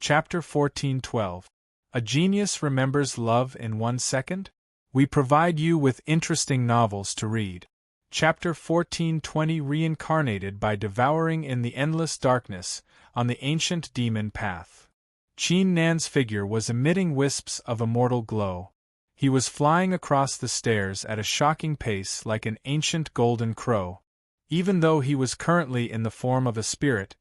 Chapter 1412. A Genius Remembers Love in 1 Second? We provide you with interesting novels to read. Chapter 1420. Reincarnated by devouring in the endless darkness, on the ancient demon path. Qin Nan's figure was emitting wisps of immortal glow. He was flying across the stairs at a shocking pace like an ancient golden crow. Even though he was currently in the form of a spirit,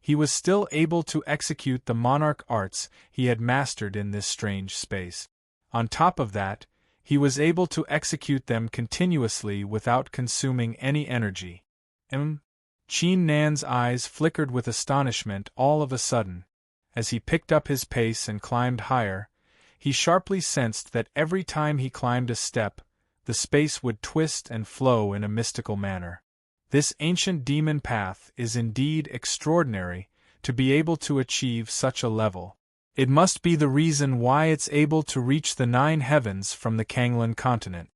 he was still able to execute the monarch arts he had mastered in this strange space. On top of that, he was able to execute them continuously without consuming any energy. Qin Nan's eyes flickered with astonishment all of a sudden. As he picked up his pace and climbed higher, he sharply sensed that every time he climbed a step, the space would twist and flow in a mystical manner. This ancient demon path is indeed extraordinary, to be able to achieve such a level. It must be the reason why it's able to reach the 9 heavens from the Kanglan continent.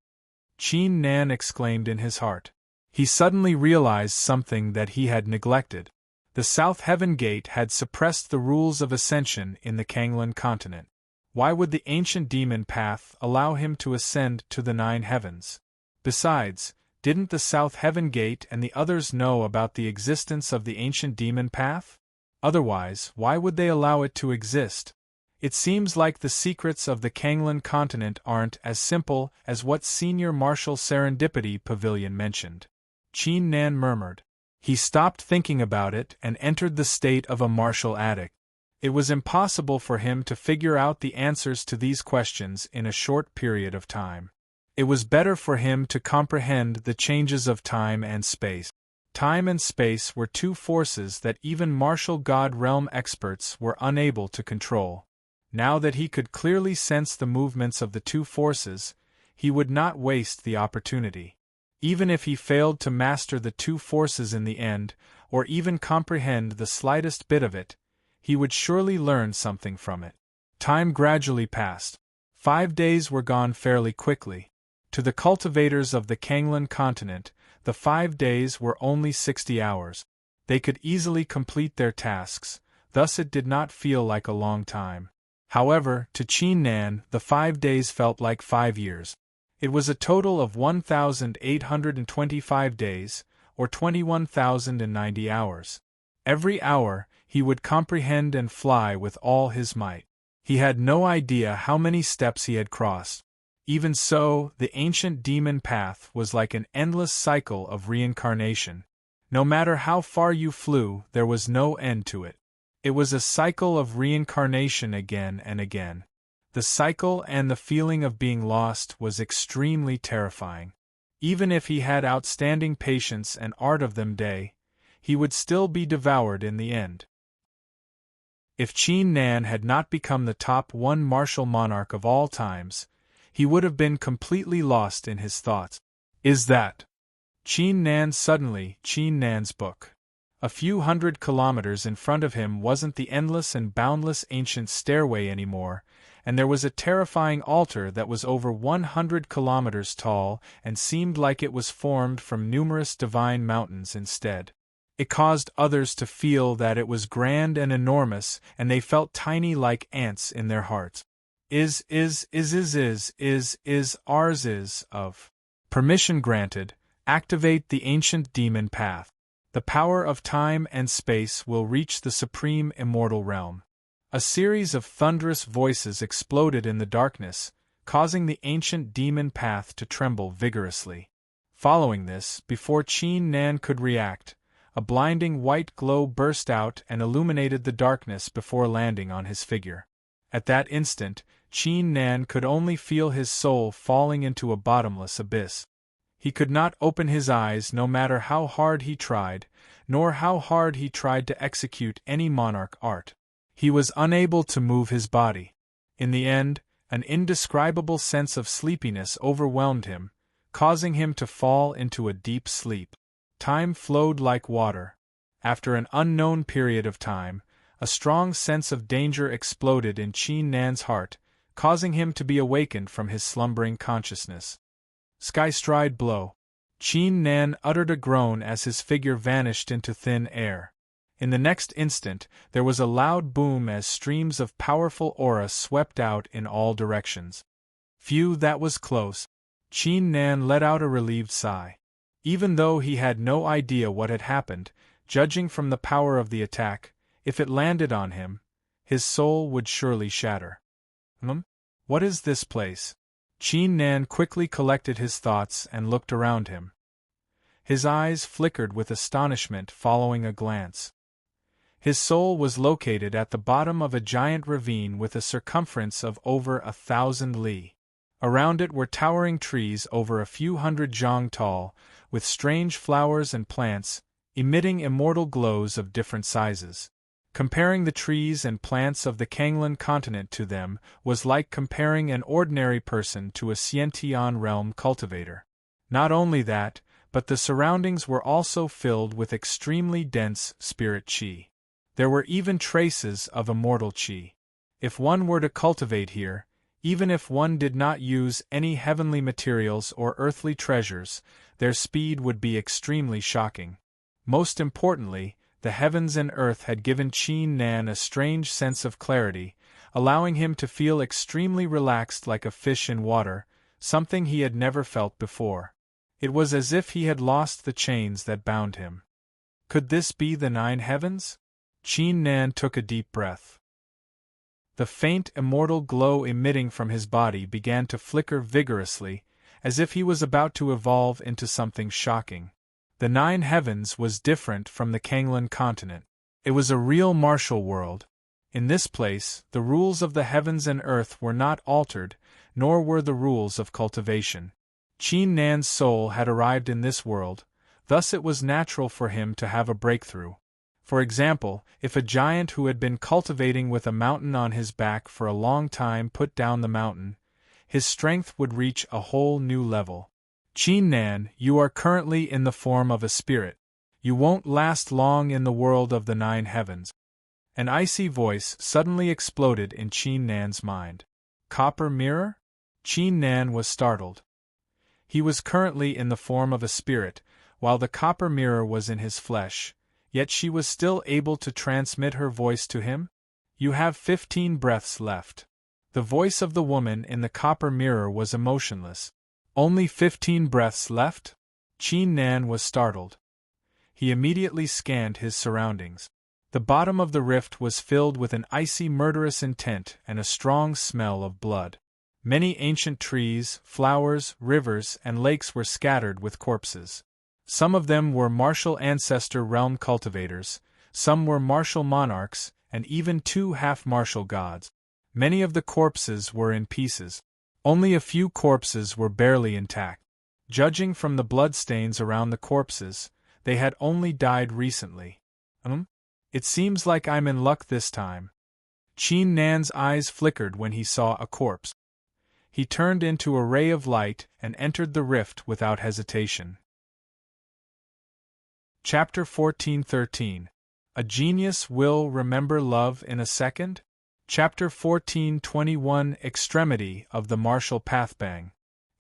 Qin Nan exclaimed in his heart. He suddenly realized something that he had neglected. The South Heaven Gate had suppressed the rules of ascension in the Kanglan continent. Why would the ancient demon path allow him to ascend to the 9 heavens? Besides, didn't the South Heaven Gate and the others know about the existence of the ancient demon path? Otherwise, why would they allow it to exist? It seems like the secrets of the Kanglan continent aren't as simple as what Senior Marshal Serendipity Pavilion mentioned. Qin Nan murmured. He stopped thinking about it and entered the state of a martial addict. It was impossible for him to figure out the answers to these questions in a short period of time. It was better for him to comprehend the changes of time and space. Time and space were two forces that even martial god realm experts were unable to control. Now that he could clearly sense the movements of the two forces, he would not waste the opportunity. Even if he failed to master the two forces in the end, or even comprehend the slightest bit of it, he would surely learn something from it. Time gradually passed. 5 days were gone fairly quickly. To the cultivators of the Kanglan continent, the 5 days were only 60 hours. They could easily complete their tasks, thus it did not feel like a long time. However, to Qin Nan, the 5 days felt like 5 years. It was a total of 1,825 days, or 21,090 hours. Every hour, he would comprehend and fly with all his might. He had no idea how many steps he had crossed. Even so, the ancient demon path was like an endless cycle of reincarnation. No matter how far you flew, there was no end to it. It was a cycle of reincarnation again and again. The cycle and the feeling of being lost was extremely terrifying. Even if he had outstanding patience and art of them day, he would still be devoured in the end. If Qin Nan had not become the top 1 martial monarch of all times, he would have been completely lost in his thoughts. Is that Qin Nan? Suddenly, Qin Nan's book. A few hundred kilometers in front of him wasn't the endless and boundless ancient stairway anymore, and there was a terrifying altar that was over 100 kilometers tall and seemed like it was formed from numerous divine mountains instead. It caused others to feel that it was grand and enormous, and they felt tiny like ants in their hearts. Ours is of. Permission granted. Activate the ancient demon path. The power of time and space will reach the supreme immortal realm. A series of thunderous voices exploded in the darkness, causing the ancient demon path to tremble vigorously. Following this, before Qin Nan could react, a blinding white glow burst out and illuminated the darkness before landing on his figure. At that instant, Qin Nan could only feel his soul falling into a bottomless abyss. He could not open his eyes no matter how hard he tried, nor how hard he tried to execute any monarch art. He was unable to move his body. In the end, an indescribable sense of sleepiness overwhelmed him, causing him to fall into a deep sleep. Time flowed like water. After an unknown period of time, a strong sense of danger exploded in Qin Nan's heart, causing him to be awakened from his slumbering consciousness. Skystride blow. Qin Nan uttered a groan as his figure vanished into thin air. In the next instant, there was a loud boom as streams of powerful aura swept out in all directions. Phew, that was close. Qin Nan let out a relieved sigh. Even though he had no idea what had happened, judging from the power of the attack, if it landed on him, his soul would surely shatter. What is this place? Qin Nan quickly collected his thoughts and looked around him. His eyes flickered with astonishment following a glance. His soul was located at the bottom of a giant ravine with a circumference of over 1,000 li. Around it were towering trees over a few hundred zhang tall, with strange flowers and plants, emitting immortal glows of different sizes. Comparing the trees and plants of the Kanglan continent to them was like comparing an ordinary person to a Xiantian realm cultivator. Not only that, but the surroundings were also filled with extremely dense spirit qi. There were even traces of immortal qi. If one were to cultivate here, even if one did not use any heavenly materials or earthly treasures, their speed would be extremely shocking. Most importantly, the heavens and earth had given Qin Nan a strange sense of clarity, allowing him to feel extremely relaxed like a fish in water, something he had never felt before. It was as if he had lost the chains that bound him. Could this be the 9 heavens? Qin Nan took a deep breath. The faint immortal glow emitting from his body began to flicker vigorously, as if he was about to evolve into something shocking. The 9 heavens was different from the Kanglan continent. It was a real martial world. In this place, the rules of the heavens and earth were not altered, nor were the rules of cultivation. Qin Nan's soul had arrived in this world, thus it was natural for him to have a breakthrough. For example, if a giant who had been cultivating with a mountain on his back for a long time put down the mountain, his strength would reach a whole new level. Qin Nan, you are currently in the form of a spirit. You won't last long in the world of the 9 heavens. An icy voice suddenly exploded in Qin Nan's mind. Copper mirror? Qin Nan was startled. He was currently in the form of a spirit, while the copper mirror was in his flesh, yet she was still able to transmit her voice to him? You have 15 breaths left. The voice of the woman in the copper mirror was emotionless. Only 15 breaths left? Qin Nan was startled. He immediately scanned his surroundings. The bottom of the rift was filled with an icy murderous intent and a strong smell of blood. Many ancient trees, flowers, rivers, and lakes were scattered with corpses. Some of them were martial ancestor realm cultivators, some were martial monarchs, and even 2 half-martial gods. Many of the corpses were in pieces. Only a few corpses were barely intact. Judging from the bloodstains around the corpses, they had only died recently. It seems like I'm in luck this time. Qin Nan's eyes flickered when he saw a corpse. He turned into a ray of light and entered the rift without hesitation. Chapter 14:13. A genius will remember love in a second? Chapter 14:21. Extremity of the martial pathbang.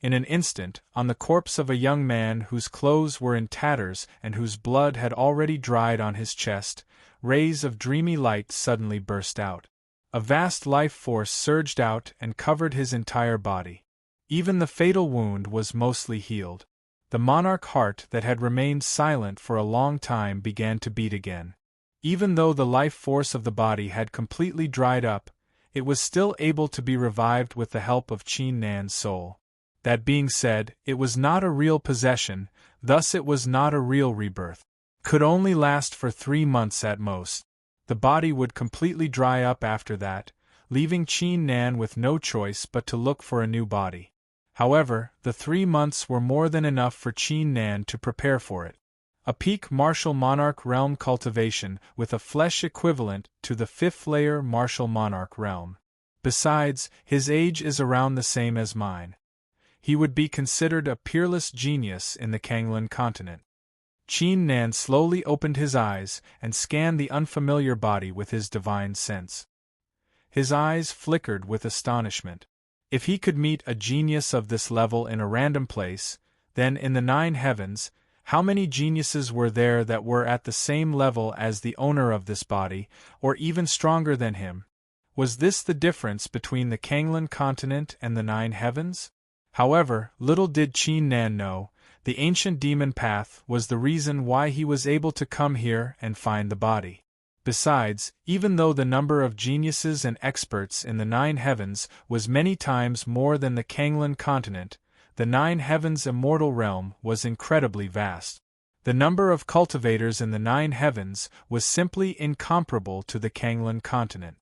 In an instant, on the corpse of a young man whose clothes were in tatters and whose blood had already dried on his chest, rays of dreamy light suddenly burst out. A vast life force surged out and covered his entire body. Even the fatal wound was mostly healed. The monarch heart that had remained silent for a long time began to beat again. Even though the life force of the body had completely dried up, it was still able to be revived with the help of Qin Nan's soul. That being said, it was not a real possession, thus it was not a real rebirth. Could only last for 3 months at most. The body would completely dry up after that, leaving Qin Nan with no choice but to look for a new body. However, the 3 months were more than enough for Qin Nan to prepare for it. A peak martial monarch realm cultivation with a flesh equivalent to the 5th layer martial monarch realm. Besides, his age is around the same as mine. He would be considered a peerless genius in the Kanglan continent. Qin Nan slowly opened his eyes and scanned the unfamiliar body with his divine sense. His eyes flickered with astonishment. If he could meet a genius of this level in a random place, then in the 9 heavens, How many geniuses were there that were at the same level as the owner of this body, or even stronger than him? Was this the difference between the Kanglan continent and the 9 heavens? However, little did Qin Nan know, the ancient demon path was the reason why he was able to come here and find the body. Besides, even though the number of geniuses and experts in the 9 heavens was many times more than the Kanglan continent, the 9 heavens' immortal realm was incredibly vast. The number of cultivators in the 9 heavens was simply incomparable to the Kanglan continent.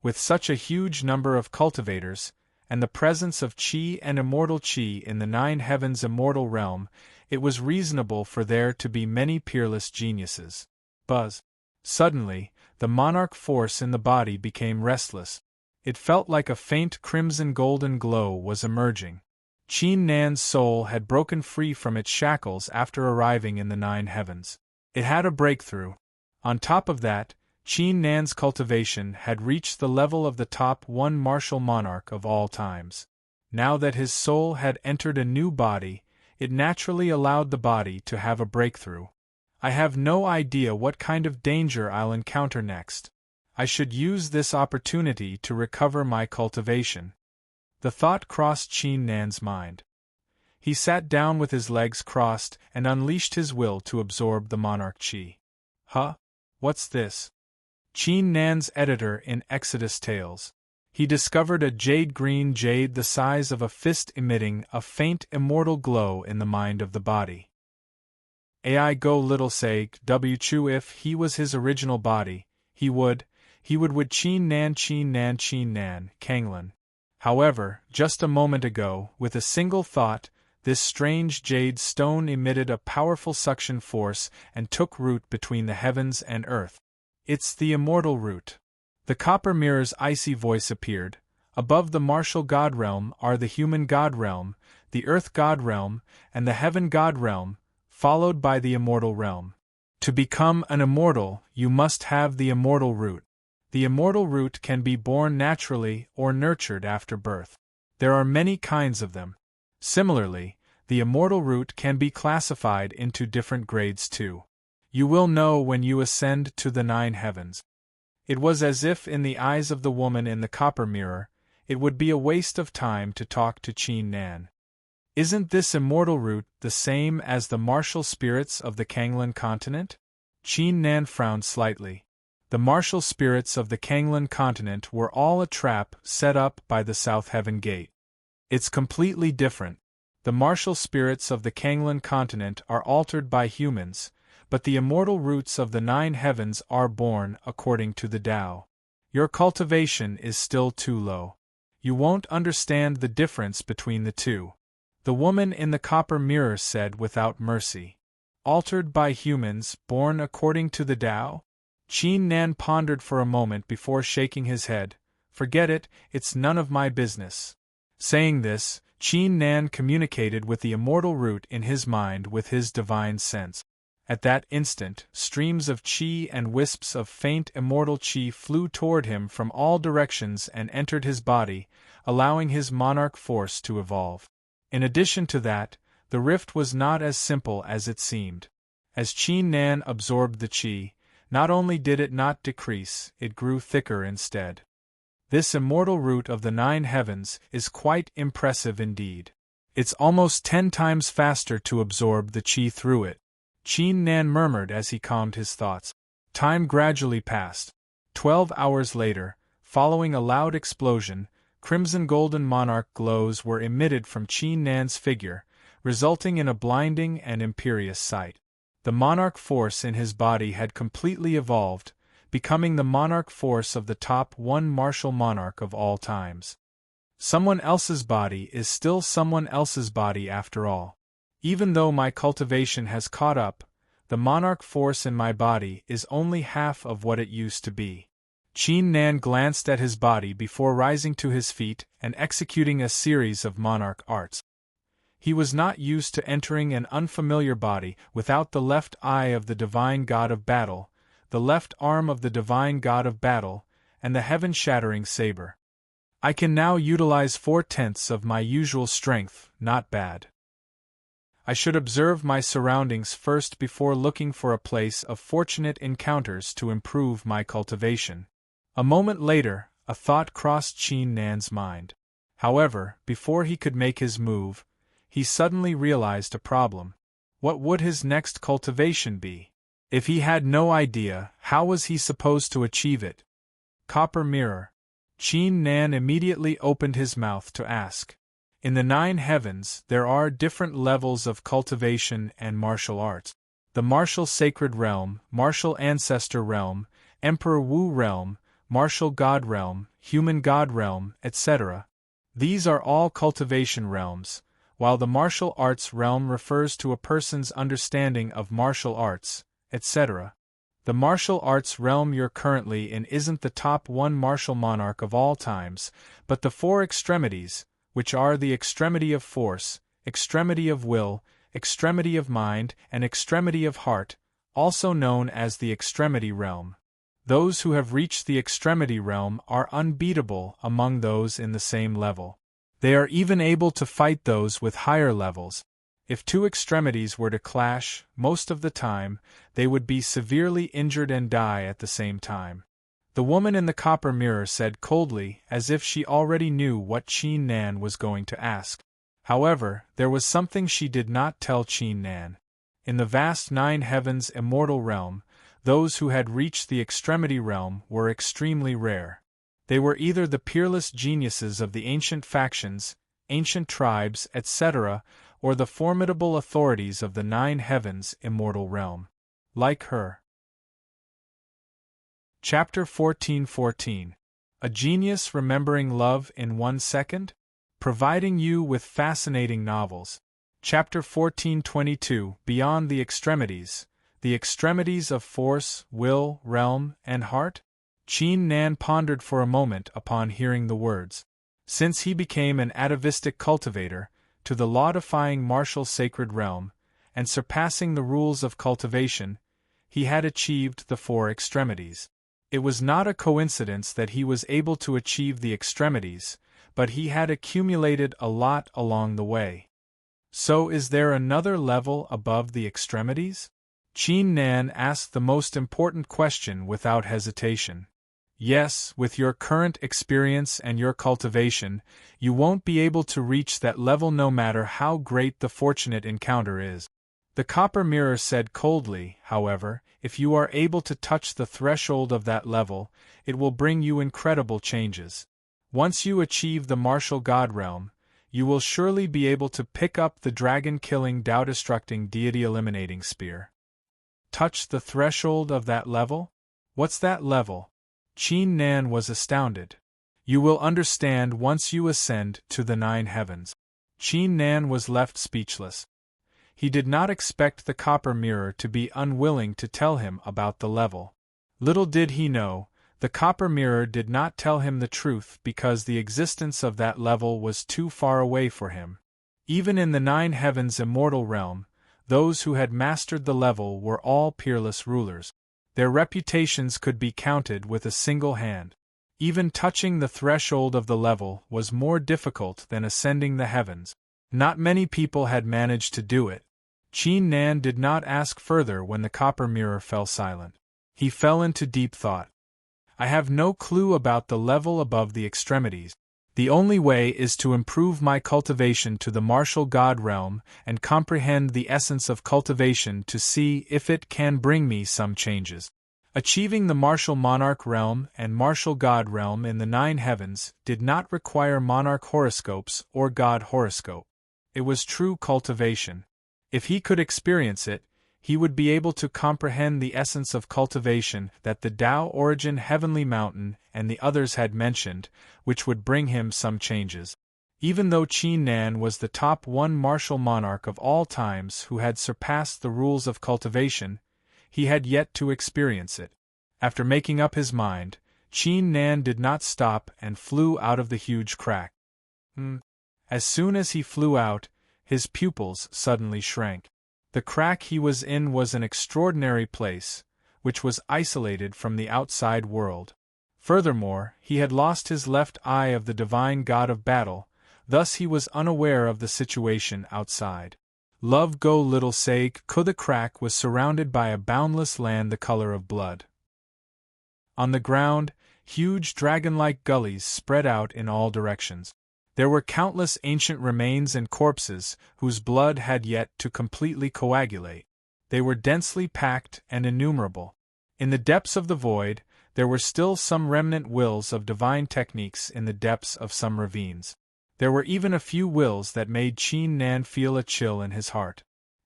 With such a huge number of cultivators, and the presence of Qi and immortal Qi in the 9 heavens' immortal realm, it was reasonable for there to be many peerless geniuses. Buzz. Suddenly, the monarch force in the body became restless. It felt like a faint crimson-golden glow was emerging. Qin Nan's soul had broken free from its shackles after arriving in the 9 heavens. It had a breakthrough. On top of that, Qin Nan's cultivation had reached the level of the top 1 martial monarch of all times. Now that his soul had entered a new body, it naturally allowed the body to have a breakthrough. I have no idea what kind of danger I'll encounter next. I should use this opportunity to recover my cultivation. The thought crossed Qin Nan's mind. He sat down with his legs crossed and unleashed his will to absorb the monarch Qi. Huh? What's this? Qin Nan's editor in Exodus Tales. He discovered a jade-green jade the size of a fist emitting a faint immortal glow in the mind of the body. Ai go little say Chu if he was his original body, he would with Qin Nan Kanglan. However, just a moment ago, with a single thought, this strange jade stone emitted a powerful suction force and took root between the heavens and earth. It's the immortal root. The copper mirror's icy voice appeared. Above the martial god realm are the human god realm, the earth god realm, and the heaven god realm, followed by the immortal realm. To become an immortal, you must have the immortal root. The immortal root can be born naturally or nurtured after birth. There are many kinds of them. Similarly, the immortal root can be classified into different grades too. You will know when you ascend to the 9 heavens. It was as if in the eyes of the woman in the copper mirror, it would be a waste of time to talk to Qin Nan. Isn't this immortal root the same as the martial spirits of the Kanglan continent? Qin Nan frowned slightly. The martial spirits of the Kanglan continent were all a trap set up by the South Heaven Gate. It's completely different. The martial spirits of the Kanglan continent are altered by humans, but the immortal roots of the 9 heavens are born according to the Tao. Your cultivation is still too low. You won't understand the difference between the two. The woman in the copper mirror said without mercy. Altered by humans, born according to the Tao? Qin Nan pondered for a moment before shaking his head. Forget it, it's none of my business. Saying this, Qin Nan communicated with the immortal root in his mind with his divine sense. At that instant, streams of Qi and wisps of faint immortal Qi flew toward him from all directions and entered his body, allowing his monarch force to evolve. In addition to that, the rift was not as simple as it seemed. As Qin Nan absorbed the Qi, not only did it not decrease, it grew thicker instead. This immortal root of the 9 heavens is quite impressive indeed. It's almost 10 times faster to absorb the Qi through it. Qin Nan murmured as he calmed his thoughts. Time gradually passed. 12 hours later, following a loud explosion, crimson-golden monarch glows were emitted from Qin Nan's figure, resulting in a blinding and imperious sight. The monarch force in his body had completely evolved, becoming the monarch force of the top 1 martial monarch of all times. Someone else's body is still someone else's body after all. Even though my cultivation has caught up, the monarch force in my body is only half of what it used to be. Qin Nan glanced at his body before rising to his feet and executing a series of monarch arts. He was not used to entering an unfamiliar body without the left eye of the divine god of battle, the left arm of the divine god of battle, and the heaven-shattering saber. I can now utilize 4/10 of my usual strength, not bad. I should observe my surroundings first before looking for a place of fortunate encounters to improve my cultivation. A moment later, a thought crossed Qin Nan's mind. However, before he could make his move, he suddenly realized a problem. What would his next cultivation be? If he had no idea, how was he supposed to achieve it? Copper mirror. Qin Nan immediately opened his mouth to ask. In the 9 heavens, there are different levels of cultivation and martial arts. The martial sacred realm, martial ancestor realm, emperor Wu realm, martial god realm, human god realm, etc. These are all cultivation realms, while the martial arts realm refers to a person's understanding of martial arts, etc. The martial arts realm you're currently in isn't the top 1 martial monarch of all times, but the 4 extremities, which are the extremity of force, extremity of will, extremity of mind, and extremity of heart, also known as the extremity realm. Those who have reached the extremity realm are unbeatable among those in the same level. They are even able to fight those with higher levels. If 2 extremities were to clash, most of the time, they would be severely injured and die at the same time. The woman in the copper mirror said coldly, as if she already knew what Qin Nan was going to ask. However, there was something she did not tell Qin Nan. In the vast 9 heavens immortal realm, those who had reached the extremity realm were extremely rare. They were either the peerless geniuses of the ancient factions, ancient tribes, etc., or the formidable authorities of the 9 heavens immortal realm. Like her. Chapter 14:14. A Genius Remembering Love in 1 Second? Providing you with fascinating novels. Chapter 14:22. Beyond the extremities of force, will, realm, and heart? Qin Nan pondered for a moment upon hearing the words. Since he became an atavistic cultivator, to the law-defying martial sacred realm, and surpassing the rules of cultivation, he had achieved the 4 extremities. It was not a coincidence that he was able to achieve the extremities, but he had accumulated a lot along the way. So is there another level above the extremities? Qin Nan asked the most important question without hesitation. Yes, with your current experience and your cultivation, you won't be able to reach that level no matter how great the fortunate encounter is. The copper mirror said coldly, however, if you are able to touch the threshold of that level, it will bring you incredible changes. Once you achieve the martial god realm, you will surely be able to pick up the dragon-killing, Tao-destructing, deity-eliminating spear. Touch the threshold of that level? What's that level? Qin Nan was astounded. You will understand once you ascend to the 9 heavens. Qin Nan was left speechless. He did not expect the copper mirror to be unwilling to tell him about the level. Little did he know, the copper mirror did not tell him the truth because the existence of that level was too far away for him. Even in the 9 heavens immortal realm, those who had mastered the level were all peerless rulers. Their reputations could be counted with a single hand. Even touching the threshold of the level was more difficult than ascending the heavens. Not many people had managed to do it. Qin Nan did not ask further when the copper mirror fell silent. He fell into deep thought. I have no clue about the level above the extremities. The only way is to improve my cultivation to the martial god realm and comprehend the essence of cultivation to see if it can bring me some changes. Achieving the martial monarch realm and martial god realm in the 9 heavens did not require monarch horoscopes or god horoscope. It was true cultivation. If he could experience it, he would be able to comprehend the essence of cultivation that the Tao Origin Heavenly Mountain and the others had mentioned, which would bring him some changes. Even though Qin Nan was the top 1 martial monarch of all times who had surpassed the rules of cultivation, he had yet to experience it. After making up his mind, Qin Nan did not stop and flew out of the huge crack. As soon as he flew out, his pupils suddenly shrank. The crack he was in was an extraordinary place, which was isolated from the outside world. Furthermore, he had lost his left eye of the divine god of battle, thus he was unaware of the situation outside. Love go little sake, the crack was surrounded by a boundless land the color of blood. On the ground, huge dragon-like gullies spread out in all directions. There were countless ancient remains and corpses whose blood had yet to completely coagulate. They were densely packed and innumerable. In the depths of the void, there were still some remnant wills of divine techniques in the depths of some ravines. There were even a few wills that made Qin Nan feel a chill in his heart.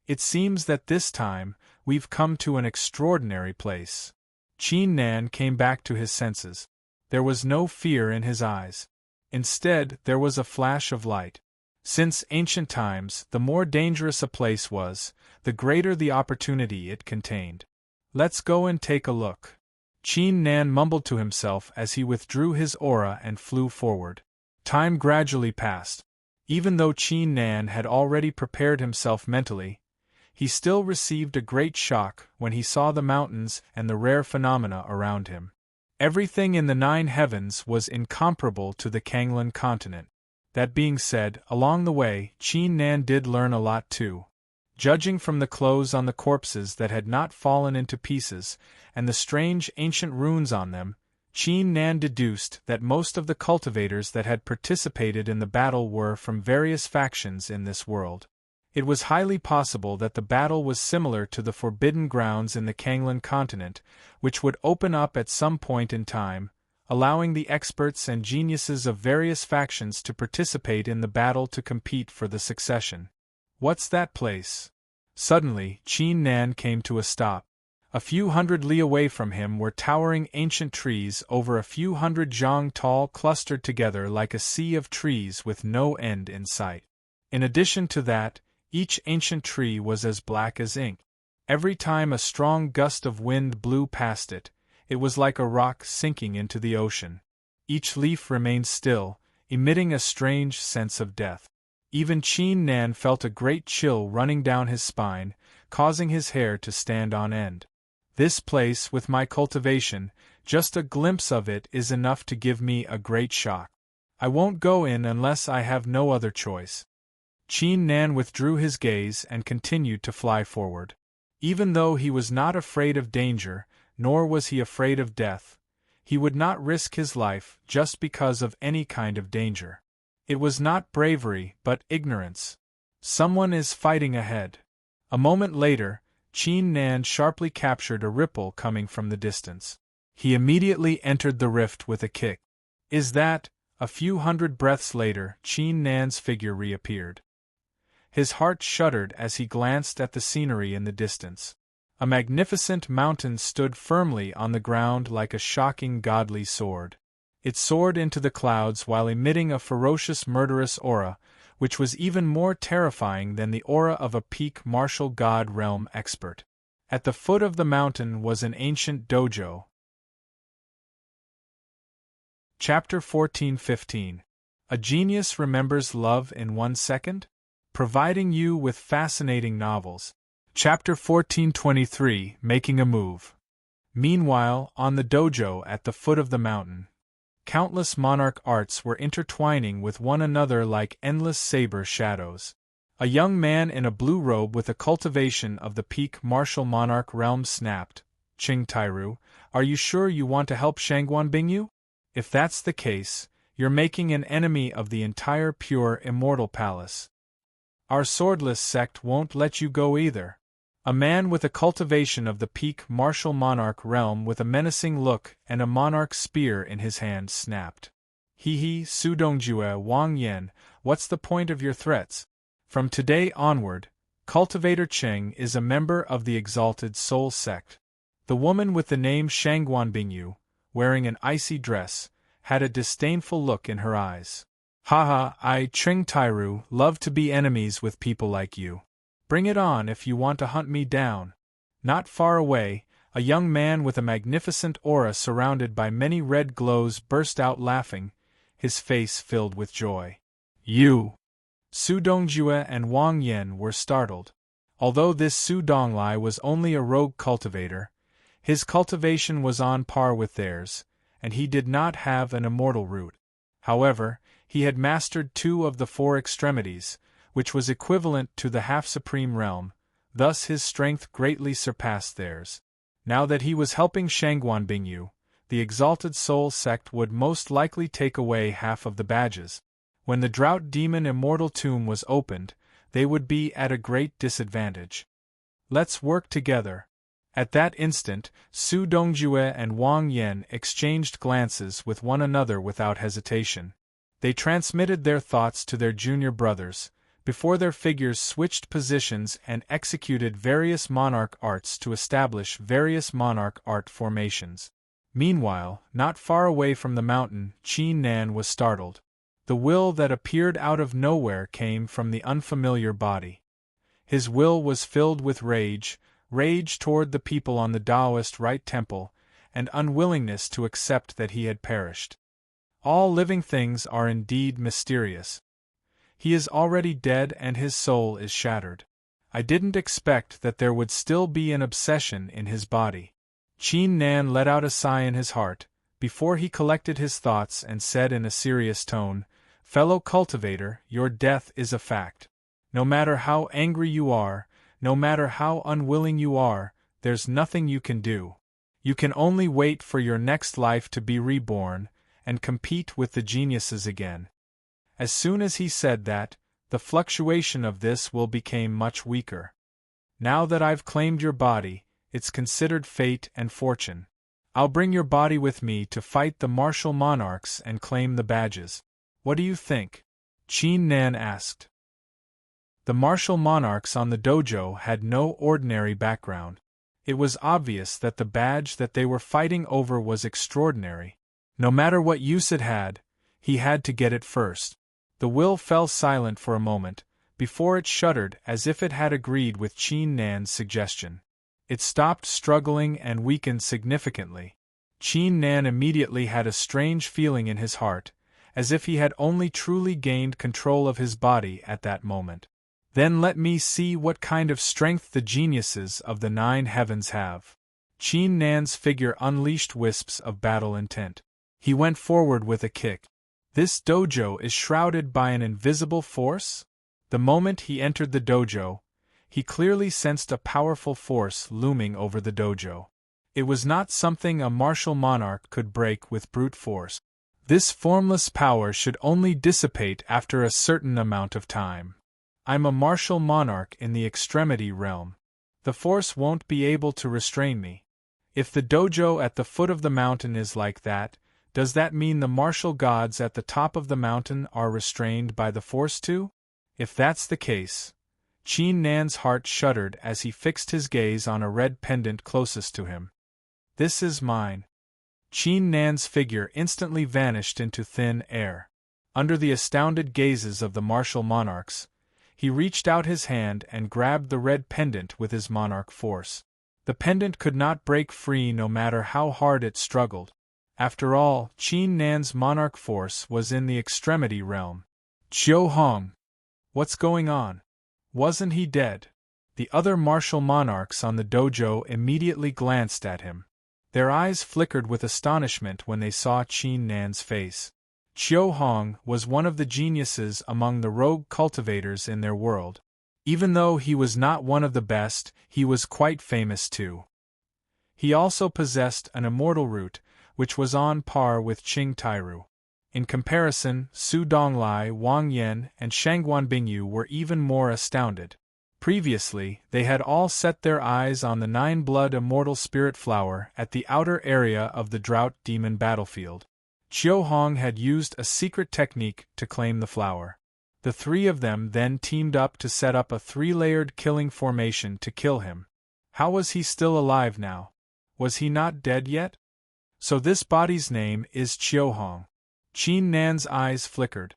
It seems that this time, we've come to an extraordinary place. Qin Nan came back to his senses. There was no fear in his eyes. Instead, there was a flash of light. Since ancient times, the more dangerous a place was, the greater the opportunity it contained. Let's go and take a look. Qin Nan mumbled to himself as he withdrew his aura and flew forward. Time gradually passed. Even though Qin Nan had already prepared himself mentally, he still received a great shock when he saw the mountains and the rare phenomena around him. Everything in the 9 heavens was incomparable to the Kanglan continent. That being said, along the way, Qin Nan did learn a lot too. Judging from the clothes on the corpses that had not fallen into pieces, and the strange ancient runes on them, Qin Nan deduced that most of the cultivators that had participated in the battle were from various factions in this world. It was highly possible that the battle was similar to the Forbidden Grounds in the Kanglan continent, which would open up at some point in time, allowing the experts and geniuses of various factions to participate in the battle to compete for the succession. What's that place? Suddenly, Qin Nan came to a stop. A few hundred li away from him were towering ancient trees over a few hundred zhang tall, clustered together like a sea of trees with no end in sight. In addition to that, each ancient tree was as black as ink. Every time a strong gust of wind blew past it, it was like a rock sinking into the ocean. Each leaf remained still, emitting a strange sense of death. Even Qin Nan felt a great chill running down his spine, causing his hair to stand on end. This place, with my cultivation, just a glimpse of it is enough to give me a great shock. I won't go in unless I have no other choice. Qin Nan withdrew his gaze and continued to fly forward. Even though he was not afraid of danger, nor was he afraid of death, he would not risk his life just because of any kind of danger. It was not bravery, but ignorance. Someone is fighting ahead. A moment later, Qin Nan sharply captured a ripple coming from the distance. He immediately entered the rift with a kick. Is that? A few hundred breaths later, Qin Nan's figure reappeared. His heart shuddered as he glanced at the scenery in the distance. A magnificent mountain stood firmly on the ground like a shocking godly sword. It soared into the clouds while emitting a ferocious murderous aura, which was even more terrifying than the aura of a peak martial god realm expert. At the foot of the mountain was an ancient dojo. Chapter 14:15. A Genius Remembers Love in 1 Second? Providing you with fascinating novels. Chapter 14:23. Making a Move. Meanwhile, on the dojo at the foot of the mountain, countless monarch arts were intertwining with one another like endless saber shadows. A young man in a blue robe with a cultivation of the peak martial monarch realm snapped, "Qing Tairu, are you sure you want to help Shangguan Bingyu? If that's the case, you're making an enemy of the entire pure immortal palace. Our swordless sect won't let you go either." A man with a cultivation of the peak martial monarch realm with a menacing look and a monarch spear in his hand snapped. "He, Su Dongjue Wang Yan, what's the point of your threats? From today onward, Cultivator Cheng is a member of the Exalted Soul sect." The woman with the name Shangguan Bingyu, wearing an icy dress, had a disdainful look in her eyes. "Haha, I, Qing Tairu, love to be enemies with people like you. Bring it on if you want to hunt me down." Not far away, a young man with a magnificent aura surrounded by many red glows burst out laughing, his face filled with joy. "You!" Su Dongjue and Wang Yan were startled. Although this Su Donglai was only a rogue cultivator, his cultivation was on par with theirs, and he did not have an immortal root. However, he had mastered 2 of the 4 extremities, which was equivalent to the half-supreme realm, thus his strength greatly surpassed theirs. Now that he was helping Shangguanbingyu, the exalted soul sect would most likely take away half of the badges. When the drought demon immortal tomb was opened, they would be at a great disadvantage. Let's work together. At that instant, Su Dongjue and Wang Yan exchanged glances with one another without hesitation. They transmitted their thoughts to their junior brothers, before their figures switched positions and executed various monarch arts to establish various monarch art formations. Meanwhile, not far away from the mountain, Qin Nan was startled. The will that appeared out of nowhere came from the unfamiliar body. His will was filled with rage toward the people on the Taoist right temple, and unwillingness to accept that he had perished. All living things are indeed mysterious. He is already dead and his soul is shattered. I didn't expect that there would still be an obsession in his body. Qin Nan let out a sigh in his heart, before he collected his thoughts and said in a serious tone, "Fellow cultivator, your death is a fact. No matter how angry you are, no matter how unwilling you are, there's nothing you can do. You can only wait for your next life to be reborn, and compete with the geniuses again." As soon as he said that, the fluctuation of this will became much weaker. Now that I've claimed your body, it's considered fate and fortune. I'll bring your body with me to fight the martial monarchs and claim the badges. What do you think? Qin Nan asked. The martial monarchs on the dojo had no ordinary background. It was obvious that the badge that they were fighting over was extraordinary. No matter what use it had, he had to get it first. The will fell silent for a moment, before it shuddered as if it had agreed with Qin Nan's suggestion. It stopped struggling and weakened significantly. Qin Nan immediately had a strange feeling in his heart, as if he had only truly gained control of his body at that moment. Then let me see what kind of strength the geniuses of the 9 heavens have. Qin Nan's figure unleashed wisps of battle intent. He went forward with a kick. This dojo is shrouded by an invisible force? The moment he entered the dojo, he clearly sensed a powerful force looming over the dojo. It was not something a martial monarch could break with brute force. This formless power should only dissipate after a certain amount of time. I'm a martial monarch in the extremity realm. The force won't be able to restrain me. If the dojo at the foot of the mountain is like that, does that mean the martial gods at the top of the mountain are restrained by the force too? If that's the case, Qin Nan's heart shuddered as he fixed his gaze on a red pendant closest to him. This is mine. Qin Nan's figure instantly vanished into thin air. Under the astounded gazes of the martial monarchs, he reached out his hand and grabbed the red pendant with his monarch force. The pendant could not break free no matter how hard it struggled. After all, Qin Nan's monarch force was in the extremity realm. Qiu Hong! What's going on? Wasn't he dead? The other martial monarchs on the dojo immediately glanced at him. Their eyes flickered with astonishment when they saw Qin Nan's face. Qiu Hong was one of the geniuses among the rogue cultivators in their world. Even though he was not one of the best, he was quite famous too. He also possessed an immortal root, which was on par with Qing Tairu. In comparison, Su Donglai, Wang Yan, and Shangguanbingyu were even more astounded. Previously, they had all set their eyes on the 9-blood immortal spirit flower at the outer area of the drought demon battlefield. Qiu Hong had used a secret technique to claim the flower. The 3 of them then teamed up to set up a 3-layered killing formation to kill him. How was he still alive now? Was he not dead yet? So this body's name is Qiu Hong. Qin Nan's eyes flickered.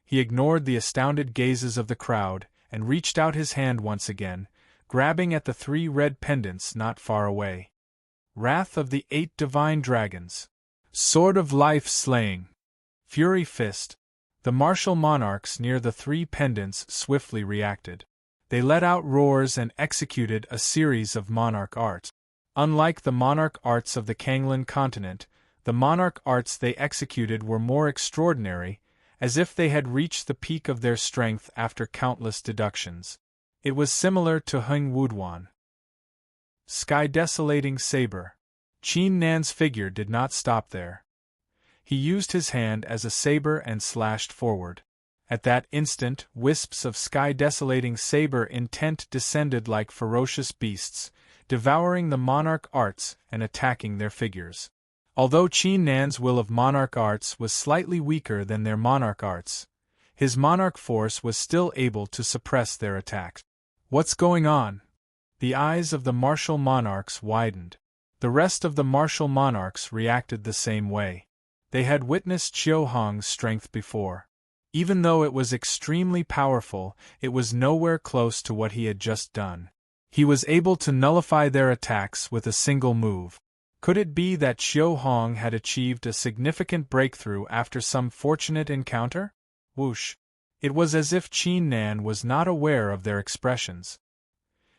He ignored the astounded gazes of the crowd and reached out his hand once again, grabbing at the 3 red pendants not far away. Wrath of the 8 divine dragons. Sword of life slaying. Fury fist. The martial monarchs near the 3 pendants swiftly reacted. They let out roars and executed a series of monarch arts. Unlike the monarch arts of the Kanglan continent, the monarch arts they executed were more extraordinary, as if they had reached the peak of their strength after countless deductions. It was similar to Hung Wudwan. Sky desolating saber. Qin Nan's figure did not stop there. He used his hand as a saber and slashed forward. At that instant, wisps of sky desolating saber intent descended like ferocious beasts, devouring the monarch arts and attacking their figures. Although Qin Nan's will of monarch arts was slightly weaker than their monarch arts, his monarch force was still able to suppress their attacks. What's going on? The eyes of the martial monarchs widened. The rest of the martial monarchs reacted the same way. They had witnessed Qiu Hong's strength before. Even though it was extremely powerful, it was nowhere close to what he had just done. He was able to nullify their attacks with a single move. Could it be that Qiu Hong had achieved a significant breakthrough after some fortunate encounter? Whoosh! It was as if Qin Nan was not aware of their expressions.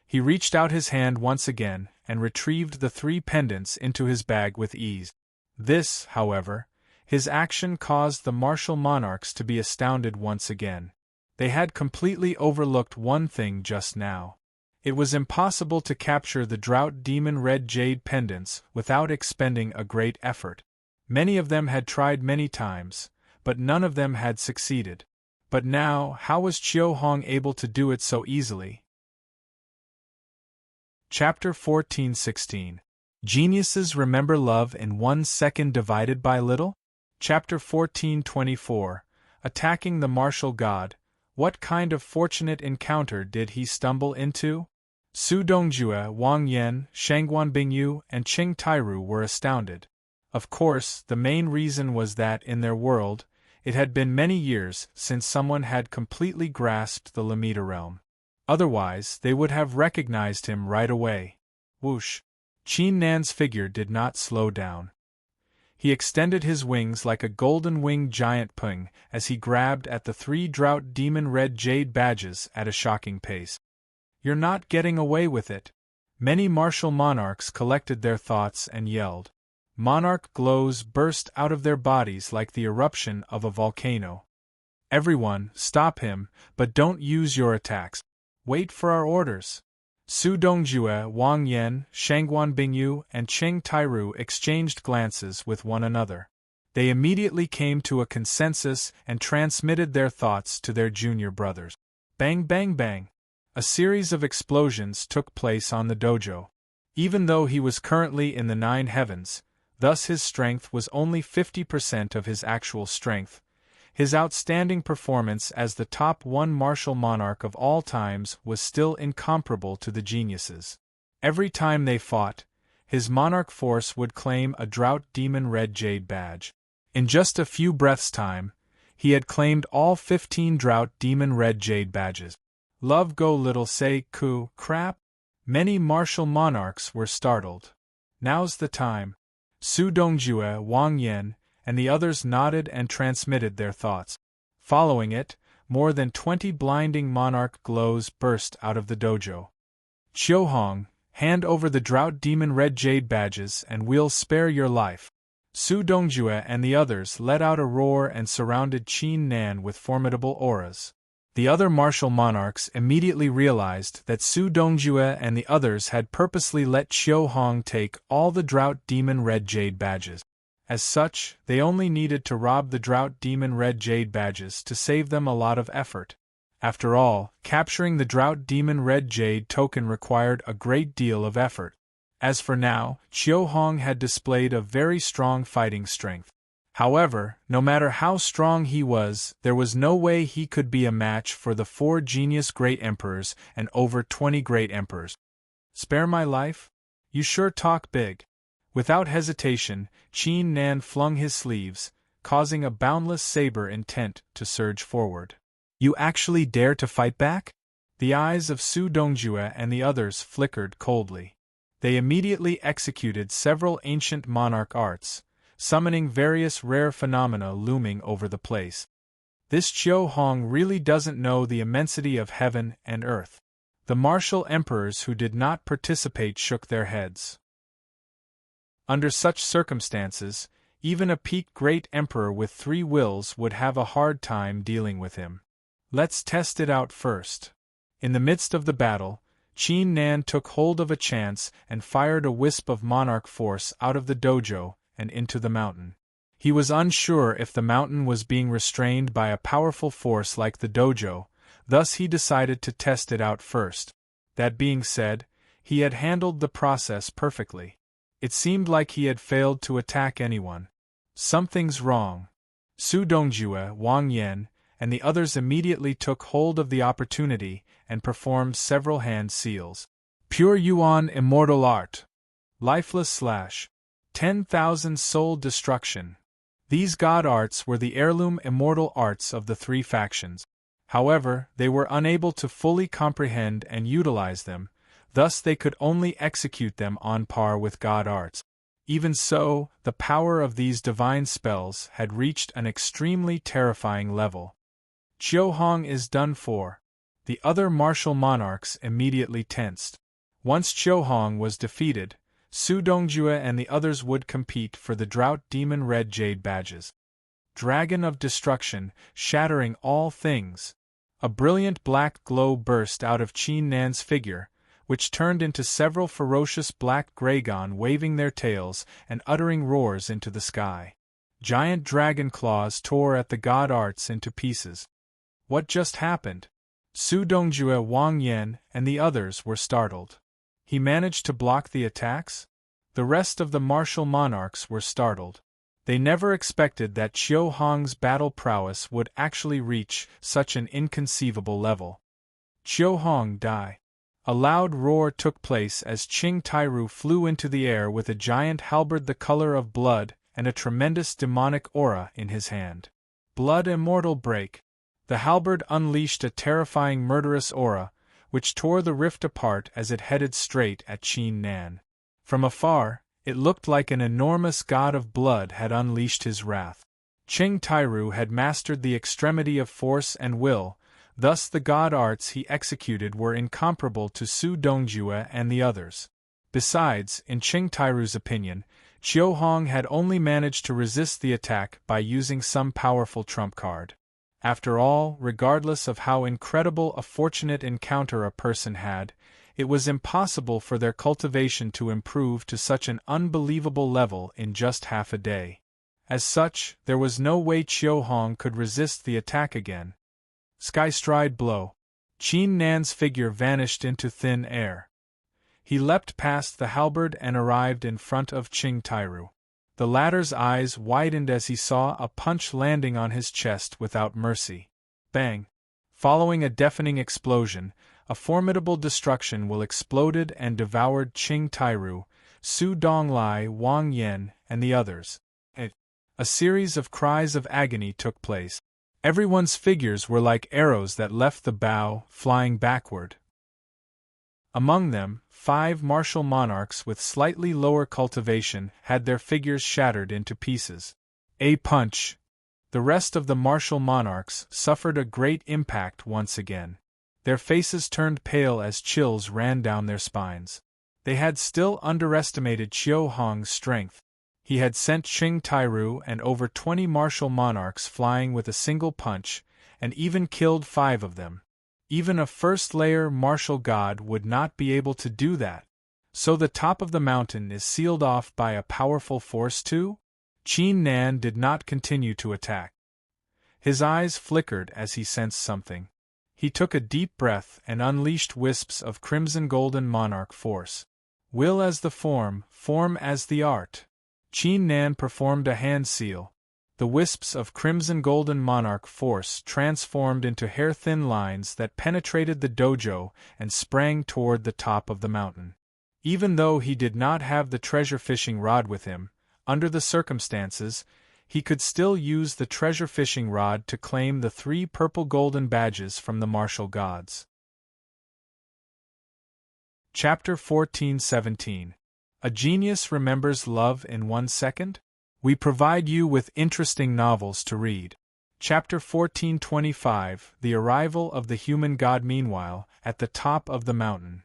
He reached out his hand once again and retrieved the 3 pendants into his bag with ease. This, however, his action caused the martial monarchs to be astounded once again. They had completely overlooked one thing just now. It was impossible to capture the Drought Demon Red Jade pendants without expending a great effort. Many of them had tried many times, but none of them had succeeded. But now, how was Qiu Hong able to do it so easily? Chapter 14:16. Geniuses remember love in 1 second divided by little? Chapter 14:24. Attacking the martial god. What kind of fortunate encounter did he stumble into? Su Dongjue, Wang Yan, Shangguan Bingyu, and Qing Tairu were astounded. Of course, the main reason was that in their world, it had been many years since someone had completely grasped the Lamita realm. Otherwise, they would have recognized him right away. Whoosh! Qin Nan's figure did not slow down. He extended his wings like a golden-winged giant pung as he grabbed at the 3 Drought Demon Red Jade badges at a shocking pace. You're not getting away with it. Many martial monarchs collected their thoughts and yelled. Monarch glows burst out of their bodies like the eruption of a volcano. Everyone, stop him, but don't use your attacks. Wait for our orders. Su Dongjue, Wang Yan, Shangguan Bingyu, and Qing Tairu exchanged glances with one another. They immediately came to a consensus and transmitted their thoughts to their junior brothers. Bang bang bang! A series of explosions took place on the dojo. Even though he was currently in the 9 heavens, thus his strength was only 50% of his actual strength, his outstanding performance as the top 1 martial monarch of all times was still incomparable to the geniuses. Every time they fought, his monarch force would claim a Drought Demon Red Jade badge. In just a few breaths' time, he had claimed all 15 Drought Demon Red Jade badges. Love go little say ku crap? Many martial monarchs were startled. Now's the time. Su Dongjue, Wang Yan, and the others nodded and transmitted their thoughts. Following it, more than 20 blinding monarch glows burst out of the dojo. Qiu Hong, hand over the Drought Demon Red Jade badges and we'll spare your life. Su Dongjue and the others let out a roar and surrounded Qin Nan with formidable auras. The other martial monarchs immediately realized that Su Dongjue and the others had purposely let Qiu Hong take all the Drought Demon Red Jade badges. As such, they only needed to rob the Drought Demon Red Jade badges to save them a lot of effort. After all, capturing the Drought Demon Red Jade token required a great deal of effort. As for now, Qiu Hong had displayed a very strong fighting strength. However, no matter how strong he was, there was no way he could be a match for the 4 genius great emperors and over 20 great emperors. Spare my life? You sure talk big. Without hesitation, Qin Nan flung his sleeves, causing a boundless saber intent to surge forward. You actually dare to fight back? The eyes of Su Dongjue and the others flickered coldly. They immediately executed several ancient monarch arts, summoning various rare phenomena looming over the place. This Qiu Hong really doesn't know the immensity of heaven and earth. The martial emperors who did not participate shook their heads. Under such circumstances, Even a peaked great emperor with 3 wills would have a hard time dealing with him. Let's test it out first. In the midst of the battle, Qin Nan took hold of a chance and fired a wisp of monarch force out of the dojo and into the mountain. He was unsure if the mountain was being restrained by a powerful force like the dojo, thus he decided to test it out first. That being said, he had handled the process perfectly. It seemed like he had failed to attack anyone. Something's wrong. Su Dongjue, Wang Yan, and the others immediately took hold of the opportunity and performed several hand seals. Pure Yuan Immortal Art. Lifeless / 10,000 Soul Destruction. These god arts were the heirloom immortal arts of the 3 factions. However, they were unable to fully comprehend and utilize them, thus they could only execute them on par with god arts. Even so, the power of these divine spells had reached an extremely terrifying level. Qiu Hong is done for. The other martial monarchs immediately tensed. Once Qiu Hong was defeated, Su Dongjue and the others would compete for the Drought Demon Red Jade badges. Dragon of Destruction, shattering all things. A brilliant black glow burst out of Qin Nan's figure, which turned into several ferocious black Graygon waving their tails and uttering roars into the sky. Giant dragon claws tore at the god arts into pieces. What just happened? Su Dongjue, Wang Yan, and the others were startled. He managed to block the attacks? The rest of the martial monarchs were startled. They never expected that Qiu Hong's battle prowess would actually reach such an inconceivable level. Qiu Hong die. A loud roar took place as Qing Tairu flew into the air with a giant halberd the color of blood and a tremendous demonic aura in his hand. Blood Immortal Break. The halberd unleashed a terrifying murderous aura, which tore the rift apart as it headed straight at Qin Nan. From afar, it looked like an enormous god of blood had unleashed his wrath. Qing Tairu had mastered the extremity of force and will, thus the god arts he executed were incomparable to Su Dongjue and the others. Besides, in Qing Tairu's opinion, Qiu Hong had only managed to resist the attack by using some powerful trump card. After all, regardless of how incredible a fortunate encounter a person had, it was impossible for their cultivation to improve to such an unbelievable level in just half a day. As such, there was no way Qiu Hong could resist the attack again. Skystride blow. Qin Nan's figure vanished into thin air. He leapt past the halberd and arrived in front of Qing Tairu. The latter's eyes widened as he saw a punch landing on his chest without mercy. Bang! Following a deafening explosion, a formidable destruction will exploded and devoured Qing Tairu, Su Donglai, Wang Yan, and the others. A series of cries of agony took place. Everyone's figures were like arrows that left the bow, flying backward. Among them, 5 martial monarchs with slightly lower cultivation had their figures shattered into pieces. A punch! The rest of the martial monarchs suffered a great impact once again. Their faces turned pale as chills ran down their spines. They had still underestimated Qiu Hong's strength. He had sent Qing Tairu and over 20 martial monarchs flying with a single punch, and even killed 5 of them. Even a first-layer martial god would not be able to do that. So the top of the mountain is sealed off by a powerful force too? Qin Nan did not continue to attack. His eyes flickered as he sensed something. He took a deep breath and unleashed wisps of crimson golden monarch force. Will as the form as the art. Qin Nan performed a hand seal. The wisps of crimson golden monarch force transformed into hair-thin lines that penetrated the dojo and sprang toward the top of the mountain. Even though he did not have the treasure-fishing rod with him, under the circumstances, he could still use the treasure-fishing rod to claim the 3 purple golden badges from the martial gods. Chapter 14-17. A Genius Remembers Love in 1 Second? We provide you with interesting novels to read. Chapter 14-25, The Arrival of the Human God. Meanwhile, at the top of the mountain.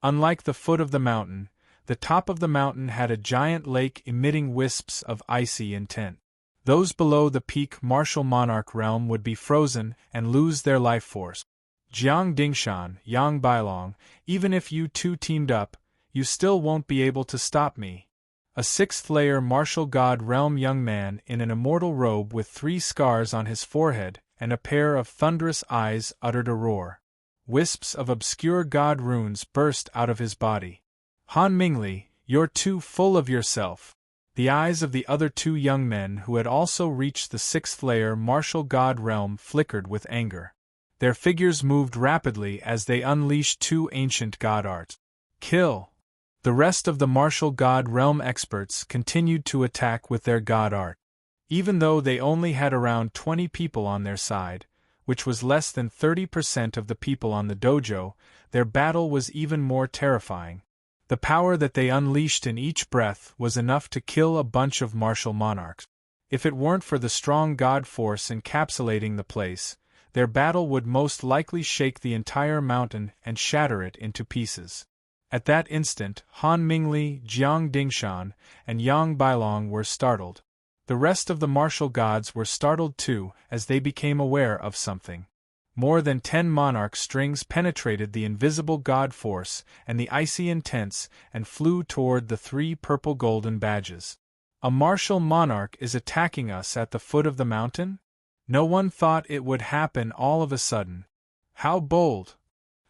Unlike the foot of the mountain, the top of the mountain had a giant lake emitting wisps of icy intent. Those below the peak martial monarch realm would be frozen and lose their life force. Jiang Dingshan, Yang Bailong, even if you two teamed up, you still won't be able to stop me. A sixth-layer martial god realm young man in an immortal robe with 3 scars on his forehead and a pair of thunderous eyes uttered a roar. Wisps of obscure god runes burst out of his body. Han Mingli, you're too full of yourself. The eyes of the other 2 young men who had also reached the 6th-layer martial god realm flickered with anger. Their figures moved rapidly as they unleashed 2 ancient god arts. Kill! The rest of the martial god realm experts continued to attack with their god art. Even though they only had around 20 people on their side, which was less than 30% of the people on the dojo, their battle was even more terrifying. The power that they unleashed in each breath was enough to kill a bunch of martial monarchs. If it weren't for the strong god force encapsulating the place, their battle would most likely shake the entire mountain and shatter it into pieces. At that instant, Han Mingli, Jiang Dingshan, and Yang Bailong were startled. The rest of the martial gods were startled too as they became aware of something. More than 10 monarch strings penetrated the invisible god force and the icy intents and flew toward the 3 purple golden badges. A martial monarch is attacking us at the foot of the mountain? No one thought it would happen all of a sudden. How bold!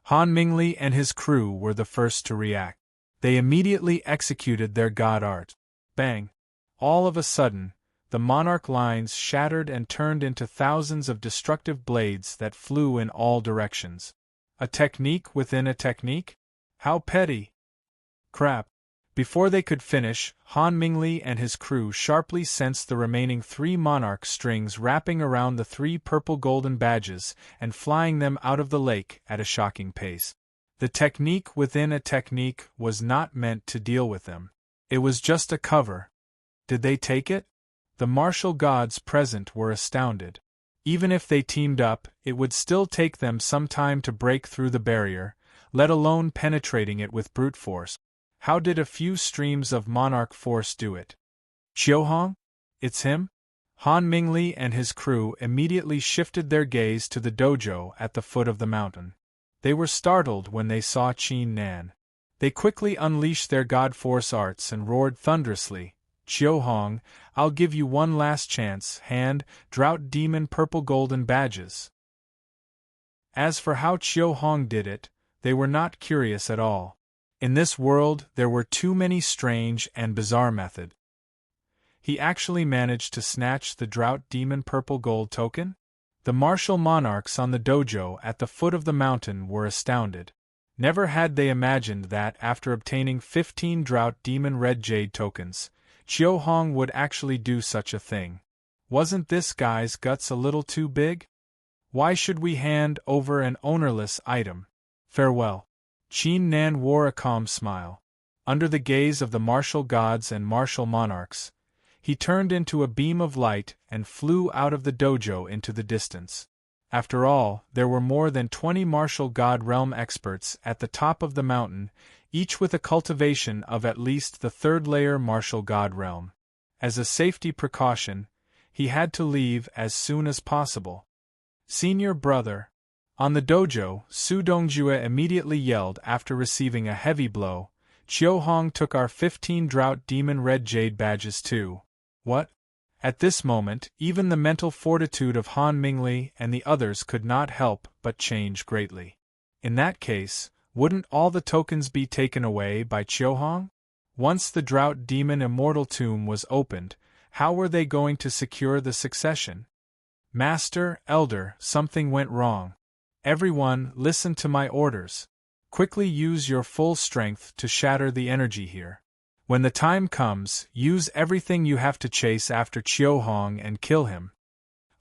Han Mingli and his crew were the first to react. They immediately executed their god art. Bang! All of a sudden, the monarch lines shattered and turned into thousands of destructive blades that flew in all directions. A technique within a technique? How petty! Crap! Before they could finish, Han Mingli and his crew sharply sensed the remaining 3 monarch strings wrapping around the 3 purple golden badges and flying them out of the lake at a shocking pace. The technique within a technique was not meant to deal with them. It was just a cover. Did they take it? The martial gods present were astounded. Even if they teamed up, it would still take them some time to break through the barrier, let alone penetrating it with brute force. How did a few streams of monarch force do it? Qiuhong? It's him? Han Mingli and his crew immediately shifted their gaze to the dojo at the foot of the mountain. They were startled when they saw Qin Nan. They quickly unleashed their god force arts and roared thunderously, Qiuhong, I'll give you one last chance, hand, drought demon purple golden badges. As for how Qiuhong did it, they were not curious at all. In this world, there were too many strange and bizarre methods. He actually managed to snatch the drought demon purple gold token? The martial monarchs on the dojo at the foot of the mountain were astounded. Never had they imagined that after obtaining 15 drought demon red jade tokens, Qiuhong would actually do such a thing. Wasn't this guy's guts a little too big? Why should we hand over an ownerless item? Farewell. Qin Nan wore a calm smile. Under the gaze of the martial gods and martial monarchs, he turned into a beam of light and flew out of the dojo into the distance. After all, there were more than 20 martial god realm experts at the top of the mountain, each with a cultivation of at least the 3rd-layer martial god realm. As a safety precaution, he had to leave as soon as possible. Senior brother. On the dojo, Su Dongjue immediately yelled after receiving a heavy blow, Qiuhong took our 15 drought demon red jade badges too. What? At this moment, even the mental fortitude of Han Mingli and the others could not help but change greatly. In that case, wouldn't all the tokens be taken away by Qiuhong? Once the drought demon immortal tomb was opened, how were they going to secure the succession? Master, Elder, something went wrong. Everyone, listen to my orders. Quickly use your full strength to shatter the energy here. When the time comes, use everything you have to chase after Qiuhong and kill him.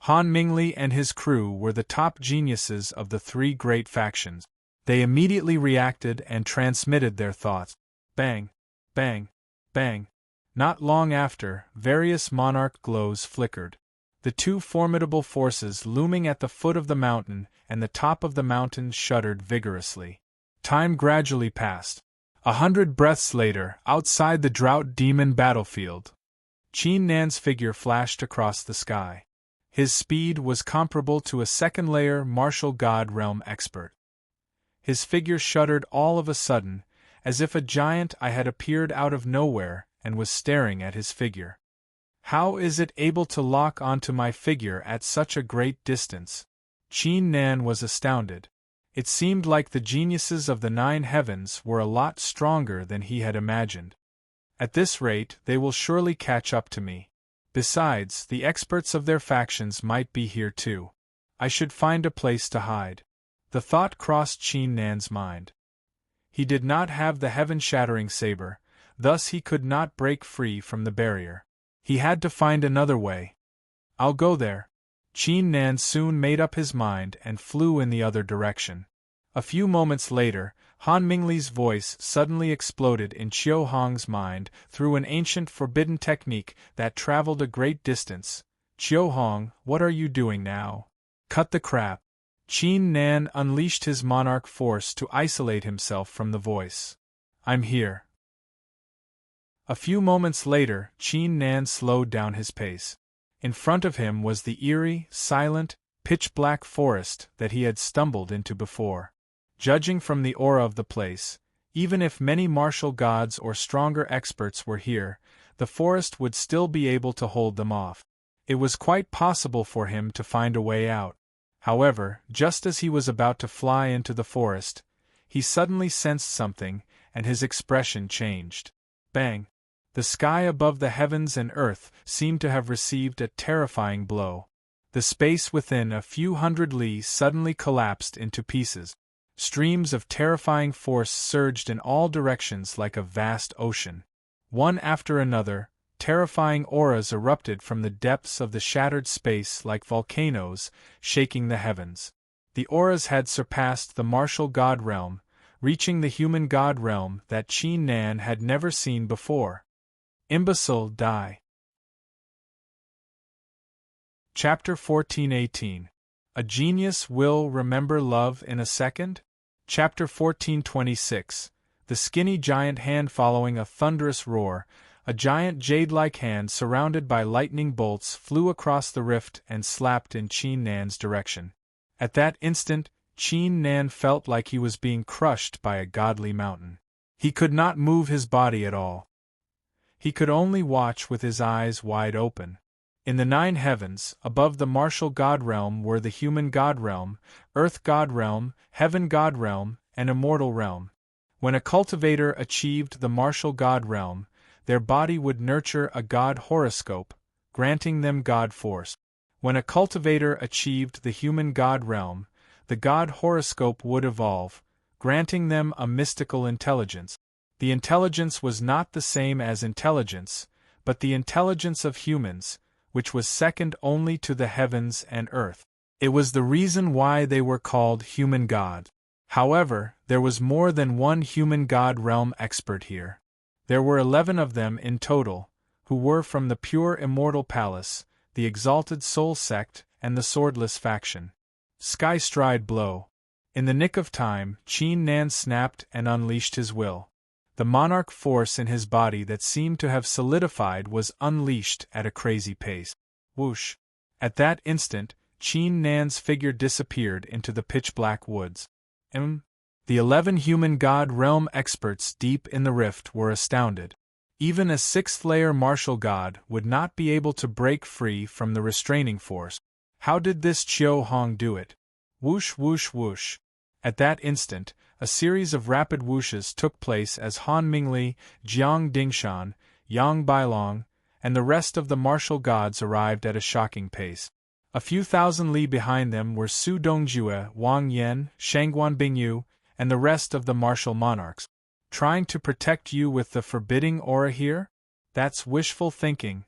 Han Mingli and his crew were the top geniuses of the 3 great factions. They immediately reacted and transmitted their thoughts. Bang, bang, bang. Not long after, various monarch glows flickered. The 2 formidable forces looming at the foot of the mountain and the top of the mountain shuddered vigorously. Time gradually passed. 100 breaths later, outside the drought demon battlefield, Qin Nan's figure flashed across the sky. His speed was comparable to a second-layer martial god realm expert. His figure shuddered all of a sudden, as if a giant eye had appeared out of nowhere and was staring at his figure. How is it able to lock onto my figure at such a great distance? Qin Nan was astounded. It seemed like the geniuses of the 9 heavens were a lot stronger than he had imagined. At this rate, they will surely catch up to me. Besides, the experts of their factions might be here too. I should find a place to hide. The thought crossed Qin Nan's mind. He did not have the heaven-shattering saber, thus he could not break free from the barrier. He had to find another way. I'll go there. Qin Nan soon made up his mind and flew in the other direction. A few moments later, Han Mingli's voice suddenly exploded in Qiu Hong's mind through an ancient forbidden technique that traveled a great distance. Qiu Hong, what are you doing now? Cut the crap. Qin Nan unleashed his monarch force to isolate himself from the voice. I'm here. A few moments later, Qin Nan slowed down his pace. In front of him was the eerie, silent, pitch-black forest that he had stumbled into before. Judging from the aura of the place, even if many martial gods or stronger experts were here, the forest would still be able to hold them off. It was quite possible for him to find a way out. However, just as he was about to fly into the forest, he suddenly sensed something, and his expression changed. Bang! The sky above the heavens and earth seemed to have received a terrifying blow. The space within a few hundred li suddenly collapsed into pieces. Streams of terrifying force surged in all directions like a vast ocean. One after another, terrifying auras erupted from the depths of the shattered space like volcanoes, shaking the heavens. The auras had surpassed the martial god realm, reaching the human god realm that Qin Nan had never seen before. Imbecile, die. Chapter 14:18. A genius will remember love in a second? Chapter 14:26. The skinny giant hand following a thunderous roar, a giant jade-like hand surrounded by lightning bolts flew across the rift and slapped in Qin Nan's direction. At that instant, Qin Nan felt like he was being crushed by a godly mountain. He could not move his body at all. He could only watch with his eyes wide open. In the 9 heavens, above the martial god realm were the human god realm, earth god realm, heaven god realm, and immortal realm. When a cultivator achieved the martial god realm, their body would nurture a god horoscope, granting them god force. When a cultivator achieved the human god realm, the god horoscope would evolve, granting them a mystical intelligence. The intelligence was not the same as intelligence, but the intelligence of humans, which was second only to the heavens and earth. It was the reason why they were called human gods. However, there was more than one human god realm expert here. There were 11 of them in total, who were from the pure immortal palace, the exalted soul sect, and the swordless faction. Sky stride blow. In the nick of time, Qin Nan snapped and unleashed his will. The monarch force in his body that seemed to have solidified was unleashed at a crazy pace. Whoosh! At that instant, Qin Nan's figure disappeared into the pitch-black woods. The 11 human god realm experts deep in the rift were astounded. Even a 6th-layer martial god would not be able to break free from the restraining force. How did this Qiu Hong do it? Whoosh whoosh whoosh. At that instant, a series of rapid whooshes took place as Han Mingli, Jiang Dingshan, Yang Bailong, and the rest of the martial gods arrived at a shocking pace. A few thousand li behind them were Su Dongjue, Wang Yan, Shangguan Bingyu, and the rest of the martial monarchs. Trying to protect you with the forbidding aura here? That's wishful thinking.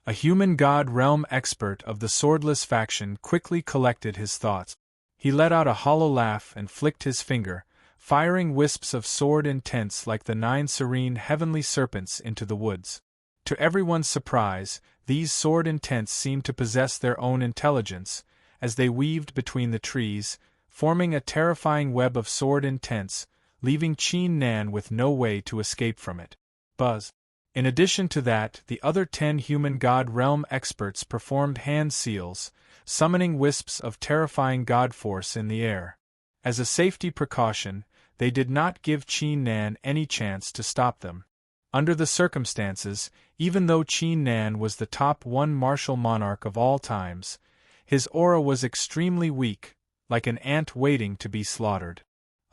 A human god realm expert of the swordless faction quickly collected his thoughts. He let out a hollow laugh and flicked his finger, firing wisps of sword intents like the 9 serene heavenly serpents into the woods. To everyone's surprise, these sword intents seemed to possess their own intelligence, as they weaved between the trees, forming a terrifying web of sword intents, leaving Qin Nan with no way to escape from it. Buzz. In addition to that, the other 10 human god realm experts performed hand seals, summoning wisps of terrifying god force in the air. As a safety precaution, they did not give Qin Nan any chance to stop them. Under the circumstances, even though Qin Nan was the top 1 martial monarch of all times, his aura was extremely weak, like an ant waiting to be slaughtered.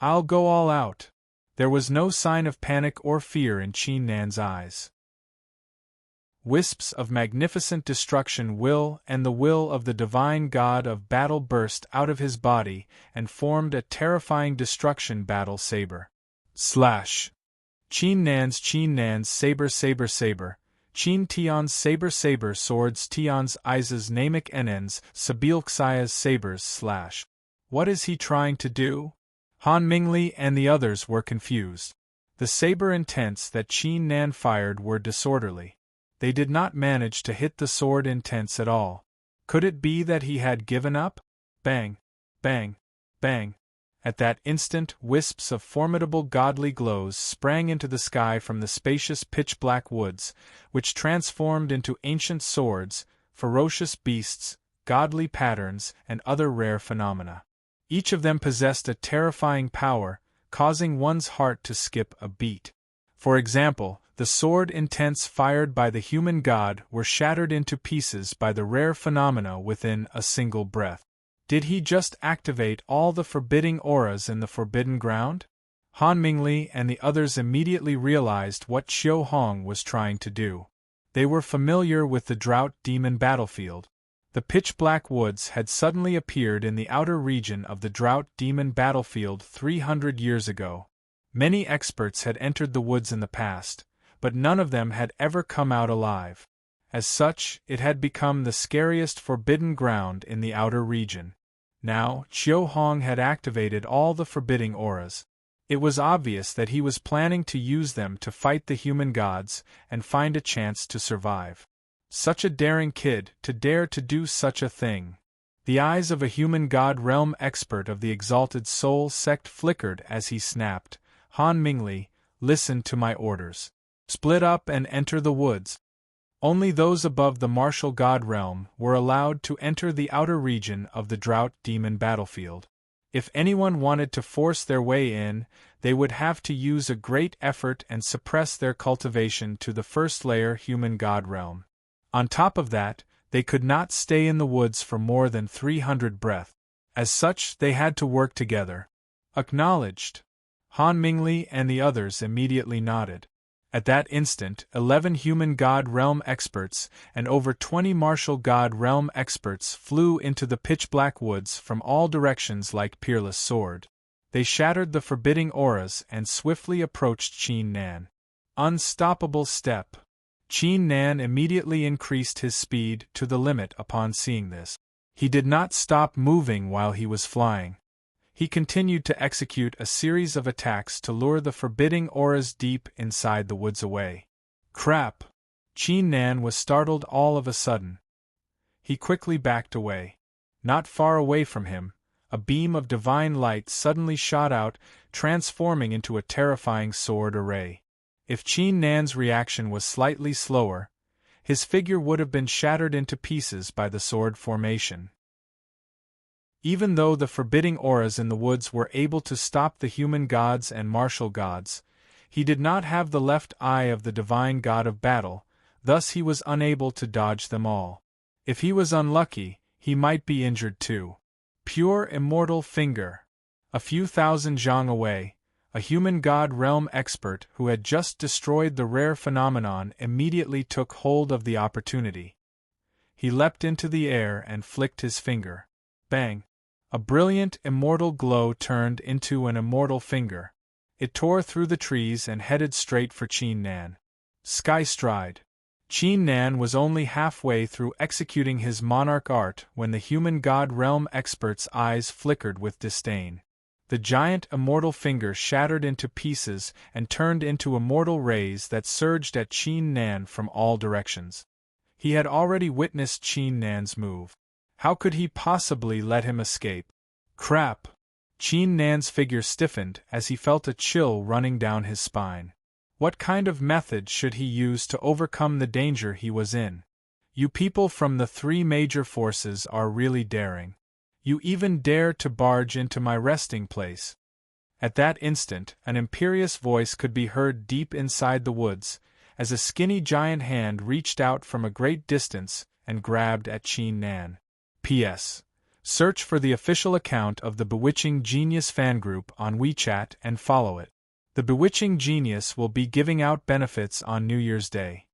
"I'll go all out." There was no sign of panic or fear in Qin Nan's eyes. Wisps of magnificent destruction and the will of the divine god of battle burst out of his body and formed a terrifying destruction battle saber. Slash! Qin Nan's saber saber saber, Qin Tian's saber swords Tian's Isa's Namek Enen's Sabilxia's sabers slash. What is he trying to do? Han Mingli and the others were confused. The saber intents that Qin Nan fired were disorderly. They did not manage to hit the sword intents at all. Could it be that he had given up? Bang! Bang! Bang! At that instant, wisps of formidable godly glows sprang into the sky from the spacious pitch-black woods, which transformed into ancient swords, ferocious beasts, godly patterns, and other rare phenomena. Each of them possessed a terrifying power, causing one's heart to skip a beat. For example, the sword intents fired by the human god were shattered into pieces by the rare phenomena within a single breath. Did he just activate all the forbidding auras in the forbidden ground? Han Mingli and the others immediately realized what Qiu Hong was trying to do. They were familiar with the drought demon battlefield. The pitch-black woods had suddenly appeared in the outer region of the drought demon battlefield 300 years ago. Many experts had entered the woods in the past, but none of them had ever come out alive. As such, it had become the scariest forbidden ground in the outer region. Now, Qiu Hong had activated all the forbidding auras. It was obvious that he was planning to use them to fight the human gods and find a chance to survive. Such a daring kid to dare to do such a thing. The eyes of a human god realm expert of the exalted soul sect flickered as he snapped, "Han Mingli, listen to my orders. Split up and enter the woods." Only those above the martial god realm were allowed to enter the outer region of the drought demon battlefield. If anyone wanted to force their way in, they would have to use a great effort and suppress their cultivation to the first layer human god realm. On top of that, they could not stay in the woods for more than 300 breath. As such, they had to work together. Acknowledged. Han Mingli and the others immediately nodded. At that instant, 11 human god realm experts and over 20 martial god realm experts flew into the pitch-black woods from all directions like peerless sword. They shattered the forbidding auras and swiftly approached Qin Nan. Unstoppable step. Qin Nan immediately increased his speed to the limit upon seeing this. He did not stop moving while he was flying. He continued to execute a series of attacks to lure the forbidding auras deep inside the woods away. Crap! Qin Nan was startled all of a sudden. He quickly backed away. Not far away from him, a beam of divine light suddenly shot out, transforming into a terrifying sword array. If Qin Nan's reaction was slightly slower, his figure would have been shattered into pieces by the sword formation. Even though the forbidding auras in the woods were able to stop the human gods and martial gods, he did not have the left eye of the divine god of battle, thus he was unable to dodge them all. If he was unlucky, he might be injured too. Pure immortal finger. A few thousand zhang away, a human god realm expert who had just destroyed the rare phenomenon immediately took hold of the opportunity. He leapt into the air and flicked his finger. Bang! A brilliant immortal glow turned into an immortal finger. It tore through the trees and headed straight for Qin Nan. Skystride. Qin Nan was only halfway through executing his monarch art when the human god realm expert's eyes flickered with disdain. The giant immortal finger shattered into pieces and turned into immortal rays that surged at Qin Nan from all directions. He had already witnessed Qin Nan's move. How could he possibly let him escape? Crap! Qin Nan's figure stiffened as he felt a chill running down his spine. What kind of method should he use to overcome the danger he was in? You people from the three major forces are really daring. You even dare to barge into my resting place. At that instant, an imperious voice could be heard deep inside the woods, as a skinny giant hand reached out from a great distance and grabbed at Qin Nan. P.S. Search for the official account of the Bewitching Genius fan group on WeChat and follow it. The Bewitching Genius will be giving out benefits on New Year's Day.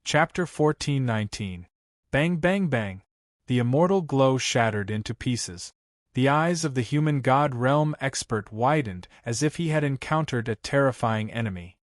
Chapter 14:19. Bang bang bang. The immortal glow shattered into pieces. The eyes of the human god realm expert widened as if he had encountered a terrifying enemy.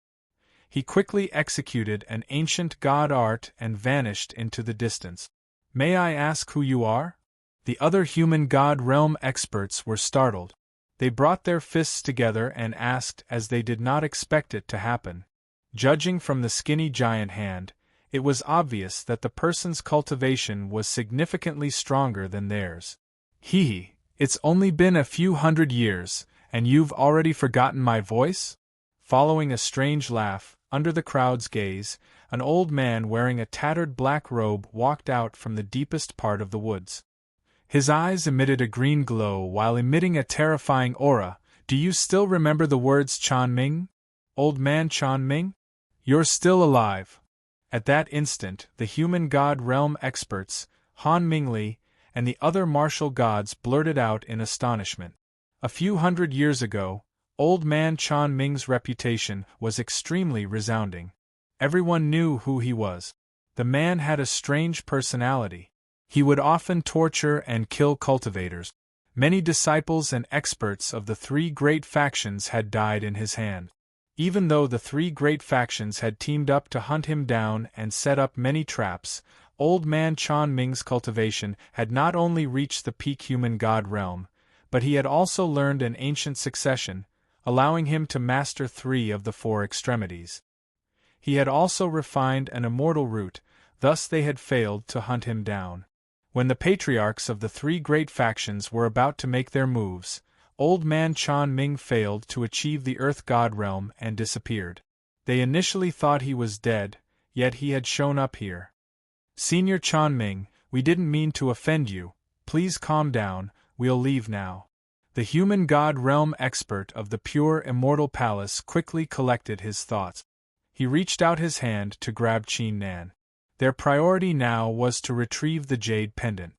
He quickly executed an ancient god art and vanished into the distance. May I ask who you are? The other human god realm experts were startled. They brought their fists together and asked as they did not expect it to happen. Judging from the skinny giant hand, it was obvious that the person's cultivation was significantly stronger than theirs. Hee, it's only been a few hundred years, and you've already forgotten my voice? Following a strange laugh, under the crowd's gaze, an old man wearing a tattered black robe walked out from the deepest part of the woods. His eyes emitted a green glow while emitting a terrifying aura. Do you still remember the words Chan Ming? Old man Chan Ming? You're still alive. At that instant, the human god realm experts, Han Mingli, and the other martial gods blurted out in astonishment. A few hundred years ago, old man Chan Ming's reputation was extremely resounding. Everyone knew who he was. The man had a strange personality. He would often torture and kill cultivators. Many disciples and experts of the three great factions had died in his hand. Even though the three great factions had teamed up to hunt him down and set up many traps, old man Chan Ming's cultivation had not only reached the peak human god realm, but he had also learned an ancient succession, allowing him to master 3 of the 4 extremities. He had also refined an immortal root, thus they had failed to hunt him down. When the patriarchs of the 3 great factions were about to make their moves, old man Chan Ming failed to achieve the Earth God realm and disappeared. They initially thought he was dead, yet he had shown up here. Senior Chan Ming, we didn't mean to offend you. Please calm down, we'll leave now. The human god realm expert of the pure immortal palace quickly collected his thoughts. He reached out his hand to grab Qin Nan. Their priority now was to retrieve the jade pendant.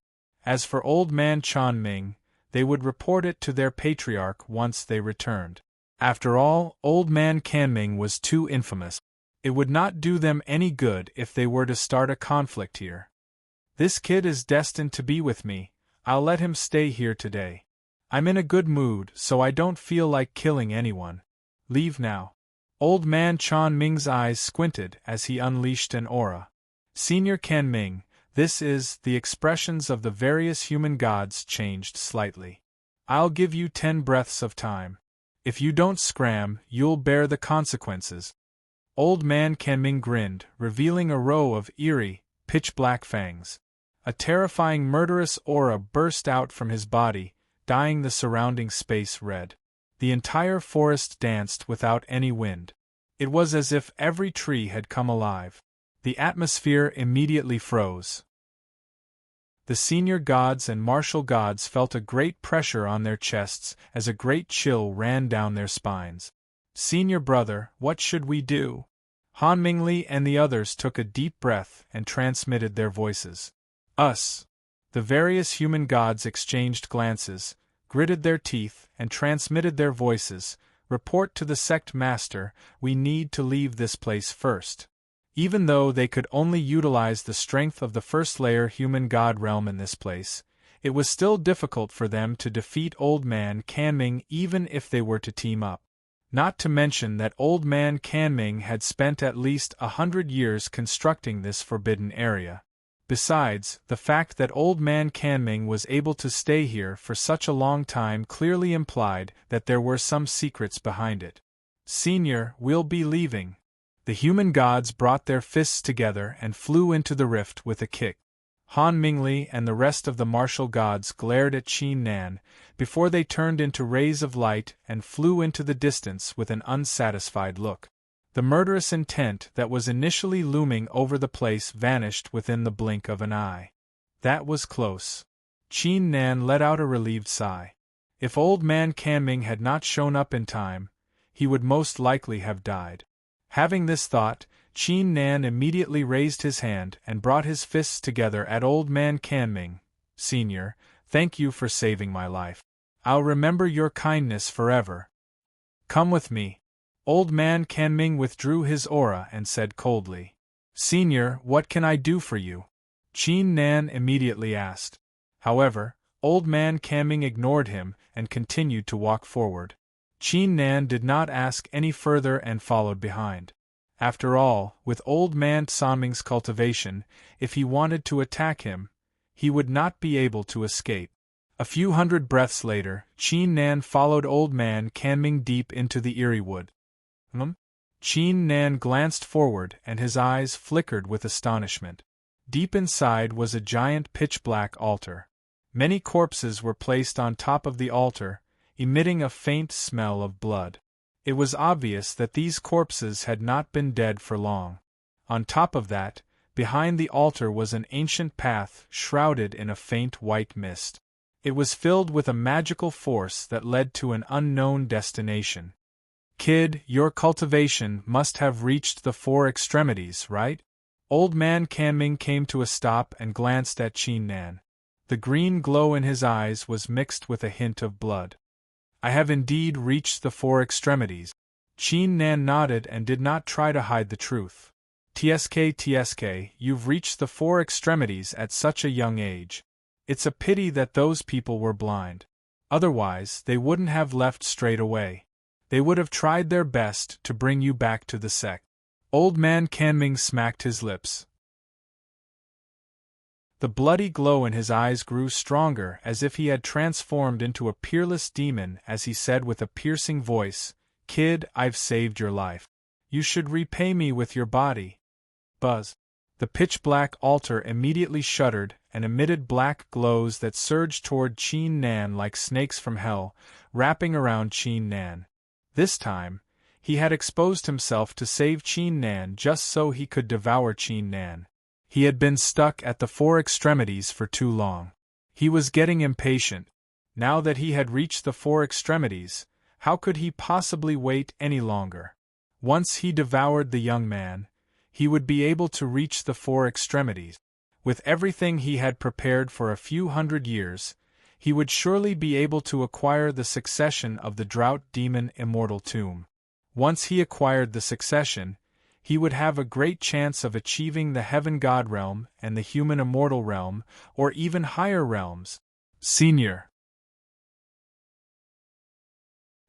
As for old man Chan Ming, they would report it to their patriarch once they returned. After all, old man Kanming was too infamous. It would not do them any good if they were to start a conflict here. This kid is destined to be with me. I'll let him stay here today. I'm in a good mood, so I don't feel like killing anyone. Leave now. Old man Chan Ming's eyes squinted as he unleashed an aura. Senior Kan Ming, the expressions of the various human gods changed slightly. I'll give you 10 breaths of time. If you don't scram, you'll bear the consequences. Old man Kan Ming grinned, revealing a row of eerie, pitch-black fangs. A terrifying murderous aura burst out from his body, dyeing the surrounding space red. The entire forest danced without any wind. It was as if every tree had come alive. The atmosphere immediately froze. The senior gods and martial gods felt a great pressure on their chests as a great chill ran down their spines. Senior brother, what should we do? Han Mingli and the others took a deep breath and transmitted their voices. Us. The various human gods exchanged glances, gritted their teeth, and transmitted their voices. Report to the sect master, we need to leave this place first. Even though they could only utilize the strength of the first layer human god realm in this place, it was still difficult for them to defeat Old Man Kanming even if they were to team up. Not to mention that Old Man Kanming had spent at least 100 years constructing this forbidden area. Besides, the fact that Old Man Kanming was able to stay here for such a long time clearly implied that there were some secrets behind it. Senior, we'll be leaving. The human gods brought their fists together and flew into the rift with a kick. Han Mingli and the rest of the martial gods glared at Qin Nan, before they turned into rays of light and flew into the distance with an unsatisfied look. The murderous intent that was initially looming over the place vanished within the blink of an eye. That was close. Qin Nan let out a relieved sigh. If Old Man Kanming had not shown up in time, he would most likely have died. Having this thought, Qin Nan immediately raised his hand and brought his fists together at Old Man Kanming. Senior, thank you for saving my life. I'll remember your kindness forever. Come with me. Old Man Kanming withdrew his aura and said coldly. Senior, what can I do for you? Qin Nan immediately asked. However, Old Man Kanming ignored him and continued to walk forward. Qin Nan did not ask any further and followed behind. After all, with Old Man Kanming's cultivation, if he wanted to attack him, he would not be able to escape. A few hundred breaths later, Qin Nan followed Old Man Kanming deep into the eerie wood. Qin Nan glanced forward and his eyes flickered with astonishment. Deep inside was a giant pitch-black altar. Many corpses were placed on top of the altar, emitting a faint smell of blood. It was obvious that these corpses had not been dead for long. On top of that, behind the altar was an ancient path shrouded in a faint white mist. It was filled with a magical force that led to an unknown destination. Kid, your cultivation must have reached the 4 extremities, right? Old Man Kanming came to a stop and glanced at Qin Nan. The green glow in his eyes was mixed with a hint of blood. I have indeed reached the 4 extremities. Qin Nan nodded and did not try to hide the truth. TSK, you've reached the 4 extremities at such a young age. It's a pity that those people were blind. Otherwise, they wouldn't have left straight away. They would have tried their best to bring you back to the sect. Old Man Kanming smacked his lips. The bloody glow in his eyes grew stronger as if he had transformed into a peerless demon as he said with a piercing voice, Kid, I've saved your life. You should repay me with your body. Buzz. The pitch-black altar immediately shuddered and emitted black glows that surged toward Qin Nan like snakes from hell, wrapping around Qin Nan. This time, he had exposed himself to save Qin Nan just so he could devour Qin Nan. He had been stuck at the 4 extremities for too long. He was getting impatient. Now that he had reached the 4 extremities, how could he possibly wait any longer? Once he devoured the young man, he would be able to reach the 4 extremities. With everything he had prepared for a few hundred years, he would surely be able to acquire the succession of the Drought Demon Immortal Tomb. Once he acquired the succession, he would have a great chance of achieving the Heaven God realm and the Human Immortal realm, or even higher realms. Senior.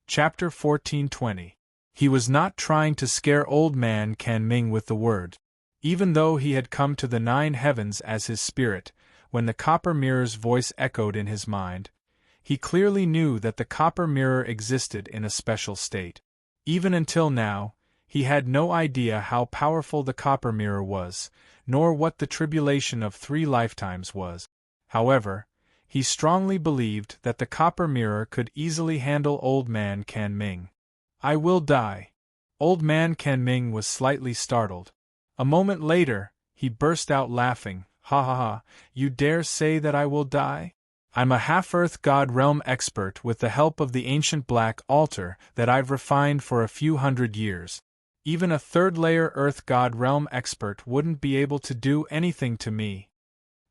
Chapter 1420. He was not trying to scare Old Man Kanming with the word. Even though he had come to the 9 heavens as his spirit, when the copper mirror's voice echoed in his mind, he clearly knew that the copper mirror existed in a special state. Even until now, he had no idea how powerful the copper mirror was, nor what the tribulation of 3 lifetimes was. However, he strongly believed that the copper mirror could easily handle Old Man Kanming. I will die. Old Man Kanming was slightly startled. A moment later, he burst out laughing. Ha ha ha, you dare say that I will die? I'm a half-Earth God realm expert with the help of the ancient black altar that I've refined for a few hundred years. Even a 3rd-layer Earth God realm expert wouldn't be able to do anything to me.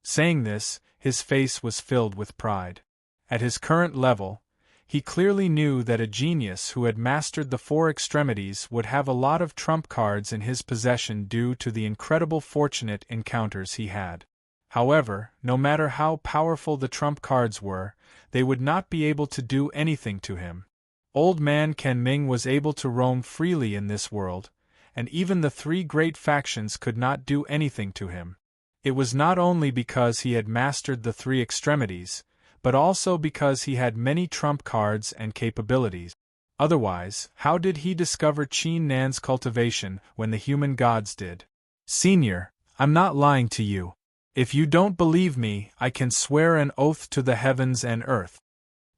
Saying this, his face was filled with pride. At his current level, he clearly knew that a genius who had mastered the 4 extremities would have a lot of trump cards in his possession due to the incredible fortunate encounters he had. However, no matter how powerful the trump cards were, they would not be able to do anything to him. Old Man Kanming was able to roam freely in this world, and even the 3 great factions could not do anything to him. It was not only because he had mastered the 3 extremities, but also because he had many trump cards and capabilities. Otherwise, how did he discover Qin Nan's cultivation when the human gods did? Senior, I'm not lying to you. If you don't believe me, I can swear an oath to the heavens and earth,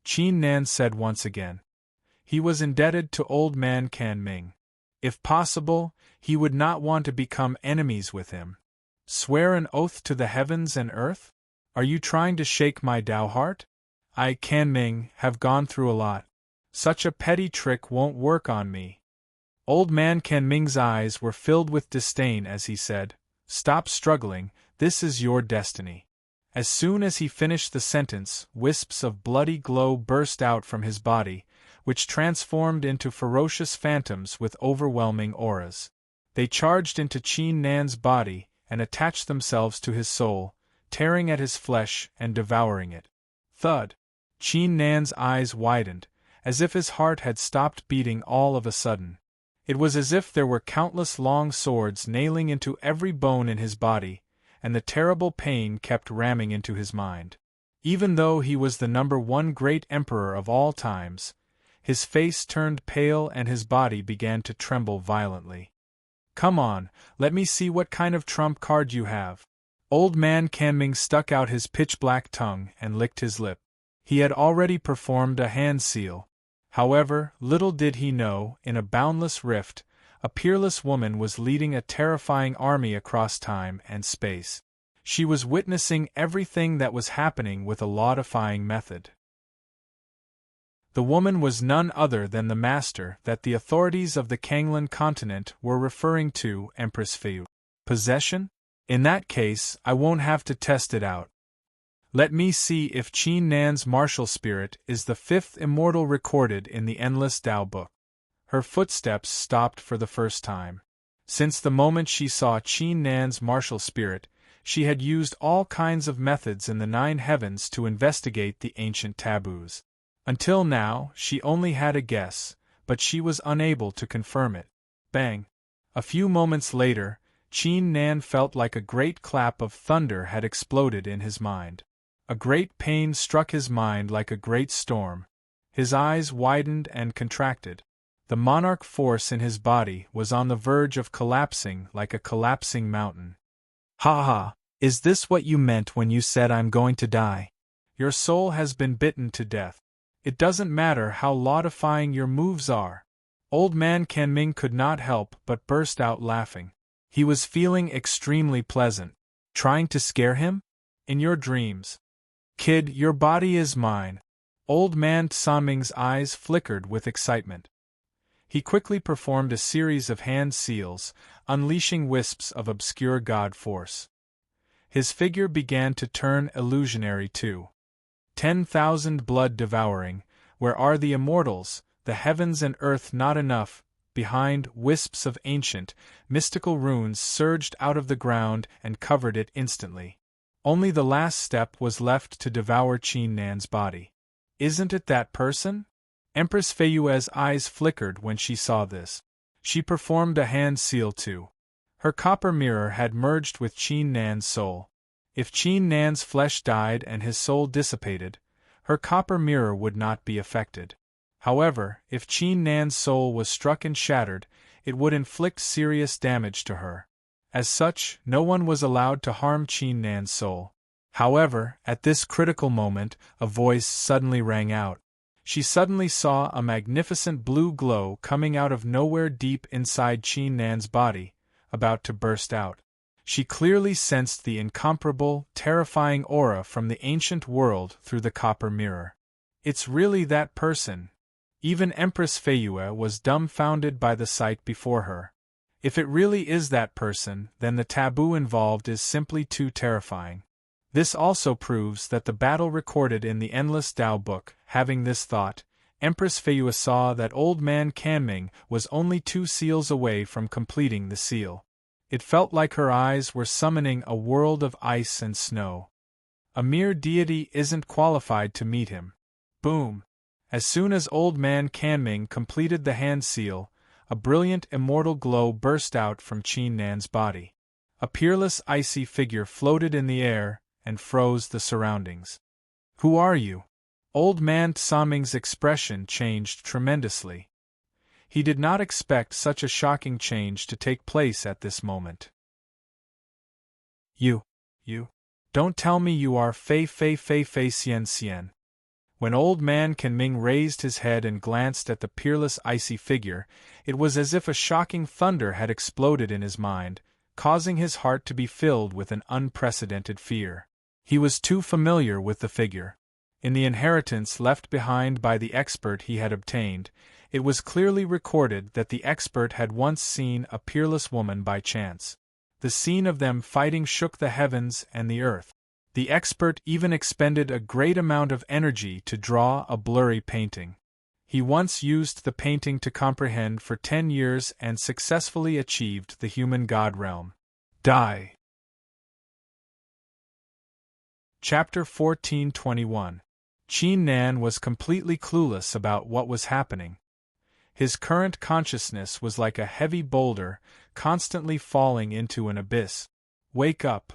Qin Nan said once again. He was indebted to old man Kan Ming. If possible, he would not want to become enemies with him. Swear an oath to the heavens and earth? Are you trying to shake my Tao heart? I, Kan Ming, have gone through a lot. Such a petty trick won't work on me. Old man Kan Ming's eyes were filled with disdain as he said, Stop struggling, this is your destiny. As soon as he finished the sentence, wisps of bloody glow burst out from his body, which transformed into ferocious phantoms with overwhelming auras. They charged into Qin Nan's body and attached themselves to his soul, tearing at his flesh and devouring it. Thud! Qin Nan's eyes widened, as if his heart had stopped beating all of a sudden. It was as if there were countless long swords nailing into every bone in his body, and the terrible pain kept ramming into his mind. Even though he was the #1 great emperor of all times, his face turned pale and his body began to tremble violently. Come on, let me see what kind of trump card you have. Old man Kan Ming stuck out his pitch-black tongue and licked his lip. He had already performed a hand seal. However, little did he know, in a boundless rift, a peerless woman was leading a terrifying army across time and space. She was witnessing everything that was happening with a law-defying method. The woman was none other than the master that the authorities of the Kanglan continent were referring to, Empress Feiyu. Possession? In that case, I won't have to test it out. Let me see if Qin Nan's martial spirit is the 5th immortal recorded in the Endless Tao book. Her footsteps stopped for the first time. Since the moment she saw Qin Nan's martial spirit, she had used all kinds of methods in the 9 heavens to investigate the ancient taboos. Until now, she only had a guess, but she was unable to confirm it. Bang! A few moments later, Qin Nan felt like a great clap of thunder had exploded in his mind. A great pain struck his mind like a great storm. His eyes widened and contracted. The monarch force in his body was on the verge of collapsing like a collapsing mountain. Ha ha! Is this what you meant when you said I'm going to die? Your soul has been bitten to death. It doesn't matter how law-defying your moves are. Old man Kan Ming could not help but burst out laughing. He was feeling extremely pleasant. Trying to scare him? In your dreams. Kid, your body is mine. Old man Sanming's eyes flickered with excitement. He quickly performed a series of hand seals, unleashing wisps of obscure god force. His figure began to turn illusionary too. 10,000 blood devouring, where are the immortals, the heavens and earth not enough, behind wisps of ancient, mystical runes surged out of the ground and covered it instantly. Only the last step was left to devour Qin Nan's body. Isn't it that person? Empress Feiyue's eyes flickered when she saw this. She performed a hand seal too. Her copper mirror had merged with Qin Nan's soul. If Qin Nan's flesh died and his soul dissipated, her copper mirror would not be affected. However, if Qin Nan's soul was struck and shattered, it would inflict serious damage to her. As such, no one was allowed to harm Qin Nan's soul. However, at this critical moment, a voice suddenly rang out. She suddenly saw a magnificent blue glow coming out of nowhere deep inside Qin Nan's body, about to burst out. She clearly sensed the incomparable, terrifying aura from the ancient world through the copper mirror. It's really that person. Even Empress Feiyue was dumbfounded by the sight before her. If it really is that person, then the taboo involved is simply too terrifying. This also proves that the battle recorded in the Endless Tao book. Having this thought, Empress Feiyue saw that old man Kan Ming was only 2 seals away from completing the seal. It felt like her eyes were summoning a world of ice and snow. A mere deity isn't qualified to meet him. Boom! As soon as old man Kan Ming completed the hand seal, a brilliant immortal glow burst out from Qin Nan's body. A peerless icy figure floated in the air and froze the surroundings. Who are you? Old man Sanming's expression changed tremendously. He did not expect such a shocking change to take place at this moment. You. Don't tell me you are Fei Xian Xian. When old man Kunming raised his head and glanced at the peerless icy figure, it was as if a shocking thunder had exploded in his mind, causing his heart to be filled with an unprecedented fear. He was too familiar with the figure. In the inheritance left behind by the expert he had obtained, it was clearly recorded that the expert had once seen a peerless woman by chance. The scene of them fighting shook the heavens and the earth. The expert even expended a great amount of energy to draw a blurry painting. He once used the painting to comprehend for 10 years and successfully achieved the human god realm. Die. Chapter 1421. Qin Nan was completely clueless about what was happening. His current consciousness was like a heavy boulder, constantly falling into an abyss. Wake up!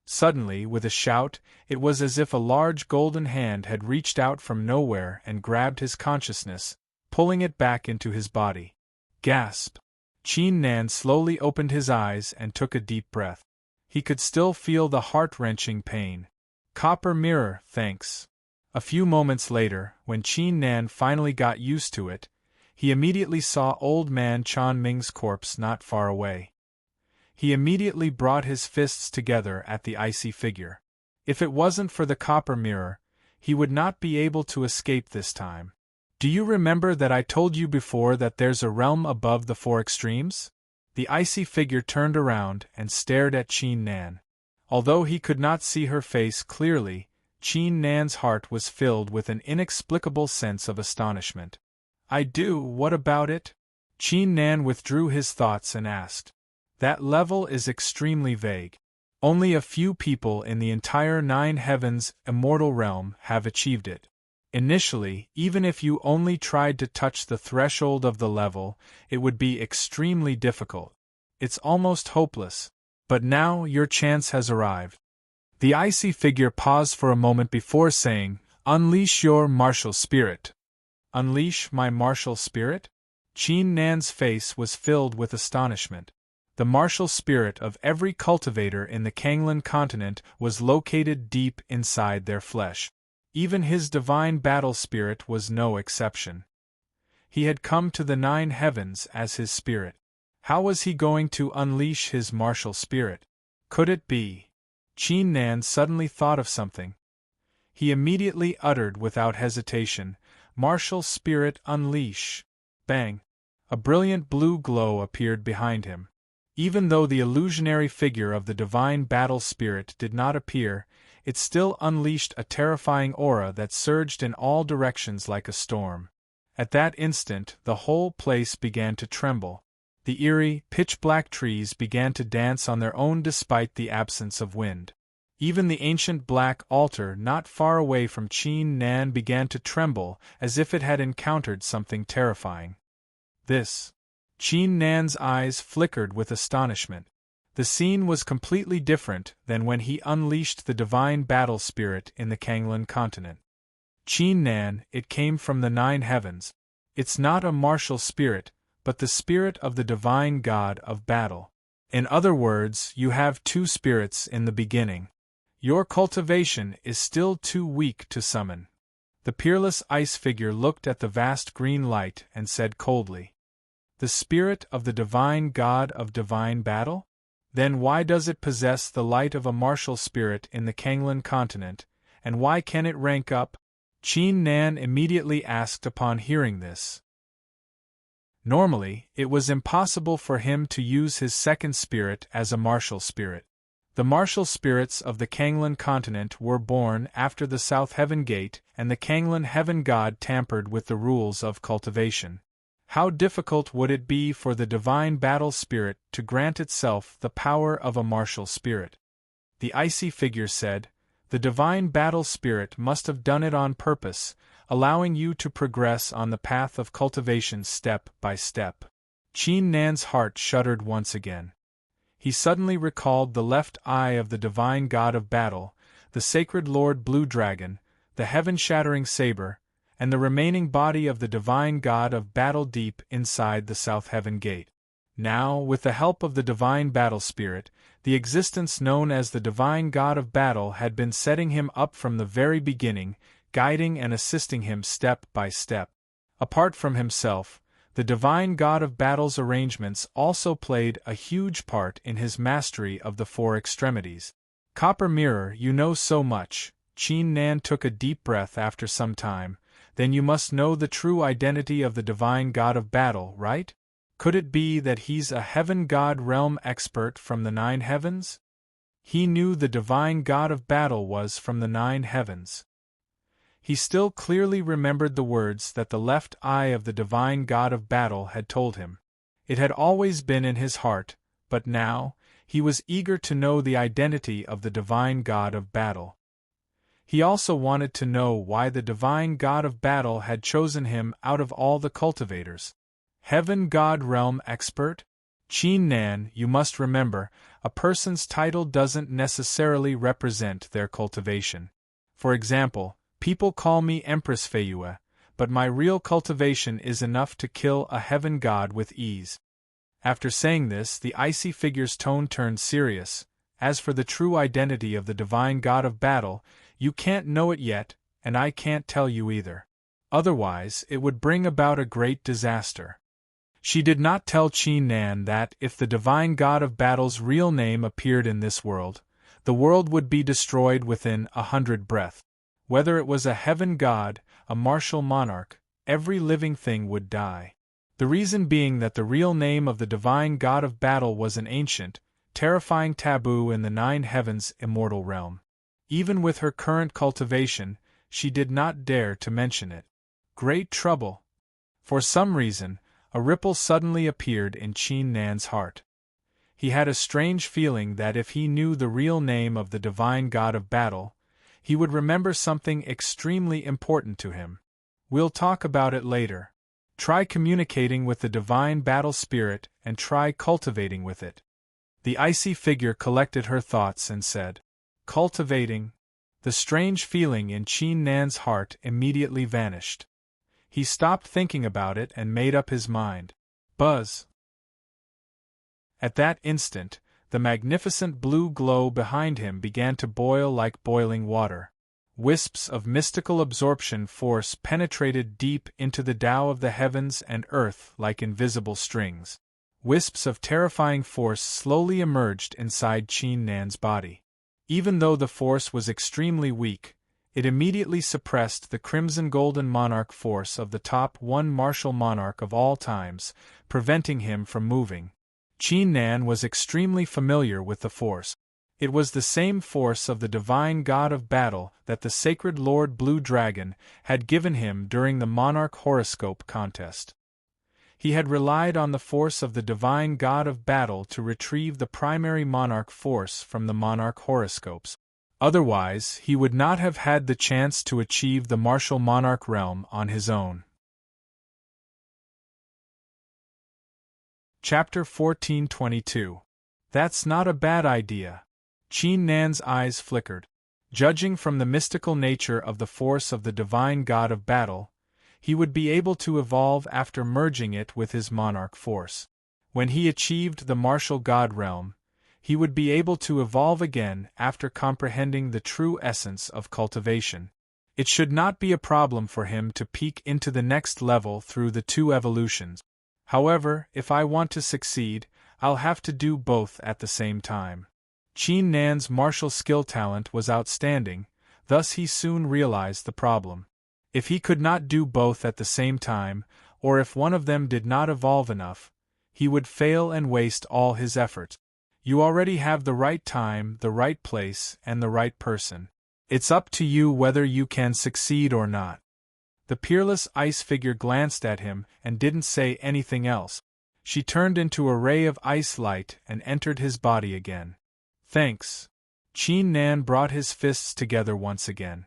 Suddenly, with a shout, it was as if a large golden hand had reached out from nowhere and grabbed his consciousness, pulling it back into his body. Gasp! Qin Nan slowly opened his eyes and took a deep breath. He could still feel the heart-wrenching pain. Copper mirror, thanks. A few moments later, when Qin Nan finally got used to it, he immediately saw old man Chan Ming's corpse not far away. He immediately brought his fists together at the icy figure. If it wasn't for the copper mirror, he would not be able to escape this time. Do you remember that I told you before that there's a realm above the 4 extremes? The icy figure turned around and stared at Qin Nan. Although he could not see her face clearly, Qin Nan's heart was filled with an inexplicable sense of astonishment. I do, what about it? Qin Nan withdrew his thoughts and asked. That level is extremely vague. Only a few people in the entire 9 heavens immortal realm have achieved it. Initially, even if you only tried to touch the threshold of the level, it would be extremely difficult. It's almost hopeless. But now your chance has arrived. The icy figure paused for a moment before saying, Unleash your martial spirit. Unleash my martial spirit? Qin Nan's face was filled with astonishment. The martial spirit of every cultivator in the Kanglan continent was located deep inside their flesh. Even his divine battle spirit was no exception. He had come to the 9 heavens as his spirit. How was he going to unleash his martial spirit? Could it be? Qin Nan suddenly thought of something. He immediately uttered without hesitation, Martial spirit unleash. Bang! A brilliant blue glow appeared behind him. Even though the illusionary figure of the divine battle spirit did not appear, it still unleashed a terrifying aura that surged in all directions like a storm. At that instant, the whole place began to tremble. The eerie, pitch-black trees began to dance on their own despite the absence of wind. Even the ancient black altar not far away from Qin Nan began to tremble as if it had encountered something terrifying. Qin Nan's eyes flickered with astonishment. The scene was completely different than when he unleashed the divine battle spirit in the Kanglan continent. Qin Nan, it came from the 9 heavens. It's not a martial spirit, but the spirit of the divine god of battle. In other words, you have 2 spirits in the beginning. Your cultivation is still too weak to summon. The peerless ice figure looked at the vast green light and said coldly, The spirit of the divine god of divine battle? Then why does it possess the light of a martial spirit in the Kanglan continent, and why can it rank up? Qin Nan immediately asked upon hearing this. Normally, it was impossible for him to use his second spirit as a martial spirit. The martial spirits of the Kanglan continent were born after the South Heaven Gate and the Kanglan Heaven God tampered with the rules of cultivation. How difficult would it be for the divine battle spirit to grant itself the power of a martial spirit? The icy figure said, The divine battle spirit must have done it on purpose, allowing you to progress on the path of cultivation step by step. Qin Nan's heart shuddered once again. He suddenly recalled the left eye of the divine god of battle, the sacred Lord Blue Dragon, the heaven-shattering saber, and the remaining body of the divine god of battle deep inside the South Heaven Gate. Now, with the help of the divine battle spirit, The existence known as the divine god of battle had been setting him up from the very beginning, guiding and assisting him step by step. Apart from himself, the divine god of battle's arrangements also played a huge part in his mastery of the four extremities. Copper Mirror, you know so much. Qin Nan took a deep breath after some time. Then you must know the true identity of the divine god of battle, right? Could it be that he's a heaven god realm expert from the 9 heavens? He knew the divine god of battle was from the 9 heavens. He still clearly remembered the words that the left eye of the divine god of battle had told him. It had always been in his heart, but now, he was eager to know the identity of the divine god of battle. He also wanted to know why the divine god of battle had chosen him out of all the cultivators. Heaven god realm expert? Qin Nan, you must remember, a person's title doesn't necessarily represent their cultivation. For example, people call me Empress Feiyue, but my real cultivation is enough to kill a heaven god with ease. After saying this, the icy figure's tone turned serious. As for the true identity of the divine god of battle, you can't know it yet, and I can't tell you either. Otherwise, it would bring about a great disaster. She did not tell Qin Nan that, if the divine god of battle's real name appeared in this world, the world would be destroyed within 100 breaths. Whether it was a heaven god, a martial monarch, every living thing would die. The reason being that the real name of the divine god of battle was an ancient, terrifying taboo in the 9 heavens' immortal realm. Even with her current cultivation, she did not dare to mention it. Great trouble! For some reason, a ripple suddenly appeared in Qin Nan's heart. He had a strange feeling that if he knew the real name of the divine god of battle, he would remember something extremely important to him. We'll talk about it later. Try communicating with the divine battle spirit and try cultivating with it. The icy figure collected her thoughts and said, "Cultivating." The strange feeling in Qin Nan's heart immediately vanished. He stopped thinking about it and made up his mind. Buzz! At that instant, the magnificent blue glow behind him began to boil like boiling water. Wisps of mystical absorption force penetrated deep into the Tao of the heavens and earth like invisible strings. Wisps of terrifying force slowly emerged inside Qin Nan's body. Even though the force was extremely weak, it immediately suppressed the crimson golden monarch force of the top 1 martial monarch of all times, preventing him from moving. Qin Nan was extremely familiar with the force. It was the same force of the divine god of battle that the sacred Lord Blue Dragon had given him during the monarch horoscope contest. He had relied on the force of the divine god of battle to retrieve the primary monarch force from the monarch horoscopes. Otherwise, he would not have had the chance to achieve the martial monarch realm on his own. Chapter 1422. That's not a bad idea. Qin Nan's eyes flickered. Judging from the mystical nature of the force of the divine god of battle, he would be able to evolve after merging it with his monarch force. When he achieved the martial god realm, he would be able to evolve again after comprehending the true essence of cultivation. It should not be a problem for him to peek into the next level through the 2 evolutions. However, if I want to succeed, I'll have to do both at the same time. Qin Nan's martial skill talent was outstanding, thus he soon realized the problem. If he could not do both at the same time, or if one of them did not evolve enough, he would fail and waste all his efforts. You already have the right time, the right place, and the right person. It's up to you whether you can succeed or not. The peerless ice figure glanced at him and didn't say anything else. She turned into a ray of ice light and entered his body again. Thanks. Qin Nan brought his fists together once again.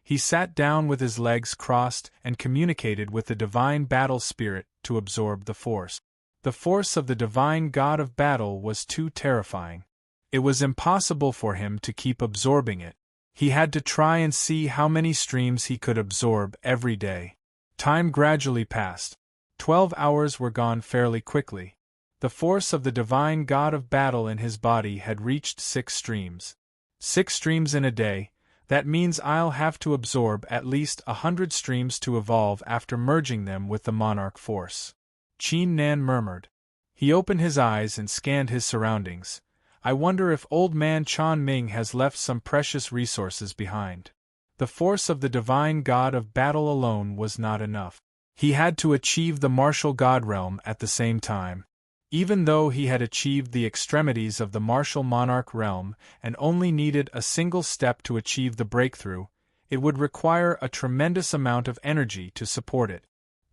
He sat down with his legs crossed and communicated with the divine battle spirit to absorb the force. The force of the divine god of battle was too terrifying. It was impossible for him to keep absorbing it. He had to try and see how many streams he could absorb every day. Time gradually passed. 12 hours were gone fairly quickly. The force of the divine god of battle in his body had reached 6 streams. 6 streams in a day, that means I'll have to absorb at least 100 streams to evolve after merging them with the monarch force. Qin Nan murmured. He opened his eyes and scanned his surroundings. I wonder if old man Chan Ming has left some precious resources behind. The force of the divine god of battle alone was not enough. He had to achieve the martial god realm at the same time. Even though he had achieved the extremities of the martial monarch realm and only needed a single step to achieve the breakthrough, it would require a tremendous amount of energy to support it.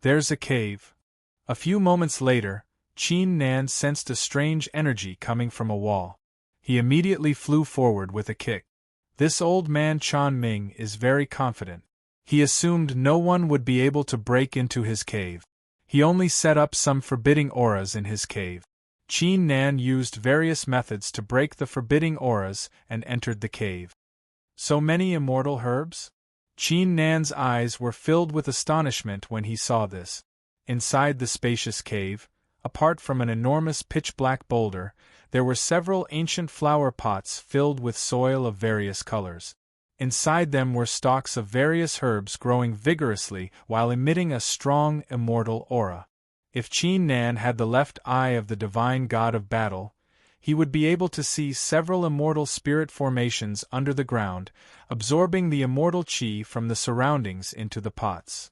There's a cave. A few moments later, Qin Nan sensed a strange energy coming from a wall. He immediately flew forward with a kick. This old man Chan Ming is very confident. He assumed no one would be able to break into his cave. He only set up some forbidding auras in his cave. Qin Nan used various methods to break the forbidding auras and entered the cave. So many immortal herbs? Qin Nan's eyes were filled with astonishment when he saw this. Inside the spacious cave, apart from an enormous pitch-black boulder, there were several ancient flower pots filled with soil of various colors. Inside them were stalks of various herbs growing vigorously while emitting a strong, immortal aura. If Qin Nan had the left eye of the divine god of battle, he would be able to see several immortal spirit formations under the ground, absorbing the immortal qi from the surroundings into the pots.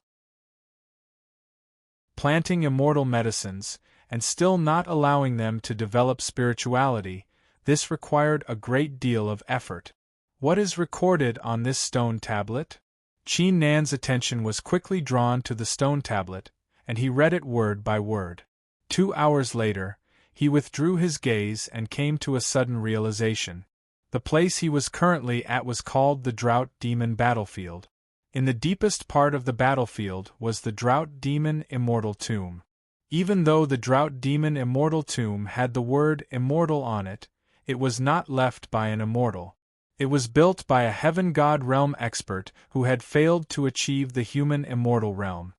Planting immortal medicines, and still not allowing them to develop spirituality, this required a great deal of effort. What is recorded on this stone tablet? Qin Nan's attention was quickly drawn to the stone tablet, and he read it word by word. 2 hours later, he withdrew his gaze and came to a sudden realization. The place he was currently at was called the Drought Demon Battlefield. In the deepest part of the battlefield was the Drought Demon Immortal Tomb. Even though the Drought Demon Immortal Tomb had the word immortal on it, it was not left by an immortal. It was built by a heaven god realm expert who had failed to achieve the human immortal realm.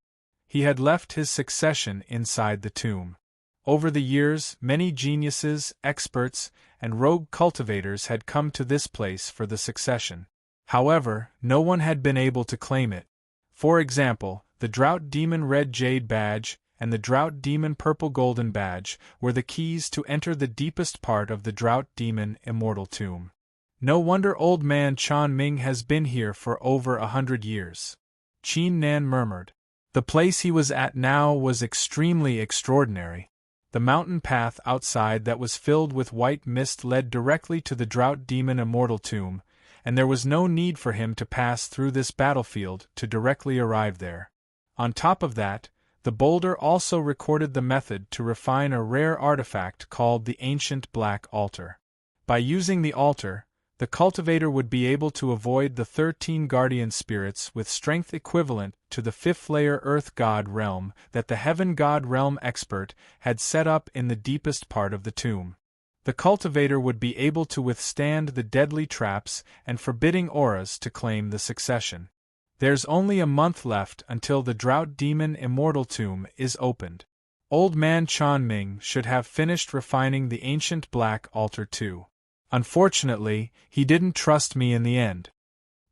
He had left his succession inside the tomb. Over the years, many geniuses, experts, and rogue cultivators had come to this place for the succession. However, no one had been able to claim it. For example, the Drought Demon Red Jade Badge and the Drought Demon Purple Golden Badge were the keys to enter the deepest part of the Drought Demon Immortal Tomb. No wonder old man Chan Ming has been here for over 100 years. Qin Nan murmured. The place he was at now was extremely extraordinary. The mountain path outside that was filled with white mist led directly to the Drought Demon Immortal Tomb, and there was no need for him to pass through this battlefield to directly arrive there. On top of that, the boulder also recorded the method to refine a rare artifact called the Ancient Black Altar. By using the altar, the cultivator would be able to avoid the 13 guardian spirits with strength equivalent to the 5th-layer Earth God realm that the Heaven God realm expert had set up in the deepest part of the tomb. The cultivator would be able to withstand the deadly traps and forbidding auras to claim the succession. There's only a month left until the Drought Demon Immortal Tomb is opened. Old man Chan Ming should have finished refining the Ancient Black Altar too. Unfortunately, he didn't trust me in the end.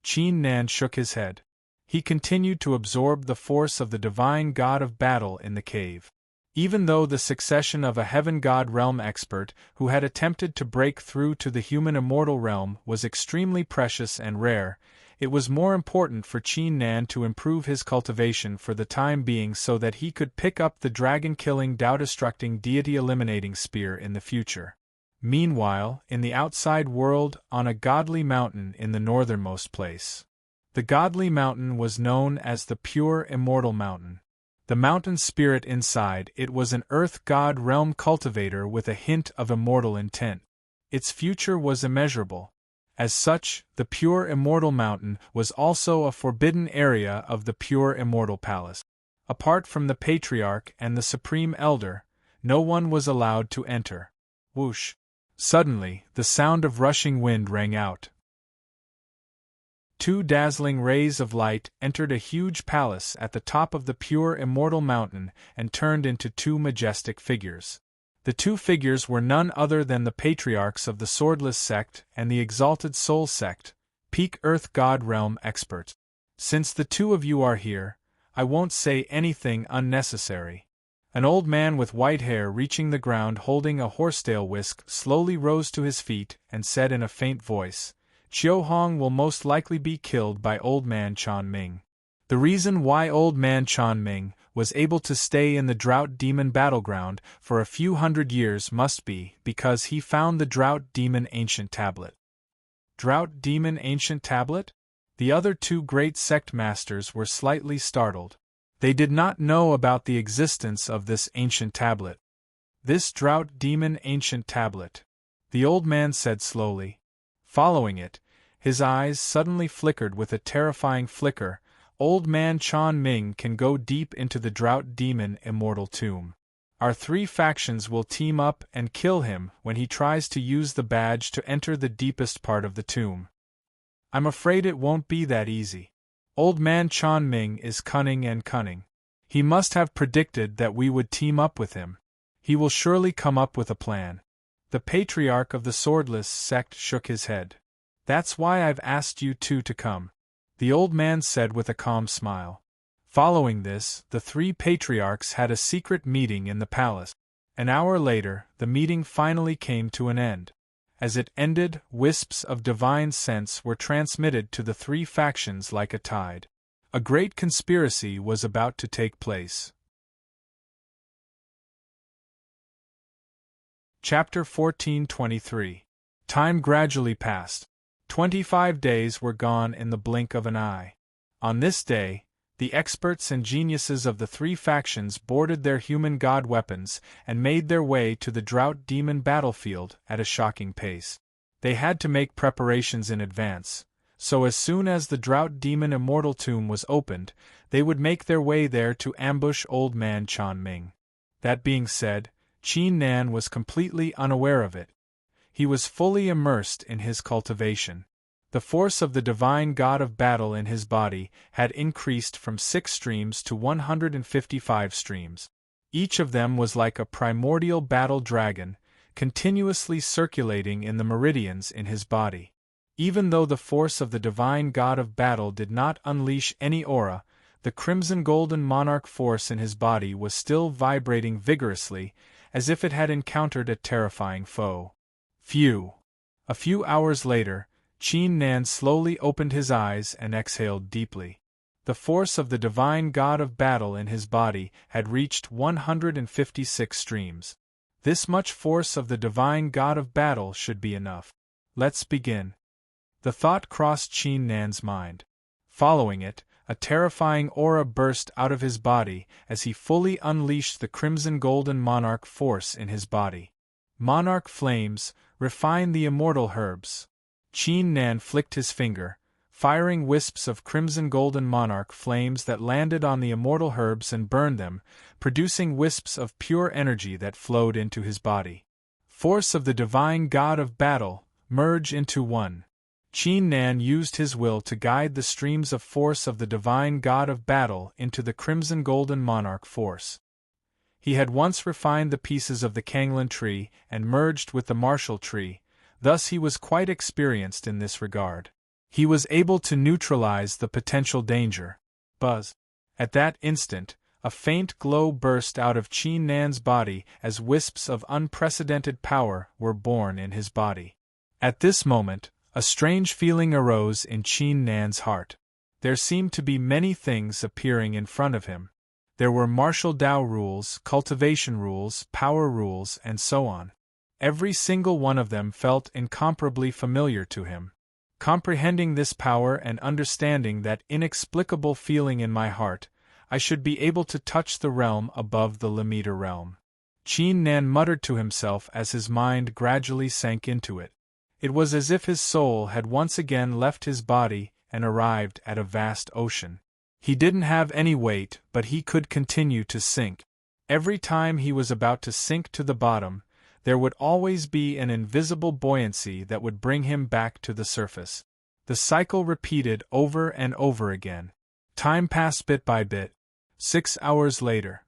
Qin Nan shook his head. He continued to absorb the force of the divine god of battle in the cave. Even though the succession of a heaven god realm expert who had attempted to break through to the human immortal realm was extremely precious and rare, it was more important for Qin Nan to improve his cultivation for the time being so that he could pick up the dragon-killing Tao-destructing deity-eliminating spear in the future. Meanwhile, in the outside world, on a godly mountain in the northernmost place. The godly mountain was known as the Pure Immortal Mountain. The mountain spirit inside it was an earth god realm cultivator with a hint of immortal intent. Its future was immeasurable. As such, the Pure Immortal Mountain was also a forbidden area of the Pure Immortal Palace. Apart from the Patriarch and the Supreme Elder, no one was allowed to enter. Whoosh! Suddenly, the sound of rushing wind rang out. 2 dazzling rays of light entered a huge palace at the top of the Pure Immortal Mountain and turned into 2 majestic figures. The two figures were none other than the patriarchs of the Swordless sect and the Exalted Soul sect, peak Earth God Realm experts. Since the two of you are here, I won't say anything unnecessary. An old man with white hair reaching the ground holding a horsetail whisk slowly rose to his feet and said in a faint voice, "Chiu Hong will most likely be killed by Old Man Chan Ming." The reason why Old Man Chan Ming was able to stay in the Drought Demon battleground for a few hundred years must be because he found the Drought Demon Ancient Tablet. Drought Demon Ancient Tablet? The other two great sect masters were slightly startled. They did not know about the existence of this ancient tablet. This Drought Demon Ancient Tablet, the old man said slowly. Following it, his eyes suddenly flickered with a terrifying flicker. Old Man Chan Ming can go deep into the Drought Demon Immortal Tomb. Our three factions will team up and kill him when he tries to use the badge to enter the deepest part of the tomb. I'm afraid it won't be that easy. Old Man Chan Ming is cunning and cunning. He must have predicted that we would team up with him. He will surely come up with a plan. The patriarch of the Swordless sect shook his head. That's why I've asked you two to come, the old man said with a calm smile. Following this, the three patriarchs had a secret meeting in the palace. An hour later, the meeting finally came to an end. As it ended, wisps of divine sense were transmitted to the three factions like a tide. A great conspiracy was about to take place. Chapter 14:23. Time gradually passed. 25 days were gone in the blink of an eye. On this day, the experts and geniuses of the three factions boarded their human god weapons and made their way to the Drought Demon battlefield at a shocking pace. They had to make preparations in advance, so as soon as the Drought Demon Immortal Tomb was opened, they would make their way there to ambush Old Man Chan Ming. That being said, Qin Nan was completely unaware of it. He was fully immersed in his cultivation. The force of the divine god of battle in his body had increased from 6 streams to 155 streams. Each of them was like a primordial battle dragon, continuously circulating in the meridians in his body. Even though the force of the divine god of battle did not unleash any aura, the crimson golden monarch force in his body was still vibrating vigorously, as if it had encountered a terrifying foe. A few hours later, Qin Nan slowly opened his eyes and exhaled deeply. The force of the divine god of battle in his body had reached 156 streams. This much force of the divine god of battle should be enough. Let's begin. The thought crossed Qin Nan's mind. Following it, a terrifying aura burst out of his body as he fully unleashed the crimson golden monarch force in his body. Monarch flames, refine the immortal herbs. Qin Nan flicked his finger, firing wisps of crimson golden monarch flames that landed on the immortal herbs and burned them, producing wisps of pure energy that flowed into his body. Force of the divine god of battle, merge into one. Qin Nan used his will to guide the streams of force of the divine god of battle into the crimson golden monarch force. He had once refined the pieces of the Kanglan tree and merged with the martial tree, thus he was quite experienced in this regard. He was able to neutralize the potential danger. Buzz. At that instant, a faint glow burst out of Qin Nan's body as wisps of unprecedented power were born in his body. At this moment, a strange feeling arose in Qin Nan's heart. There seemed to be many things appearing in front of him. There were martial Dao rules, cultivation rules, power rules, and so on. Every single one of them felt incomparably familiar to him. Comprehending this power and understanding that inexplicable feeling in my heart, I should be able to touch the realm above the Lamita realm. Qin Nan muttered to himself as his mind gradually sank into it. It was as if his soul had once again left his body and arrived at a vast ocean. He didn't have any weight, but he could continue to sink. Every time he was about to sink to the bottom, there would always be an invisible buoyancy that would bring him back to the surface. The cycle repeated over and over again. Time passed bit by bit. 6 hours later.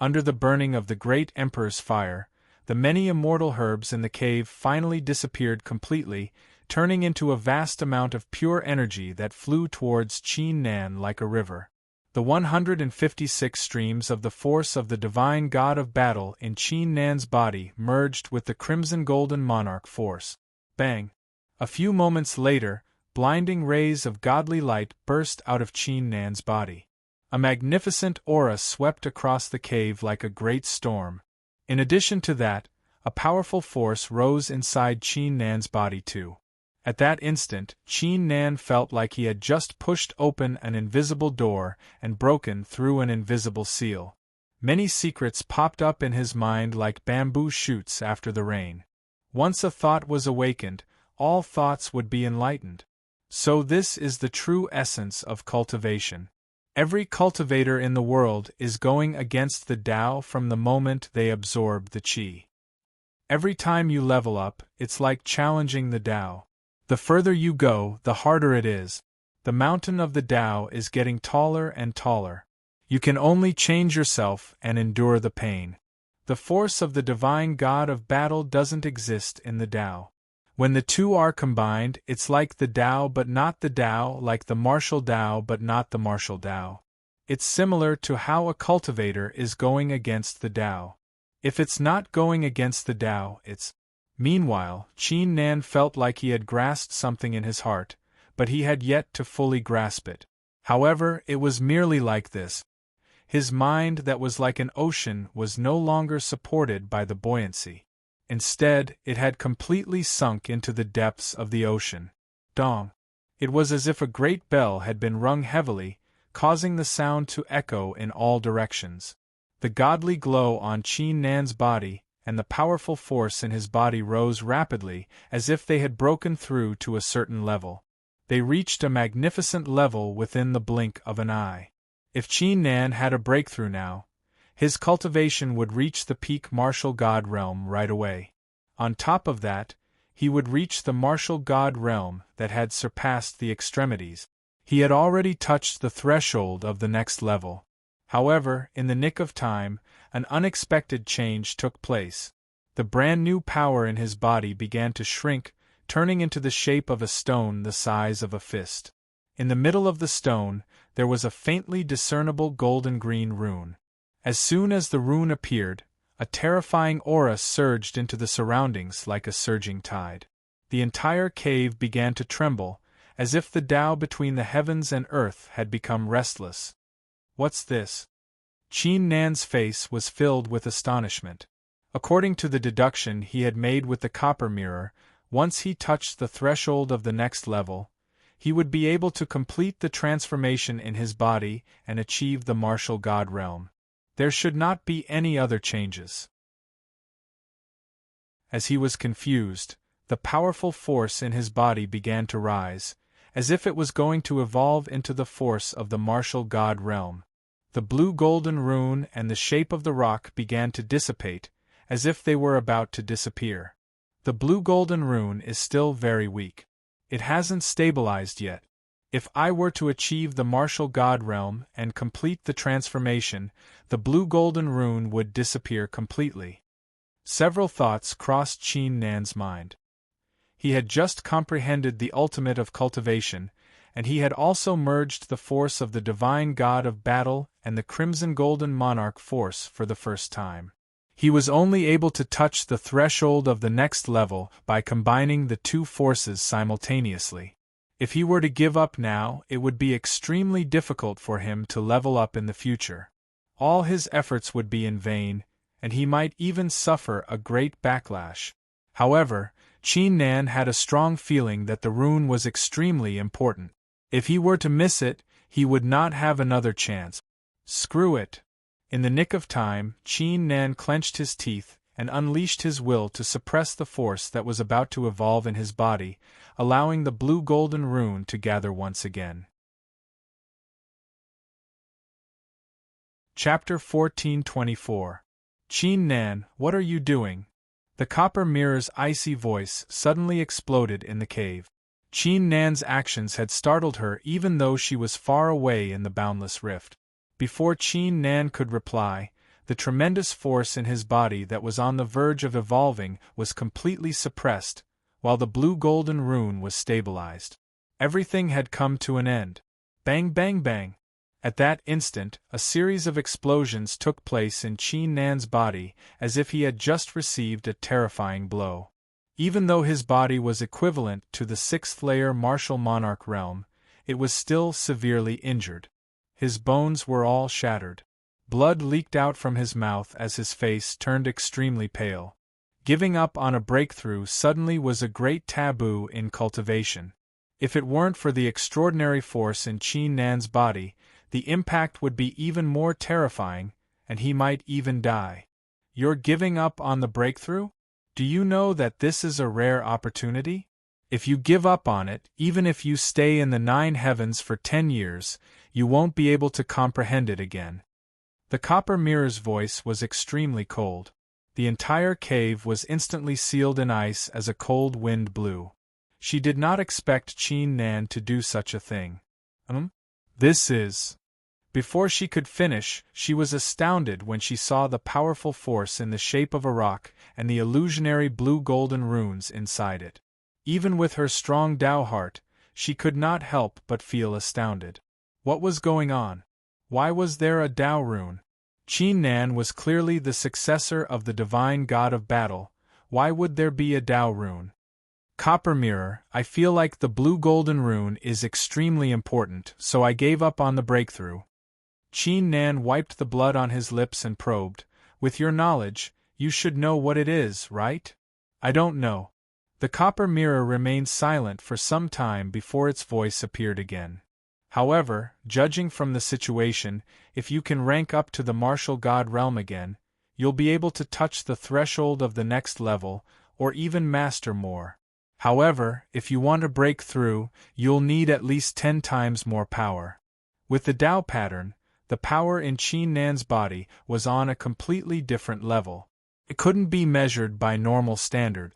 Under the burning of the great Emperor's fire, the many immortal herbs in the cave finally disappeared completely, turning into a vast amount of pure energy that flew towards Qin Nan like a river. The 156 streams of the force of the divine god of battle in Qin Nan's body merged with the crimson golden monarch force. Bang! A few moments later, blinding rays of godly light burst out of Qin Nan's body. A magnificent aura swept across the cave like a great storm. In addition to that, a powerful force rose inside Qin Nan's body too. At that instant, Qin Nan felt like he had just pushed open an invisible door and broken through an invisible seal. Many secrets popped up in his mind like bamboo shoots after the rain. Once a thought was awakened, all thoughts would be enlightened. So this is the true essence of cultivation. Every cultivator in the world is going against the Tao from the moment they absorb the Qi. Every time you level up, it's like challenging the Tao. The further you go, the harder it is. The mountain of the Tao is getting taller and taller. You can only change yourself and endure the pain. The force of the divine god of battle doesn't exist in the Tao. When the two are combined, it's like the Tao but not the Tao, like the martial Tao but not the martial Tao. It's similar to how a cultivator is going against the Tao. If it's not going against the Tao, it's... Meanwhile, Qin Nan felt like he had grasped something in his heart, but he had yet to fully grasp it. However, it was merely like this. His mind that was like an ocean was no longer supported by the buoyancy. Instead, it had completely sunk into the depths of the ocean. Dong! It was as if a great bell had been rung heavily, causing the sound to echo in all directions. The godly glow on Qin Nan's body and the powerful force in his body rose rapidly, as if they had broken through to a certain level. They reached a magnificent level within the blink of an eye. If Qin Nan had a breakthrough now, his cultivation would reach the peak martial god realm right away. On top of that, he would reach the martial god realm that had surpassed the extremities. He had already touched the threshold of the next level. However, in the nick of time, an unexpected change took place. The brand new power in his body began to shrink, turning into the shape of a stone the size of a fist. In the middle of the stone, there was a faintly discernible golden-green rune. As soon as the rune appeared, a terrifying aura surged into the surroundings like a surging tide. The entire cave began to tremble, as if the Tao between the heavens and earth had become restless. What's this? Qin Nan's face was filled with astonishment. According to the deduction he had made with the copper mirror, once he touched the threshold of the next level, he would be able to complete the transformation in his body and achieve the martial god realm. There should not be any other changes. As he was confused, the powerful force in his body began to rise, as if it was going to evolve into the force of the martial god realm. The blue golden rune and the shape of the rock began to dissipate, as if they were about to disappear. The blue golden rune is still very weak. It hasn't stabilized yet. If I were to achieve the martial god realm and complete the transformation, the blue golden rune would disappear completely. Several thoughts crossed Qin Nan's mind. He had just comprehended the ultimate of cultivation, and he had also merged the force of the divine god of battle and the crimson golden monarch force for the first time. He was only able to touch the threshold of the next level by combining the two forces simultaneously. If he were to give up now, it would be extremely difficult for him to level up in the future. All his efforts would be in vain, and he might even suffer a great backlash. However, Qin Nan had a strong feeling that the rune was extremely important. If he were to miss it, he would not have another chance. Screw it! In the nick of time, Qin Nan clenched his teeth and unleashed his will to suppress the force that was about to evolve in his body, allowing the blue golden rune to gather once again. Chapter 1424. Qin Nan, what are you doing? The copper mirror's icy voice suddenly exploded in the cave. Qin Nan's actions had startled her even though she was far away in the boundless rift. Before Qin Nan could reply, The tremendous force in his body that was on the verge of evolving was completely suppressed, while the blue-golden rune was stabilized. Everything had come to an end. Bang bang bang! At that instant, a series of explosions took place in Qin Nan's body, as if he had just received a terrifying blow. Even though his body was equivalent to the sixth-layer martial monarch realm, it was still severely injured. His bones were all shattered. Blood leaked out from his mouth as his face turned extremely pale. Giving up on a breakthrough suddenly was a great taboo in cultivation. If it weren't for the extraordinary force in Qin Nan's body, the impact would be even more terrifying, and he might even die. You're giving up on the breakthrough? Do you know that this is a rare opportunity? If you give up on it, even if you stay in the 9 heavens for 10 years, you won't be able to comprehend it again. The copper mirror's voice was extremely cold. The entire cave was instantly sealed in ice as a cold wind blew. She did not expect Qin Nan to do such a thing. This is... Before she could finish, she was astounded when she saw the powerful force in the shape of a rock and the illusionary blue-golden runes inside it. Even with her strong Tao heart, she could not help but feel astounded. What was going on? Why was there a Tao rune? Qin Nan was clearly the successor of the divine god of battle. Why would there be a Tao rune? Copper mirror, I feel like the blue-golden rune is extremely important, so I gave up on the breakthrough. Qin Nan wiped the blood on his lips and probed, with your knowledge, you should know what it is, right? I don't know. The copper mirror remained silent for some time before its voice appeared again. However, judging from the situation, if you can rank up to the martial god realm again, you'll be able to touch the threshold of the next level, or even master more. However, if you want to break through, you'll need at least 10 times more power. With the Tao pattern, the power in Qin Nan's body was on a completely different level. It couldn't be measured by normal standard.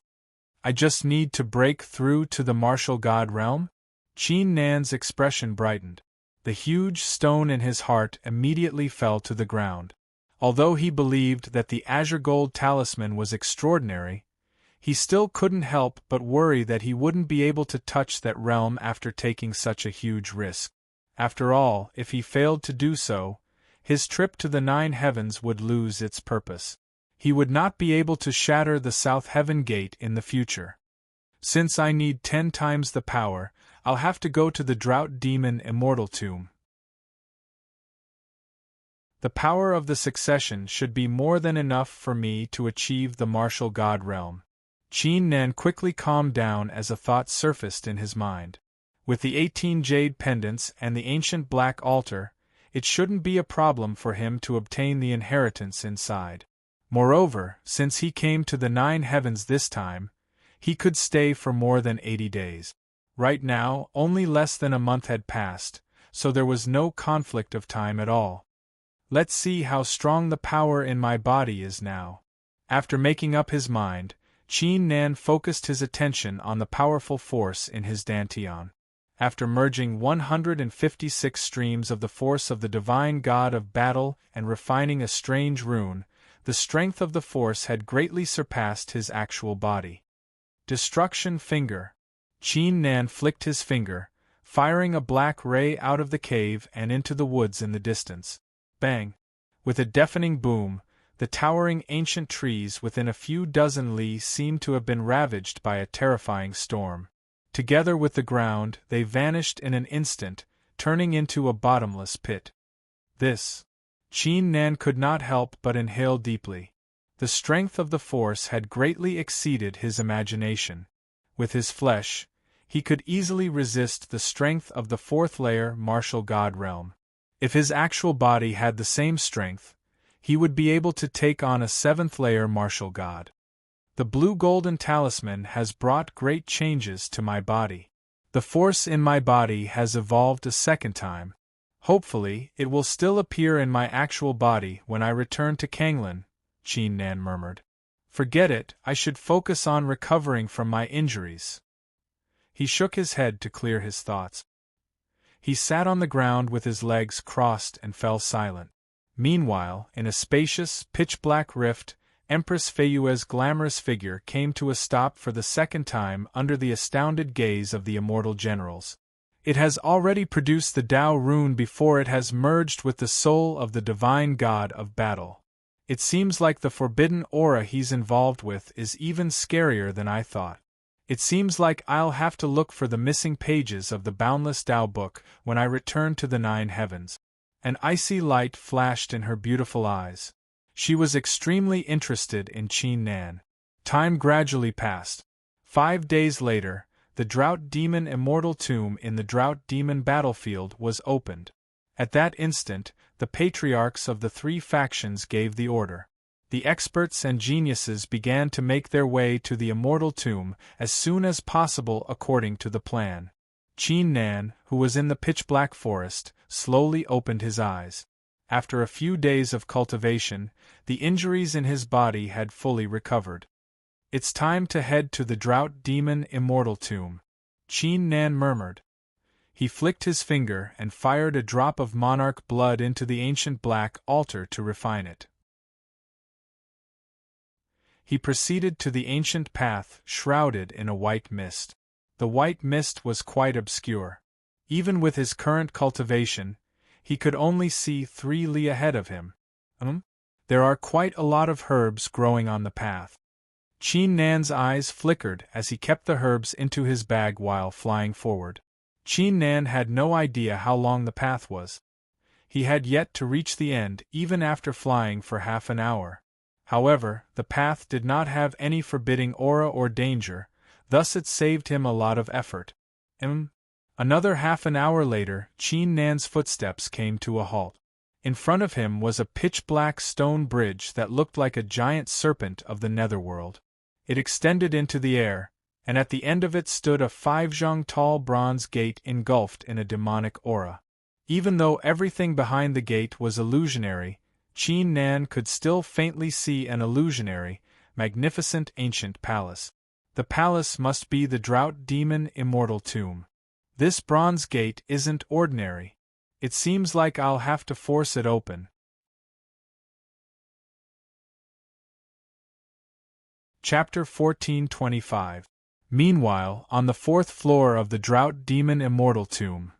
I just need to break through to the martial god realm? Qin Nan's expression brightened. The huge stone in his heart immediately fell to the ground. Although he believed that the azure gold talisman was extraordinary, he still couldn't help but worry that he wouldn't be able to touch that realm after taking such a huge risk. After all, if he failed to do so, his trip to the 9 heavens would lose its purpose. He would not be able to shatter the South Heaven Gate in the future. Since I need 10 times the power, I'll have to go to the Drought Demon Immortal Tomb. The power of the succession should be more than enough for me to achieve the martial god realm. Qin Nan quickly calmed down as a thought surfaced in his mind. With the 18 jade pendants and the ancient black altar, it shouldn't be a problem for him to obtain the inheritance inside. Moreover, since he came to the 9 heavens this time, he could stay for more than 80 days. Right now, only less than a month had passed, so there was no conflict of time at all. Let's see how strong the power in my body is now. After making up his mind, Qin Nan focused his attention on the powerful force in his dantian. After merging 156 streams of the force of the divine god of battle and refining a strange rune, the strength of the force had greatly surpassed his actual body. Destruction Finger. Qin Nan flicked his finger, firing a black ray out of the cave and into the woods in the distance. Bang! With a deafening boom, the towering ancient trees within a few dozen li seemed to have been ravaged by a terrifying storm. Together with the ground, they vanished in an instant, turning into a bottomless pit. This. Qin Nan could not help but inhale deeply. The strength of the force had greatly exceeded his imagination. With his flesh, he could easily resist the strength of the 4th-layer martial god realm. If his actual body had the same strength, he would be able to take on a 7th-layer martial god. The blue-golden talisman has brought great changes to my body. The force in my body has evolved a second time. Hopefully, it will still appear in my actual body when I return to Kanglin, Qin Nan murmured. Forget it, I should focus on recovering from my injuries. He shook his head to clear his thoughts. He sat on the ground with his legs crossed and fell silent. Meanwhile, in a spacious, pitch-black rift, Empress Feiyue's glamorous figure came to a stop for the second time under the astounded gaze of the immortal generals. It has already produced the Tao rune before it has merged with the soul of the divine god of battle. It seems like the forbidden aura he's involved with is even scarier than I thought. It seems like I'll have to look for the missing pages of the boundless Tao book when I return to the nine heavens. An icy light flashed in her beautiful eyes. She was extremely interested in Qin Nan. Time gradually passed. 5 days later, the Drought Demon Immortal Tomb in the Drought Demon battlefield was opened. At that instant, the patriarchs of the 3 factions gave the order. The experts and geniuses began to make their way to the Immortal Tomb as soon as possible according to the plan. Qin Nan, who was in the pitch-black forest, slowly opened his eyes. After a few days of cultivation, the injuries in his body had fully recovered. "It's time to head to the Drought Demon Immortal Tomb," Qin Nan murmured. He flicked his finger and fired a drop of monarch blood into the ancient black altar to refine it. He proceeded to the ancient path, shrouded in a white mist. The white mist was quite obscure. Even with his current cultivation, he could only see 3 li ahead of him. There are quite a lot of herbs growing on the path. Qin Nan's eyes flickered as he kept the herbs into his bag while flying forward. Qin Nan had no idea how long the path was. He had yet to reach the end even after flying for half an hour. However, the path did not have any forbidding aura or danger, thus it saved him a lot of effort. Another half an hour later, Qin Nan's footsteps came to a halt. In front of him was a pitch-black stone bridge that looked like a giant serpent of the netherworld. It extended into the air, and at the end of it stood a 5-zhang tall bronze gate engulfed in a demonic aura. Even though everything behind the gate was illusionary, Qin Nan could still faintly see an illusionary, magnificent ancient palace. The palace must be the Drought Demon Immortal Tomb. This bronze gate isn't ordinary. It seems like I'll have to force it open. Chapter 1425. Meanwhile, on the 4th floor of the Drought Demon Immortal Tomb.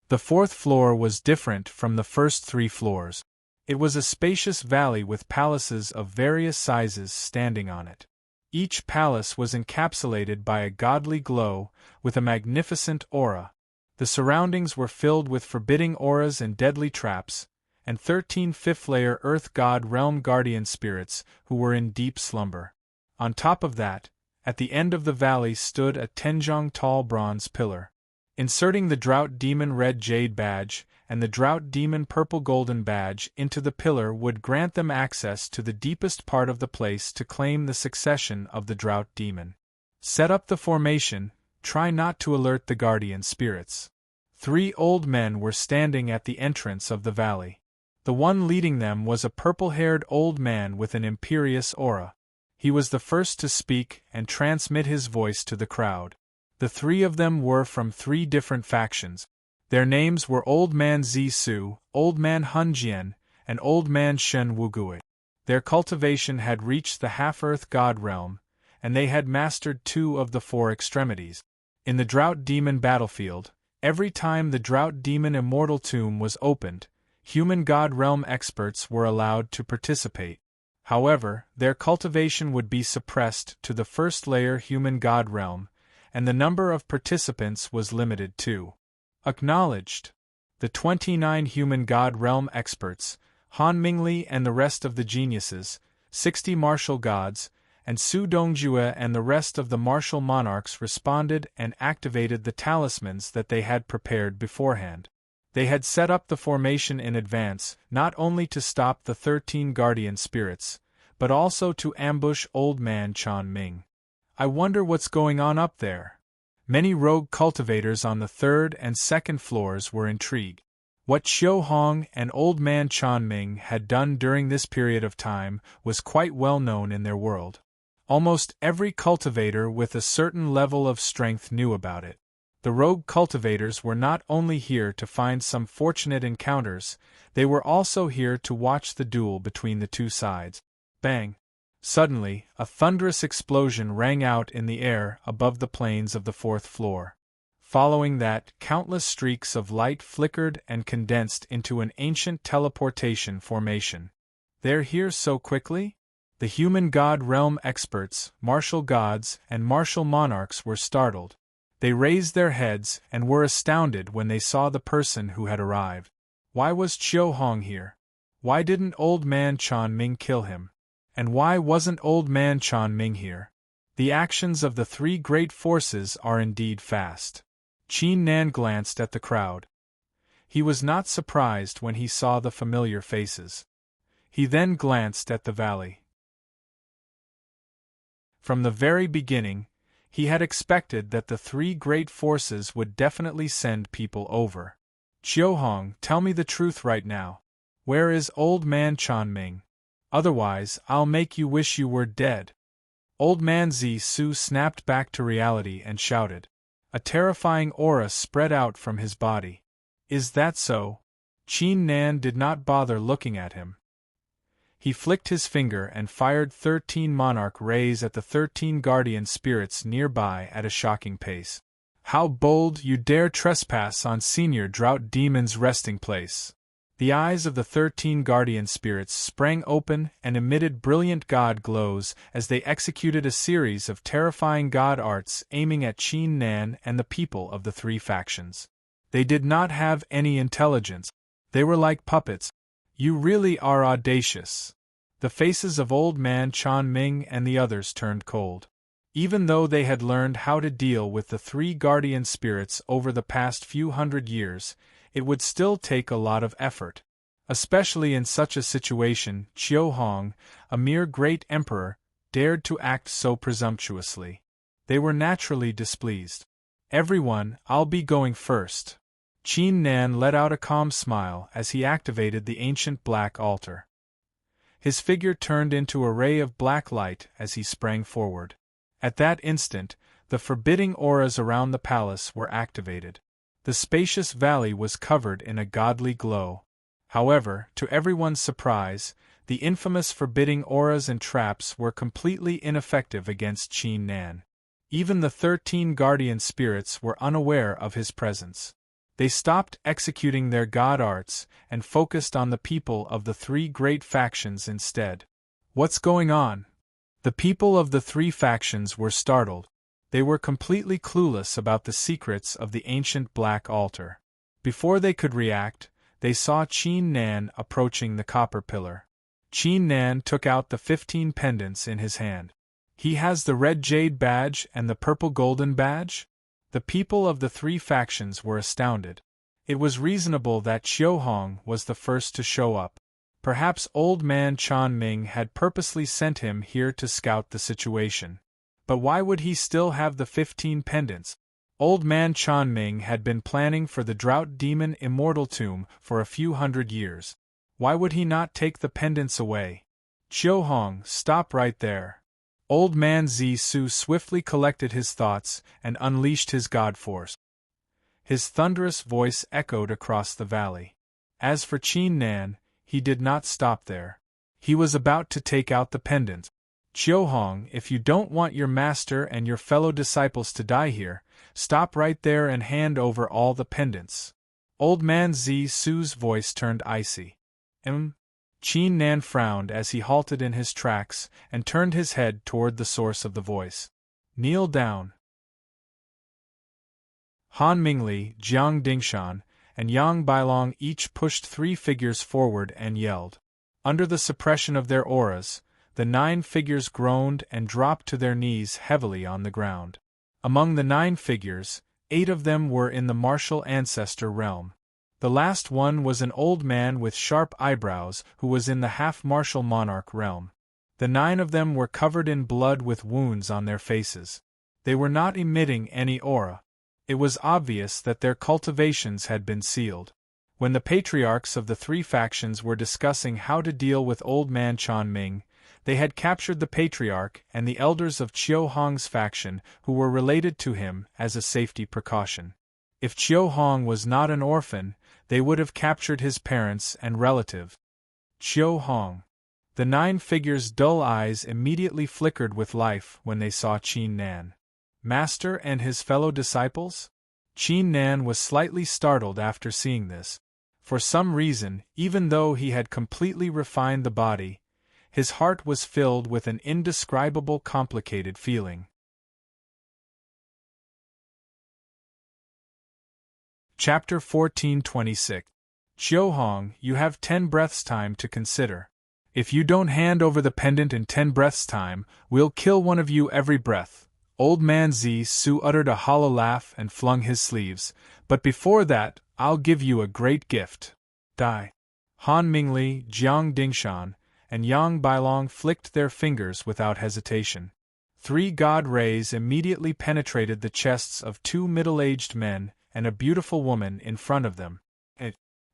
The 4th floor was different from the first 3 floors. It was a spacious valley with palaces of various sizes standing on it. Each palace was encapsulated by a godly glow, with a magnificent aura. The surroundings were filled with forbidding auras and deadly traps, and 13 fifth-layer Earth God Realm Guardian spirits who were in deep slumber. On top of that, at the end of the valley stood a 10-zhang tall bronze pillar. Inserting the Drought Demon Red Jade Badge and the Drought Demon Purple Golden Badge into the pillar would grant them access to the deepest part of the place to claim the succession of the Drought Demon. Set up the formation, try not to alert the guardian spirits. 3 old men were standing at the entrance of the valley. The one leading them was a purple-haired old man with an imperious aura. He was the first to speak and transmit his voice to the crowd. The 3 of them were from 3 different factions. Their names were Old Man Zisu, Old Man Hunjian, and Old Man Shen Wugui. Their cultivation had reached the half-earth god realm, and they had mastered 2 of the 4 extremities. In the Drought Demon battlefield, every time the Drought Demon Immortal Tomb was opened, human god realm experts were allowed to participate. However, their cultivation would be suppressed to the first-layer human god realm, and the number of participants was limited to acknowledged. The 29 human god realm experts, Han Mingli and the rest of the geniuses, 60 martial gods, and Su Dongjue and the rest of the martial monarchs responded and activated the talismans that they had prepared beforehand. They had set up the formation in advance, not only to stop the 13 guardian spirits, but also to ambush Old Man Chan Ming. I wonder what's going on up there. Many rogue cultivators on the 3rd and 2nd floors were intrigued. What Xiu Hong and Old Man Chan Ming had done during this period of time was quite well known in their world. Almost every cultivator with a certain level of strength knew about it. The rogue cultivators were not only here to find some fortunate encounters, they were also here to watch the duel between the two sides. Bang! Suddenly, a thunderous explosion rang out in the air above the planes of the fourth floor. Following that, countless streaks of light flickered and condensed into an ancient teleportation formation. They're here so quickly? The human god realm experts, martial gods, and martial monarchs were startled. They raised their heads and were astounded when they saw the person who had arrived. Why was Chiu Hong here? Why didn't Old Man Chan Ming kill him? And why wasn't Old Man Chan Ming here? The actions of the three great forces are indeed fast. Qin Nan glanced at the crowd. He was not surprised when he saw the familiar faces. He then glanced at the valley. From the very beginning, he had expected that the three great forces would definitely send people over. Chiu Hong, tell me the truth right now. Where is Old Man Chan Ming? Otherwise, I'll make you wish you were dead. Old Man Zi Su snapped back to reality and shouted. A terrifying aura spread out from his body. Is that so? Qin Nan did not bother looking at him. He flicked his finger and fired 13 monarch rays at the 13 guardian spirits nearby at a shocking pace. How bold you dare trespass on Senior Drought Demon's resting place! The eyes of the 13 guardian spirits sprang open and emitted brilliant god glows as they executed a series of terrifying god arts aiming at Qin Nan and the people of the three factions. They did not have any intelligence. They were like puppets. You really are audacious. The faces of Old Man Chan Ming and the others turned cold. Even though they had learned how to deal with the three guardian spirits over the past few hundred years, it would still take a lot of effort. Especially in such a situation, Chiu Hong, a mere great emperor, dared to act so presumptuously. They were naturally displeased. Everyone, I'll be going first. Qin Nan let out a calm smile as he activated the ancient black altar. His figure turned into a ray of black light as he sprang forward. At that instant, the forbidding auras around the palace were activated. The spacious valley was covered in a godly glow. However, to everyone's surprise, the infamous forbidding auras and traps were completely ineffective against Qin Nan. Even the 13 guardian spirits were unaware of his presence. They stopped executing their god arts and focused on the people of the three great factions instead. What's going on? The people of the three factions were startled. They were completely clueless about the secrets of the ancient black altar. Before they could react, they saw Qin Nan approaching the copper pillar. Qin Nan took out the 15 pendants in his hand. He has the red jade badge and the purple golden badge? The people of the three factions were astounded. It was reasonable that Chiu Hong was the first to show up. Perhaps Old Man Chan Ming had purposely sent him here to scout the situation. But why would he still have the 15 pendants? Old Man Chan Ming had been planning for the Drought Demon Immortal Tomb for a few hundred years. Why would he not take the pendants away? Chiu Hong, stop right there. Old Man Zi Su swiftly collected his thoughts and unleashed his god force. His thunderous voice echoed across the valley. As for Qin Nan, he did not stop there. He was about to take out the pendant. Chiu Hong, if you don't want your master and your fellow disciples to die here, stop right there and hand over all the pendants. Old Man Zi Su's voice turned icy. Qin Nan frowned as he halted in his tracks and turned his head toward the source of the voice. Kneel down. Han Mingli, Jiang Dingshan, and Yang Bailong each pushed 3 figures forward and yelled. Under the suppression of their auras, the 9 figures groaned and dropped to their knees heavily on the ground. Among the 9 figures, 8 of them were in the martial ancestor realm. The last one was an old man with sharp eyebrows who was in the half-martial monarch realm. The 9 of them were covered in blood with wounds on their faces. They were not emitting any aura. It was obvious that their cultivations had been sealed. When the patriarchs of the 3 factions were discussing how to deal with Old Man Chan Ming, They had captured the patriarch and the elders of Chiu Hong's faction who were related to him as a safety precaution. If Chiu Hong was not an orphan, they would have captured his parents and relative. Chiu Hong. The 9 figures' dull eyes immediately flickered with life when they saw Qin Nan. Master and his fellow disciples? Qin Nan was slightly startled after seeing this. For some reason, even though he had completely refined the body, his heart was filled with an indescribable complicated feeling. Chapter 1426. Chiu Hong, you have 10 breaths time to consider. If you don't hand over the pendant in 10 breaths time, we'll kill one of you every breath. Old man Zi Su uttered a hollow laugh and flung his sleeves, but before that, I'll give you a great gift. Die. Han Mingli, Jiang Dingshan, and Yang Bailong flicked their fingers without hesitation. 3 god rays immediately penetrated the chests of 2 middle-aged men and a beautiful woman in front of them.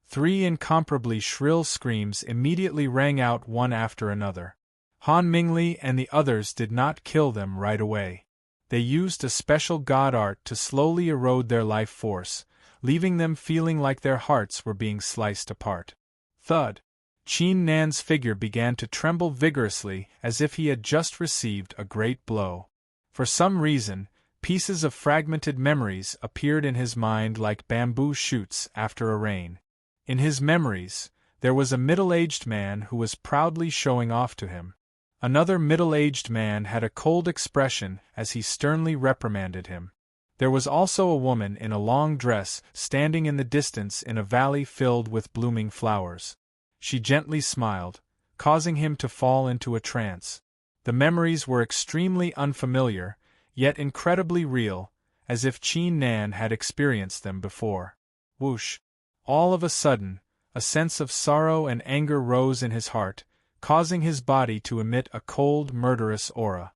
3 incomparably shrill screams immediately rang out one after another. Han Mingli and the others did not kill them right away. They used a special god art to slowly erode their life force, leaving them feeling like their hearts were being sliced apart. Thud! Qin Nan's figure began to tremble vigorously as if he had just received a great blow. For some reason, pieces of fragmented memories appeared in his mind like bamboo shoots after a rain. In his memories, there was a middle-aged man who was proudly showing off to him. Another middle-aged man had a cold expression as he sternly reprimanded him. There was also a woman in a long dress standing in the distance in a valley filled with blooming flowers. She gently smiled, causing him to fall into a trance. The memories were extremely unfamiliar, yet incredibly real, as if Qin Nan had experienced them before. Whoosh! All of a sudden, a sense of sorrow and anger rose in his heart, causing his body to emit a cold, murderous aura.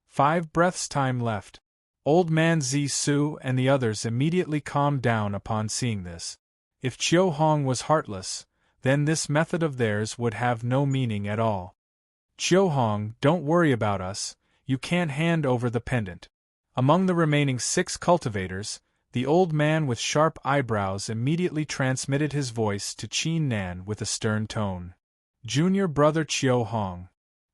5 breaths time left. Old man Zi Su and the others immediately calmed down upon seeing this. If Chiu Hong was heartless, then this method of theirs would have no meaning at all. Chiu Hong, don't worry about us, you can't hand over the pendant. Among the remaining 6 cultivators, the old man with sharp eyebrows immediately transmitted his voice to Qin Nan with a stern tone. Junior brother Chiu Hong.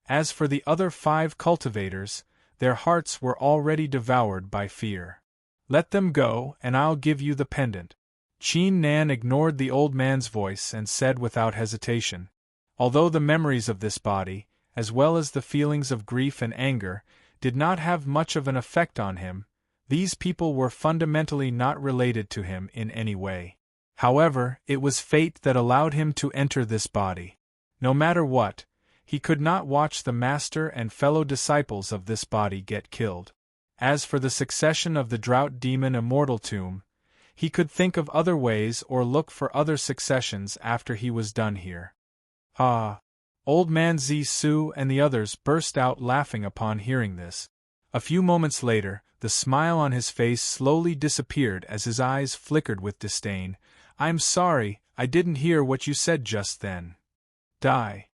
As for the other 5 cultivators, their hearts were already devoured by fear. Let them go, and I'll give you the pendant. Qin Nan ignored the old man's voice and said without hesitation. Although the memories of this body, as well as the feelings of grief and anger, did not have much of an effect on him, these people were fundamentally not related to him in any way. However, it was fate that allowed him to enter this body. No matter what, he could not watch the master and fellow disciples of this body get killed. As for the succession of the Drought Demon Immortal Tomb, he could think of other ways or look for other successions after he was done here. Ah! Old man Zi Su and the others burst out laughing upon hearing this. A few moments later, the smile on his face slowly disappeared as his eyes flickered with disdain. I'm sorry, I didn't hear what you said just then. Die.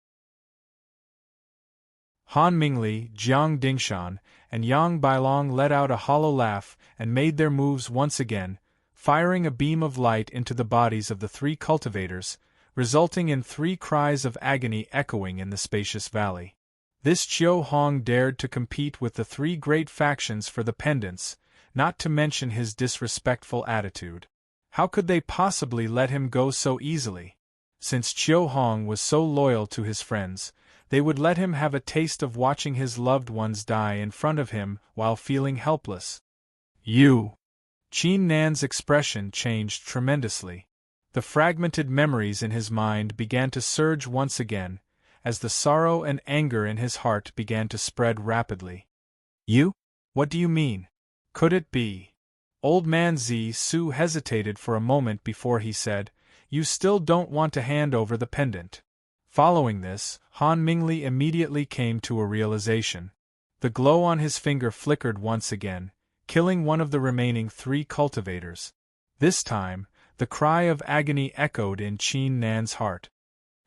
Han Mingli, Jiang Dingshan, and Yang Bailong let out a hollow laugh and made their moves once again, firing a beam of light into the bodies of the 3 cultivators, resulting in 3 cries of agony echoing in the spacious valley. This Chiu Hong dared to compete with the 3 great factions for the pendants, not to mention his disrespectful attitude. How could they possibly let him go so easily? Since Chiu Hong was so loyal to his friends, they would let him have a taste of watching his loved ones die in front of him while feeling helpless. You! Qin Nan's expression changed tremendously. The fragmented memories in his mind began to surge once again, as the sorrow and anger in his heart began to spread rapidly. You? What do you mean? Could it be? Old man Zi Su hesitated for a moment before he said, You still don't want to hand over the pendant. Following this, Han Mingli immediately came to a realization. The glow on his finger flickered once again, killing one of the remaining 3 cultivators. This time, the cry of agony echoed in Qin Nan's heart.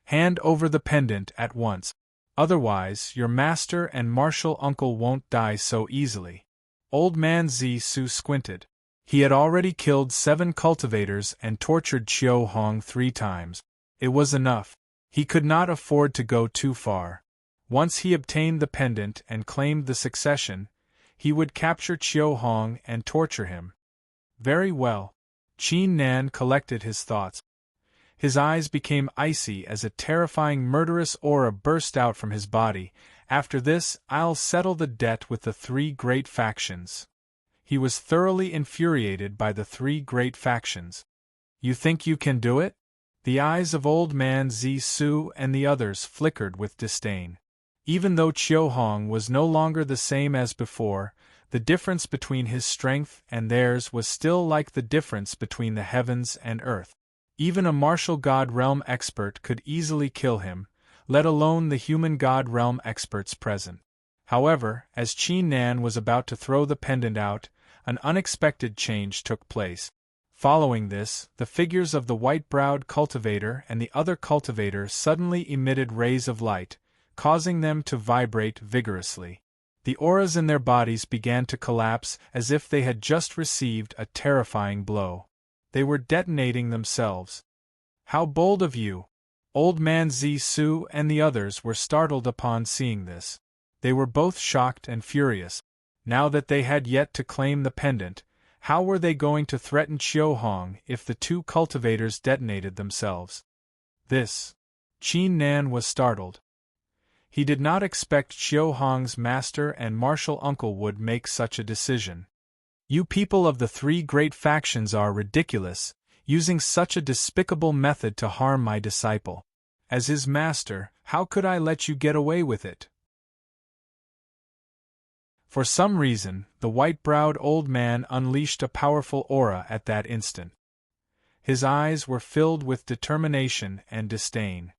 Hand over the pendant at once. Otherwise, your master and martial uncle won't die so easily. Old man Zisu squinted. He had already killed 7 cultivators and tortured Chiu Hong 3 times. It was enough. He could not afford to go too far. Once he obtained the pendant and claimed the succession, he would capture Chiu Hong and torture him. Very well. Qin Nan collected his thoughts. His eyes became icy as a terrifying murderous aura burst out from his body. After this, I'll settle the debt with the 3 great factions. He was thoroughly infuriated by the 3 great factions. You think you can do it? The eyes of old man Zisu and the others flickered with disdain. Even though Chiu Hong was no longer the same as before, the difference between his strength and theirs was still like the difference between the heavens and earth. Even a martial god realm expert could easily kill him, let alone the human god realm experts present. However, as Qin Nan was about to throw the pendant out, an unexpected change took place. Following this, the figures of the white-browed cultivator and the other cultivator suddenly emitted rays of light, causing them to vibrate vigorously. The auras in their bodies began to collapse as if they had just received a terrifying blow. They were detonating themselves. How bold of you! Old man Zisu and the others were startled upon seeing this. They were both shocked and furious. Now that they had yet to claim the pendant, how were they going to threaten Chiu Hong if the 2 cultivators detonated themselves? Qin Nan was startled. He did not expect Chiu Hong's master and martial uncle would make such a decision. You people of the 3 great factions are ridiculous, using such a despicable method to harm my disciple. As his master, how could I let you get away with it? For some reason, the white-browed old man unleashed a powerful aura at that instant. His eyes were filled with determination and disdain.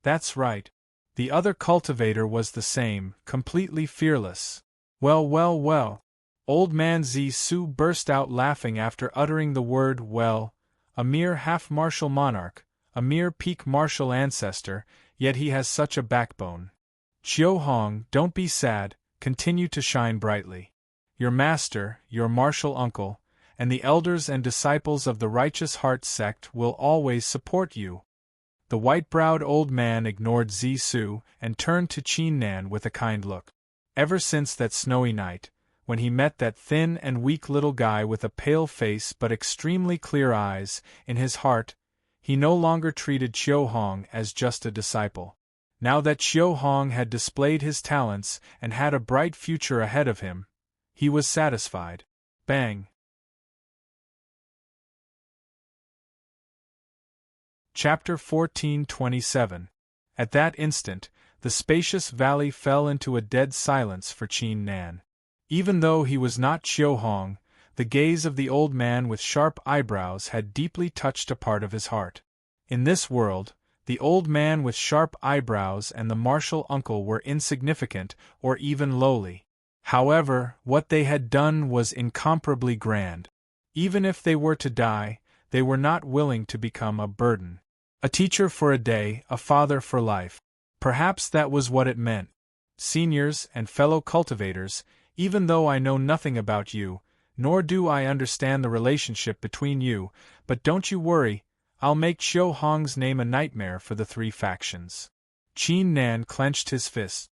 That's right. The other cultivator was the same, completely fearless. Well. Old man Zisu burst out laughing after uttering the word well, a mere half-martial monarch, a mere peak martial ancestor, yet he has such a backbone. Chiu Hong, don't be sad, continue to shine brightly. Your master, your martial uncle, and the elders and disciples of the Righteous Heart sect will always support you. The white-browed old man ignored Zisu and turned to Qin Nan with a kind look. Ever since that snowy night, when he met that thin and weak little guy with a pale face but extremely clear eyes, in his heart, he no longer treated Chiu Hong as just a disciple. Now that Chiu Hong had displayed his talents and had a bright future ahead of him, he was satisfied. Bang! Chapter 1427. At that instant, the spacious valley fell into a dead silence for Qin Nan. Even though he was not Chiu Hong, the gaze of the old man with sharp eyebrows had deeply touched a part of his heart. In this world, the old man with sharp eyebrows and the martial uncle were insignificant or even lowly. However, what they had done was incomparably grand. Even if they were to die, they were not willing to become a burden. A teacher for a day, a father for life. Perhaps that was what it meant. Seniors and fellow cultivators, even though I know nothing about you, nor do I understand the relationship between you, but don't you worry, I'll make Chiu Hong's name a nightmare for the 3 factions. Qin Nan clenched his fist.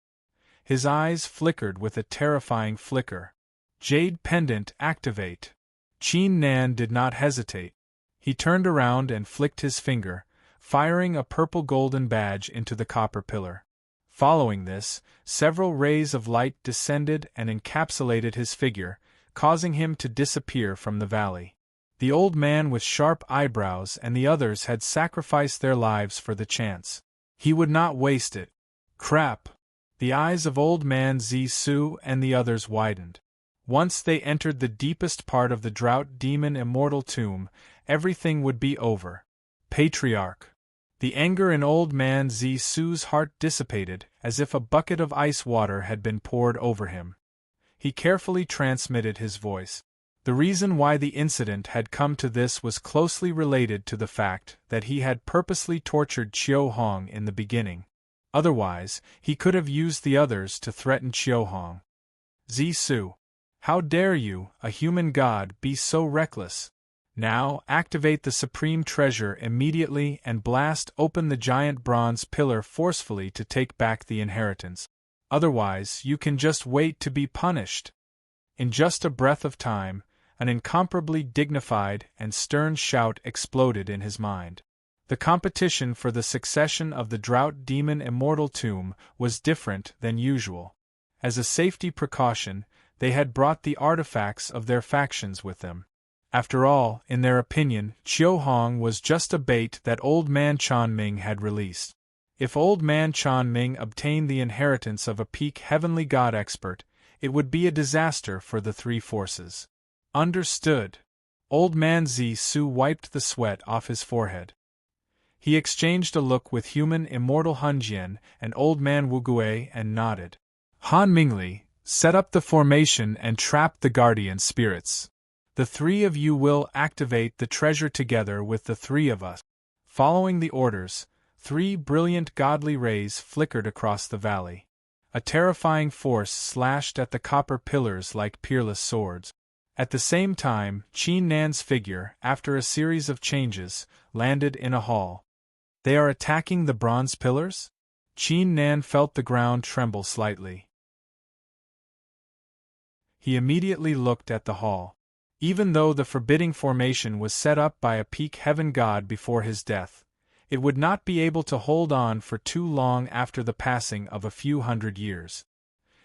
His eyes flickered with a terrifying flicker. Jade pendant activate. Qin Nan did not hesitate. He turned around and flicked his finger, firing a purple golden badge into the copper pillar. Following this, several rays of light descended and encapsulated his figure, causing him to disappear from the valley. The old man with sharp eyebrows and the others had sacrificed their lives for the chance. He would not waste it. Crap! The eyes of old man Zisu and the others widened. Once they entered the deepest part of the drought demon immortal tomb, everything would be over. Patriarch! The anger in old man Zisu's heart dissipated, as if a bucket of ice water had been poured over him. He carefully transmitted his voice. The reason why the incident had come to this was closely related to the fact that he had purposely tortured Chiu Hong in the beginning. Otherwise, he could have used the others to threaten Qiuhong. Zisu, how dare you, a human god, be so reckless? Now, activate the supreme treasure immediately and blast open the giant bronze pillar forcefully to take back the inheritance. Otherwise, you can just wait to be punished. In just a breath of time, an incomparably dignified and stern shout exploded in his mind. The competition for the succession of the Drought Demon Immortal Tomb was different than usual. As a safety precaution, they had brought the artifacts of their factions with them. After all, in their opinion, Qiuhong was just a bait that Old Man Chanming had released. If Old Man Chanming obtained the inheritance of a peak heavenly god expert, it would be a disaster for the three forces. Understood. Old Man Zisu wiped the sweat off his forehead. He exchanged a look with human immortal Hunjian and Old Man Wugui and nodded. Han Mingli, set up the formation and trap the guardian spirits. The three of you will activate the treasure together with the three of us. Following the orders, 3 brilliant godly rays flickered across the valley. A terrifying force slashed at the copper pillars like peerless swords. At the same time, Qin Nan's figure, after a series of changes, landed in a hall. They are attacking the bronze pillars? Qin Nan felt the ground tremble slightly. He immediately looked at the hall. Even though the forbidding formation was set up by a peak heaven god before his death, it would not be able to hold on for too long after the passing of a few hundred years.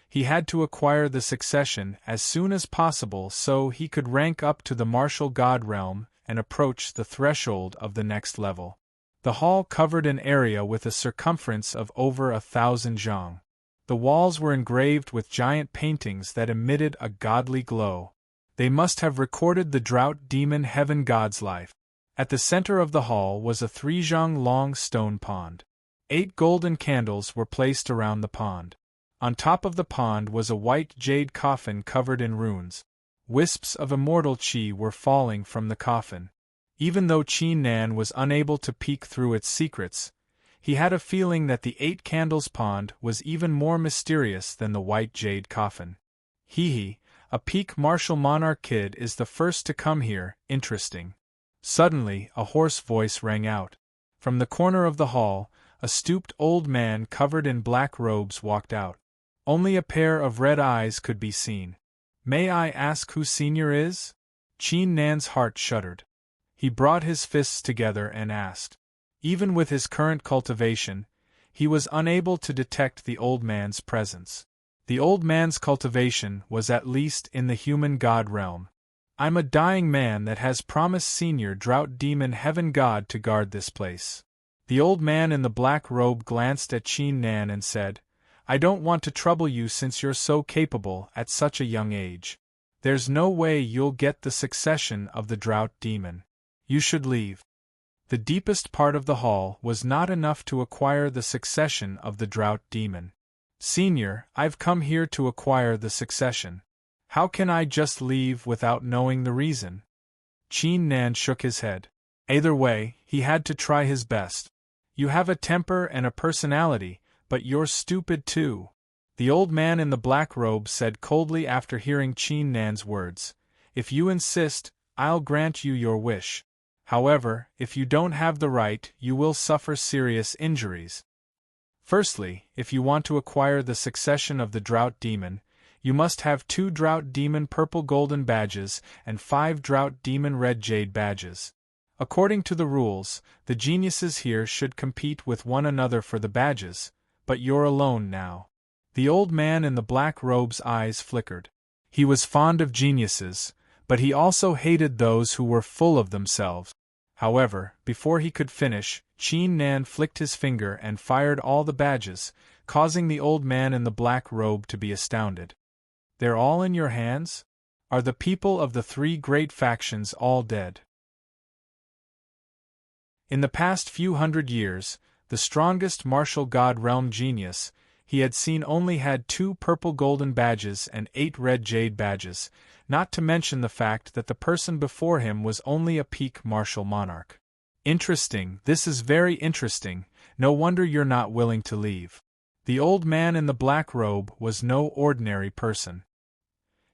He had to acquire the succession as soon as possible so he could rank up to the martial god realm and approach the threshold of the next level. The hall covered an area with a circumference of over 1,000 zhang. The walls were engraved with giant paintings that emitted a godly glow. They must have recorded the Drought Demon Heaven God's life. At the center of the hall was a 3-zhang-long stone pond. 8 golden candles were placed around the pond. On top of the pond was a white jade coffin covered in runes. Wisps of immortal qi were falling from the coffin. Even though Qin Nan was unable to peek through its secrets, he had a feeling that the 8 candles pond was even more mysterious than the white jade coffin. Hee, a peak martial monarch kid is the first to come here, interesting. Suddenly, a hoarse voice rang out. From the corner of the hall, a stooped old man covered in black robes walked out. Only a pair of red eyes could be seen. May I ask who Senior is? Qin Nan's heart shuddered. He brought his fists together and asked. Even with his current cultivation, he was unable to detect the old man's presence. The old man's cultivation was at least in the human god realm. I'm a dying man that has promised Senior Drought Demon Heaven God to guard this place. The old man in the black robe glanced at Qin Nan and said, I don't want to trouble you since you're so capable at such a young age. There's no way you'll get the succession of the Drought Demon. You should leave. The deepest part of the hall was not enough to acquire the succession of the Drought Demon. Senior, I've come here to acquire the succession. How can I just leave without knowing the reason? Qin Nan shook his head. Either way, he had to try his best. You have a temper and a personality, but you're stupid too. The old man in the black robe said coldly after hearing Qin Nan's words. If you insist, I'll grant you your wish. However, if you don't have the right, you will suffer serious injuries. Firstly, if you want to acquire the succession of the Drought Demon, you must have 2 Drought Demon Purple Golden badges and 5 Drought Demon Red Jade badges. According to the rules, the geniuses here should compete with one another for the badges, but you're alone now. The old man in the black robe's eyes flickered. He was fond of geniuses, but he also hated those who were full of themselves. However, before he could finish, Qin Nan flicked his finger and fired all the badges, causing the old man in the black robe to be astounded. They're all in your hands? Are the people of the 3 great factions all dead? In the past few hundred years, the strongest martial god realm genius he had seen only had 2 purple golden badges and 8 red jade badges, not to mention the fact that the person before him was only a peak martial monarch. Interesting, this is very interesting, no wonder you're not willing to leave. The old man in the black robe was no ordinary person.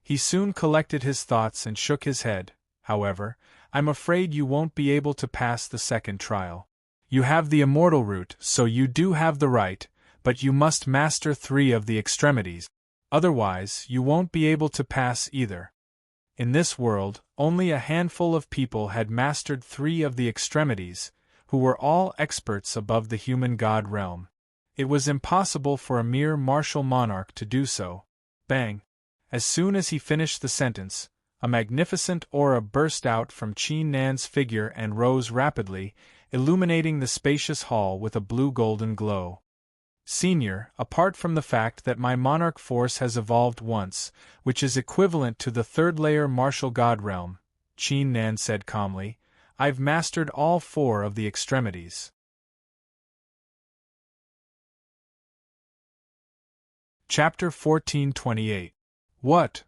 He soon collected his thoughts and shook his head. However, I'm afraid you won't be able to pass the second trial. You have the immortal root, so you do have the right, but you must master 3 of the extremities. Otherwise, you won't be able to pass either. In this world, only a handful of people had mastered 3 of the extremities, who were all experts above the human god realm. It was impossible for a mere martial monarch to do so. Bang! As soon as he finished the sentence, a magnificent aura burst out from Qin Nan's figure and rose rapidly, illuminating the spacious hall with a blue-golden glow. Senior, apart from the fact that my monarch force has evolved once, which is equivalent to the 3rd-layer martial god realm, Qin Nan said calmly, I've mastered all 4 of the extremities. Chapter 1428. What?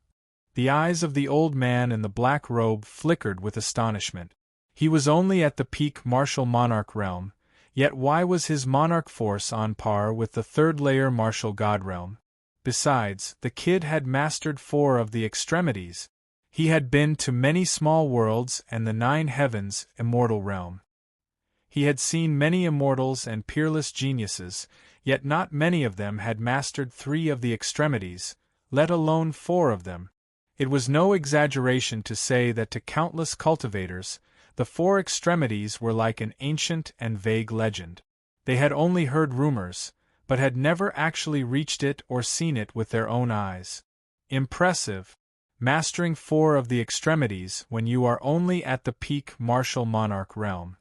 The eyes of the old man in the black robe flickered with astonishment. He was only at the peak martial monarch realm, yet why was his monarch force on par with the 3rd-layer martial god realm? Besides, the kid had mastered 4 of the extremities. He had been to many small worlds and the 9 heavens, immortal realm. He had seen many immortals and peerless geniuses, yet not many of them had mastered 3 of the extremities, let alone 4 of them. It was no exaggeration to say that to countless cultivators, the 4 extremities were like an ancient and vague legend. They had only heard rumors, but had never actually reached it or seen it with their own eyes. Impressive! Mastering 4 of the extremities when you are only at the peak martial monarch realm.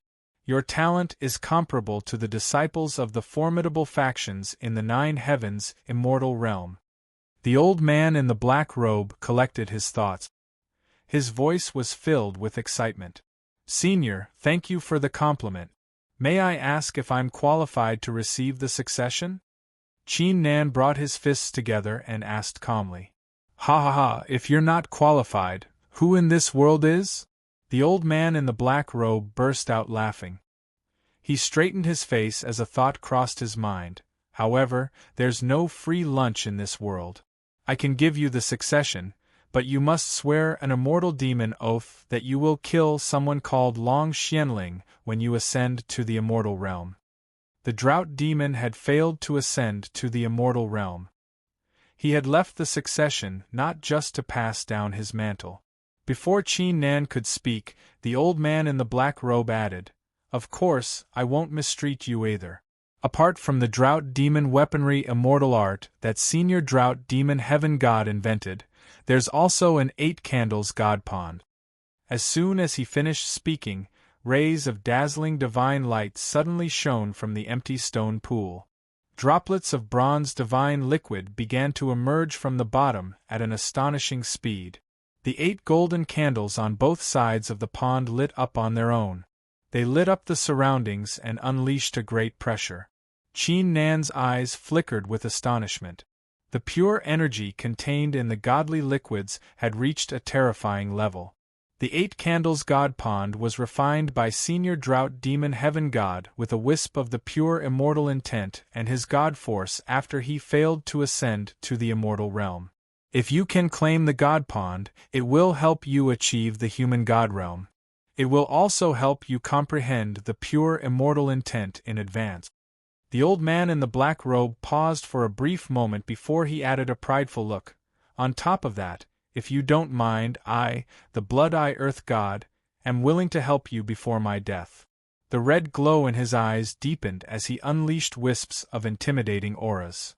Your talent is comparable to the disciples of the formidable factions in the 9 heavens, immortal realm. The old man in the black robe collected his thoughts. His voice was filled with excitement. Senior, thank you for the compliment. May I ask if I'm qualified to receive the succession? Qin Nan brought his fists together and asked calmly. Ha ha ha, if you're not qualified, who in this world is? The old man in the black robe burst out laughing. He straightened his face as a thought crossed his mind. However, there's no free lunch in this world. I can give you the succession, but you must swear an immortal demon oath that you will kill someone called Long Xianling when you ascend to the immortal realm. The drought demon had failed to ascend to the immortal realm. He had left the succession not just to pass down his mantle. Before Qin Nan could speak, the old man in the black robe added, Of course, I won't mistreat you either. Apart from the drought demon weaponry immortal art that senior drought demon heaven god invented, there's also an 8 candles god pond. As soon as he finished speaking, rays of dazzling divine light suddenly shone from the empty stone pool. Droplets of bronze divine liquid began to emerge from the bottom at an astonishing speed. The 8 golden candles on both sides of the pond lit up on their own. They lit up the surroundings and unleashed a great pressure. Qin Nan's eyes flickered with astonishment. The pure energy contained in the godly liquids had reached a terrifying level. The 8 candles god pond was refined by senior drought demon heaven god with a wisp of the pure immortal intent and his god force after he failed to ascend to the immortal realm. If you can claim the god pond, it will help you achieve the human god realm. It will also help you comprehend the pure immortal intent in advance. The old man in the black robe paused for a brief moment before he added a prideful look. On top of that, if you don't mind, I, the Blood-Eye Earth God, am willing to help you before my death. The red glow in his eyes deepened as he unleashed wisps of intimidating auras.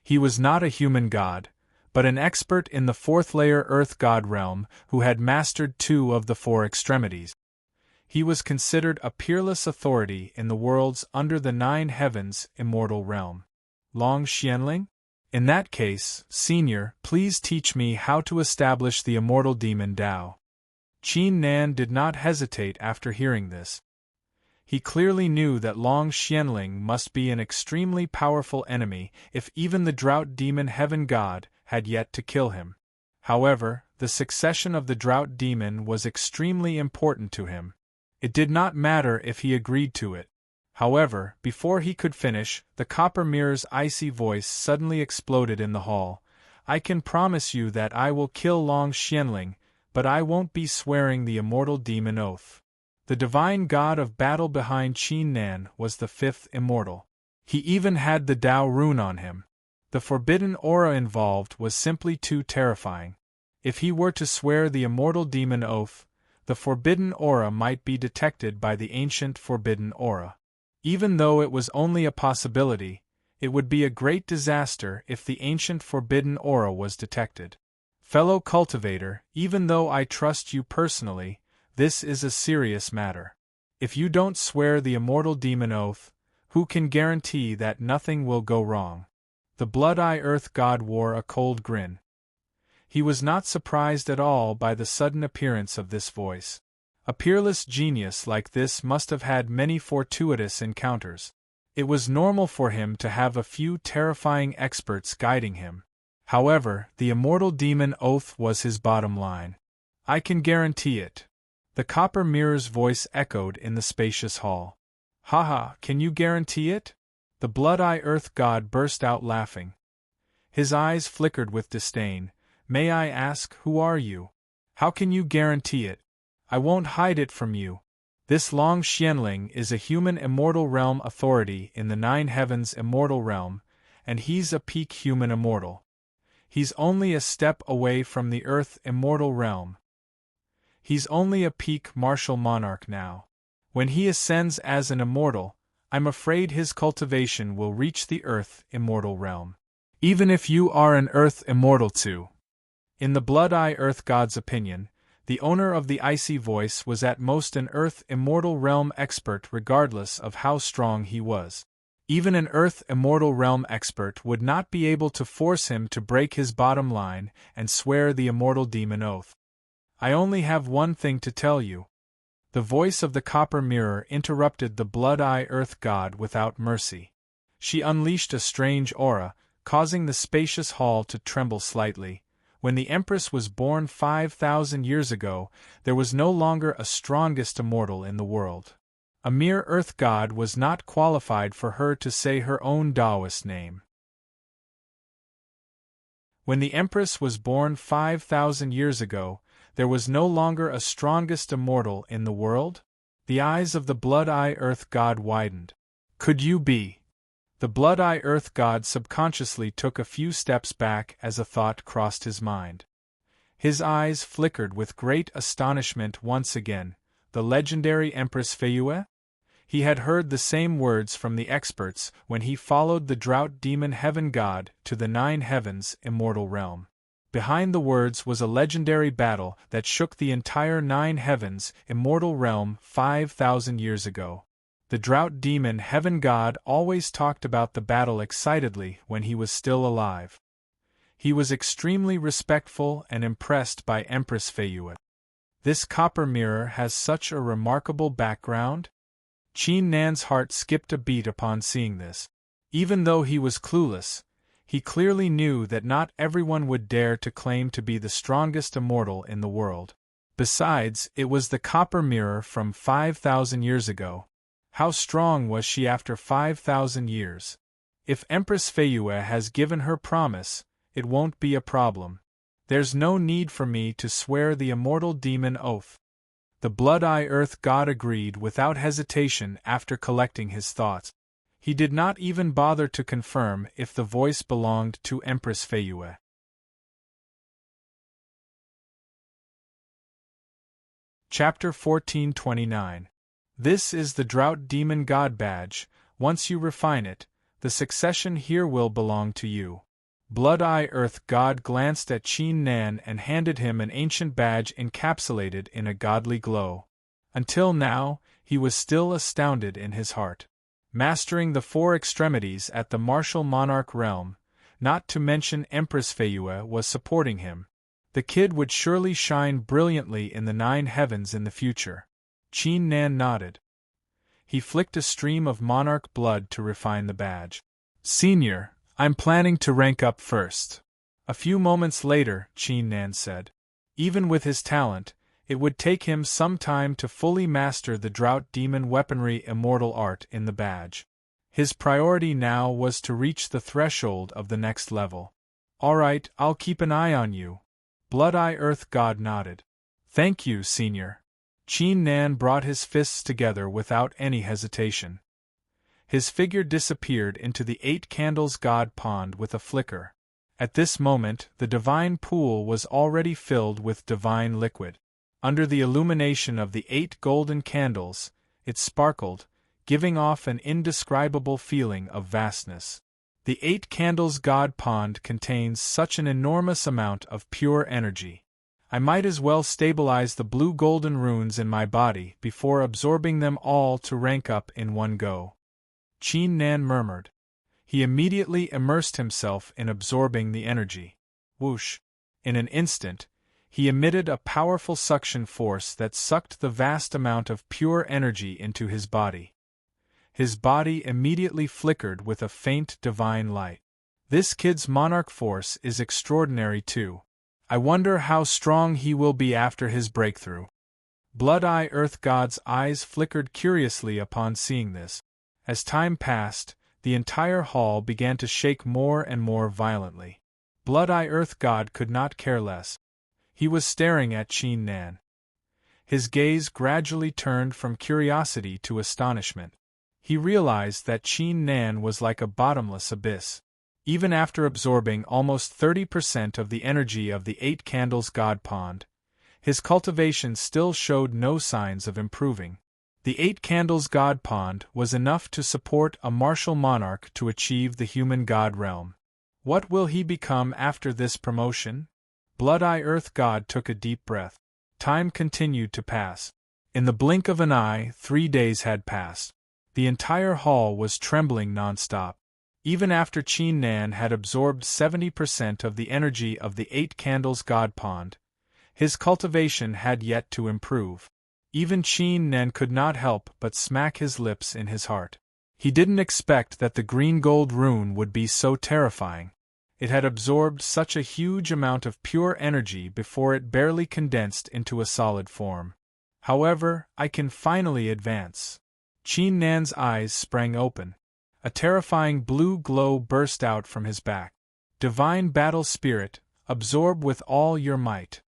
He was not a human god, but an expert in the 4th-layer Earth God realm who had mastered 2 of the 4 extremities. He was considered a peerless authority in the worlds under the 9 heavens immortal realm. Long Xianling? In that case, Senior, please teach me how to establish the immortal demon Dao. Qin Nan did not hesitate after hearing this. He clearly knew that Long Xianling must be an extremely powerful enemy if even the drought demon heaven god had yet to kill him. However, the succession of the drought demon was extremely important to him. It did not matter if he agreed to it. However, before he could finish, the copper mirror's icy voice suddenly exploded in the hall. I can promise you that I will kill Long Xianling, but I won't be swearing the immortal demon oath. The divine god of battle behind Qin Nan was the fifth immortal. He even had the Dao rune on him. The forbidden aura involved was simply too terrifying. If he were to swear the immortal demon oath, the forbidden aura might be detected by the ancient forbidden aura. Even though it was only a possibility, it would be a great disaster if the ancient forbidden aura was detected. Fellow cultivator, even though I trust you personally, this is a serious matter. If you don't swear the immortal demon oath, who can guarantee that nothing will go wrong? The Blood-Eye Earth God wore a cold grin. He was not surprised at all by the sudden appearance of this voice. A peerless genius like this must have had many fortuitous encounters. It was normal for him to have a few terrifying experts guiding him. However, the immortal demon oath was his bottom line. I can guarantee it. The copper mirror's voice echoed in the spacious hall. Haha, can you guarantee it? The Blood-Eye Earth God burst out laughing. His eyes flickered with disdain. May I ask, who are you? How can you guarantee it? I won't hide it from you. This Long Xianling is a human immortal realm authority in the Nine Heavens immortal realm, and he's a peak human immortal. He's only a step away from the Earth immortal realm. He's only a peak martial monarch now. When he ascends as an immortal, I'm afraid his cultivation will reach the Earth immortal realm. Even if you are an Earth immortal too. In the Blood-Eye Earth God's opinion, the owner of the icy voice was at most an Earth immortal realm expert regardless of how strong he was. Even an Earth immortal realm expert would not be able to force him to break his bottom line and swear the immortal demon oath. I only have one thing to tell you. The voice of the copper mirror interrupted the Blood-Eye Earth God without mercy. She unleashed a strange aura, causing the spacious hall to tremble slightly. When the Empress was born 5,000 years ago, there was no longer a strongest immortal in the world. A mere Earth God was not qualified for her to say her own Taoist name. When the Empress was born 5,000 years ago, there was no longer a strongest immortal in the world? The eyes of the Blood-Eye Earth God widened. Could you be? The Blood-Eye Earth God subconsciously took a few steps back as a thought crossed his mind. His eyes flickered with great astonishment once again. The legendary Empress Feiyue? He had heard the same words from the experts when he followed the drought demon heaven god to the Nine Heavens immortal realm. Behind the words was a legendary battle that shook the entire Nine Heavens immortal realm 5,000 years ago. The drought demon heaven god always talked about the battle excitedly when he was still alive. He was extremely respectful and impressed by Empress Feiyue. This copper mirror has such a remarkable background? Qin Nan's heart skipped a beat upon seeing this. Even though he was clueless, he clearly knew that not everyone would dare to claim to be the strongest immortal in the world. Besides, it was the copper mirror from 5,000 years ago. How strong was she after 5,000 years? If Empress Feiyue has given her promise, it won't be a problem. There's no need for me to swear the immortal demon oath. The Blood-Eye Earth God agreed without hesitation after collecting his thoughts. He did not even bother to confirm if the voice belonged to Empress Feiyue. Chapter 1429. This is the Drought Demon God badge. Once you refine it, the succession here will belong to you. Blood-Eye Earth God glanced at Qin Nan and handed him an ancient badge encapsulated in a godly glow. Until now, he was still astounded in his heart. Mastering the four extremities at the martial monarch realm, not to mention Empress Feiyue was supporting him. The kid would surely shine brilliantly in the Nine Heavens in the future. Qin Nan nodded. He flicked a stream of monarch blood to refine the badge. Senior, I'm planning to rank up first. A few moments later, Qin Nan said. Even with his talent, It would take him some time to fully master the Drought Demon Weaponry Immortal art in the badge. His priority now was to reach the threshold of the next level. "Alright, I'll keep an eye on you." Blood-Eye Earth God nodded. "Thank you, Senior." Chin Nan brought his fists together without any hesitation. His figure disappeared into the 8 Candles God Pond with a flicker. At this moment, the divine pool was already filled with divine liquid. Under the illumination of the 8 golden candles, it sparkled, giving off an indescribable feeling of vastness. The 8 Candles God Pond contains such an enormous amount of pure energy. I might as well stabilize the blue golden runes in my body before absorbing them all to rank up in one go. Chin Nan murmured. He immediately immersed himself in absorbing the energy. Whoosh! In an instant, he emitted a powerful suction force that sucked the vast amount of pure energy into his body. His body immediately flickered with a faint divine light. This kid's monarch force is extraordinary too. I wonder how strong he will be after his breakthrough. Blood-Eye Earth God's eyes flickered curiously upon seeing this. As time passed, the entire hall began to shake more and more violently. Blood-Eye Earth God could not care less. He was staring at Chin Nan. His gaze gradually turned from curiosity to astonishment. He realized that Chin Nan was like a bottomless abyss. Even after absorbing almost 30% of the energy of the 8 Candles God Pond, his cultivation still showed no signs of improving. The 8 Candles God Pond was enough to support a martial monarch to achieve the human god realm. What will he become after this promotion? Blood-Eye Earth God took a deep breath. Time continued to pass. In the blink of an eye, 3 days had passed. The entire hall was trembling non-stop. Even after Chin Nan had absorbed 70% of the energy of the 8 Candles God Pond, his cultivation had yet to improve. Even Chin Nan could not help but smack his lips in his heart. He didn't expect that the green gold rune would be so terrifying. It had absorbed such a huge amount of pure energy before it barely condensed into a solid form. However, I can finally advance. Chin Nan's eyes sprang open. A terrifying blue glow burst out from his back. Divine Battle Spirit, absorb with all your might.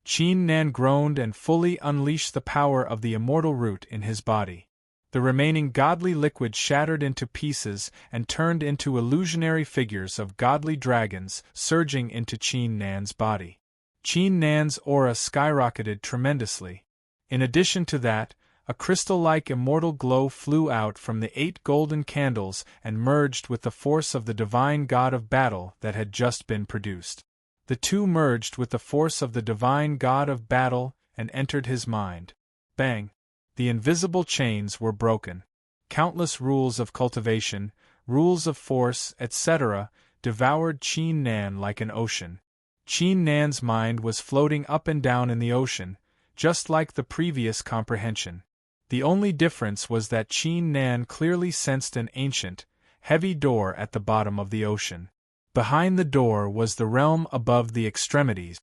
Chin Nan groaned and fully unleashed the power of the immortal root in his body. The remaining godly liquid shattered into pieces and turned into illusionary figures of godly dragons surging into Chin Nan's body. Chin Nan's aura skyrocketed tremendously. In addition to that, a crystal-like immortal glow flew out from the 8 golden candles and merged with the force of the divine god of battle that had just been produced. The two merged with the force of the divine god of battle and entered his mind. Bang! The invisible chains were broken. Countless rules of cultivation, rules of force, etc., devoured Chin Nan like an ocean. Chin Nan's mind was floating up and down in the ocean, just like the previous comprehension. The only difference was that Chin Nan clearly sensed an ancient, heavy door at the bottom of the ocean. Behind the door was the realm above the extremities.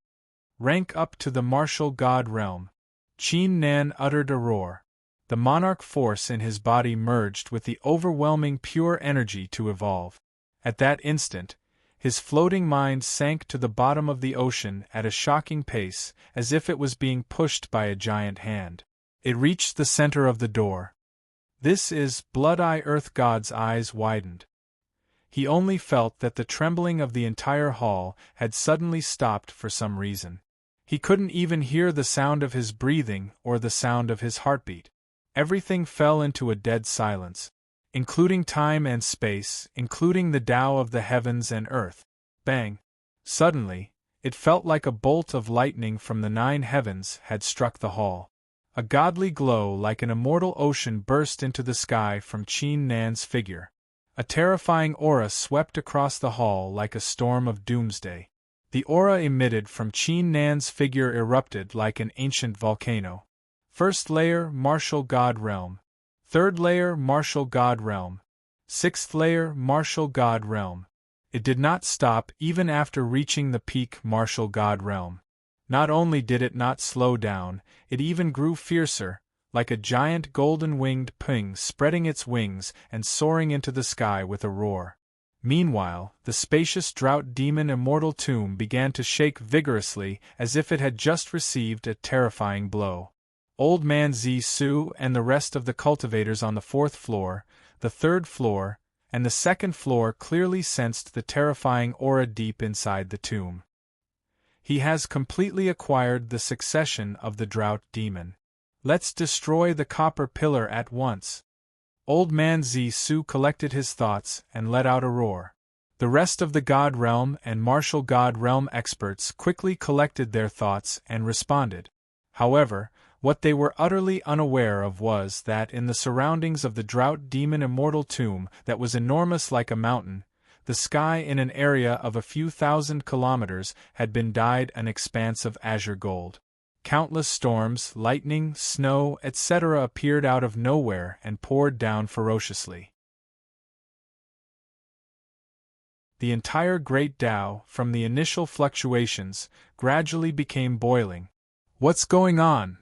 Rank up to the martial god realm. Chin Nan uttered a roar. The monarch force in his body merged with the overwhelming pure energy to evolve. At that instant, his floating mind sank to the bottom of the ocean at a shocking pace, as if it was being pushed by a giant hand. It reached the center of the door. This is Blood-Eye Earth God's eyes widened. He only felt that the trembling of the entire hall had suddenly stopped for some reason. He couldn't even hear the sound of his breathing or the sound of his heartbeat. Everything fell into a dead silence, including time and space, including the Tao of the heavens and earth. Bang! Suddenly, it felt like a bolt of lightning from the 9 heavens had struck the hall. A godly glow like an immortal ocean burst into the sky from Chin Nan's figure. A terrifying aura swept across the hall like a storm of doomsday. The aura emitted from Chin Nan's figure erupted like an ancient volcano. First layer, martial god realm. Third layer, martial god realm. Sixth layer, martial god realm. It did not stop even after reaching the peak martial god realm. Not only did it not slow down, it even grew fiercer, like a giant golden-winged ping spreading its wings and soaring into the sky with a roar. Meanwhile, the spacious drought demon immortal tomb began to shake vigorously as if it had just received a terrifying blow. Old Man Zisu and the rest of the cultivators on the 4th floor, the 3rd floor, and the 2nd floor clearly sensed the terrifying aura deep inside the tomb. He has completely acquired the succession of the drought demon. Let's destroy the copper pillar at once. Old Man Zisu collected his thoughts and let out a roar. The rest of the God Realm and Martial God Realm experts quickly collected their thoughts and responded. However, what they were utterly unaware of was that in the surroundings of the drought demon immortal tomb that was enormous like a mountain, the sky in an area of a few thousand kilometers had been dyed an expanse of azure gold. Countless storms, lightning, snow, etc. appeared out of nowhere and poured down ferociously. The entire Great Tao, from the initial fluctuations, gradually became boiling. What's going on?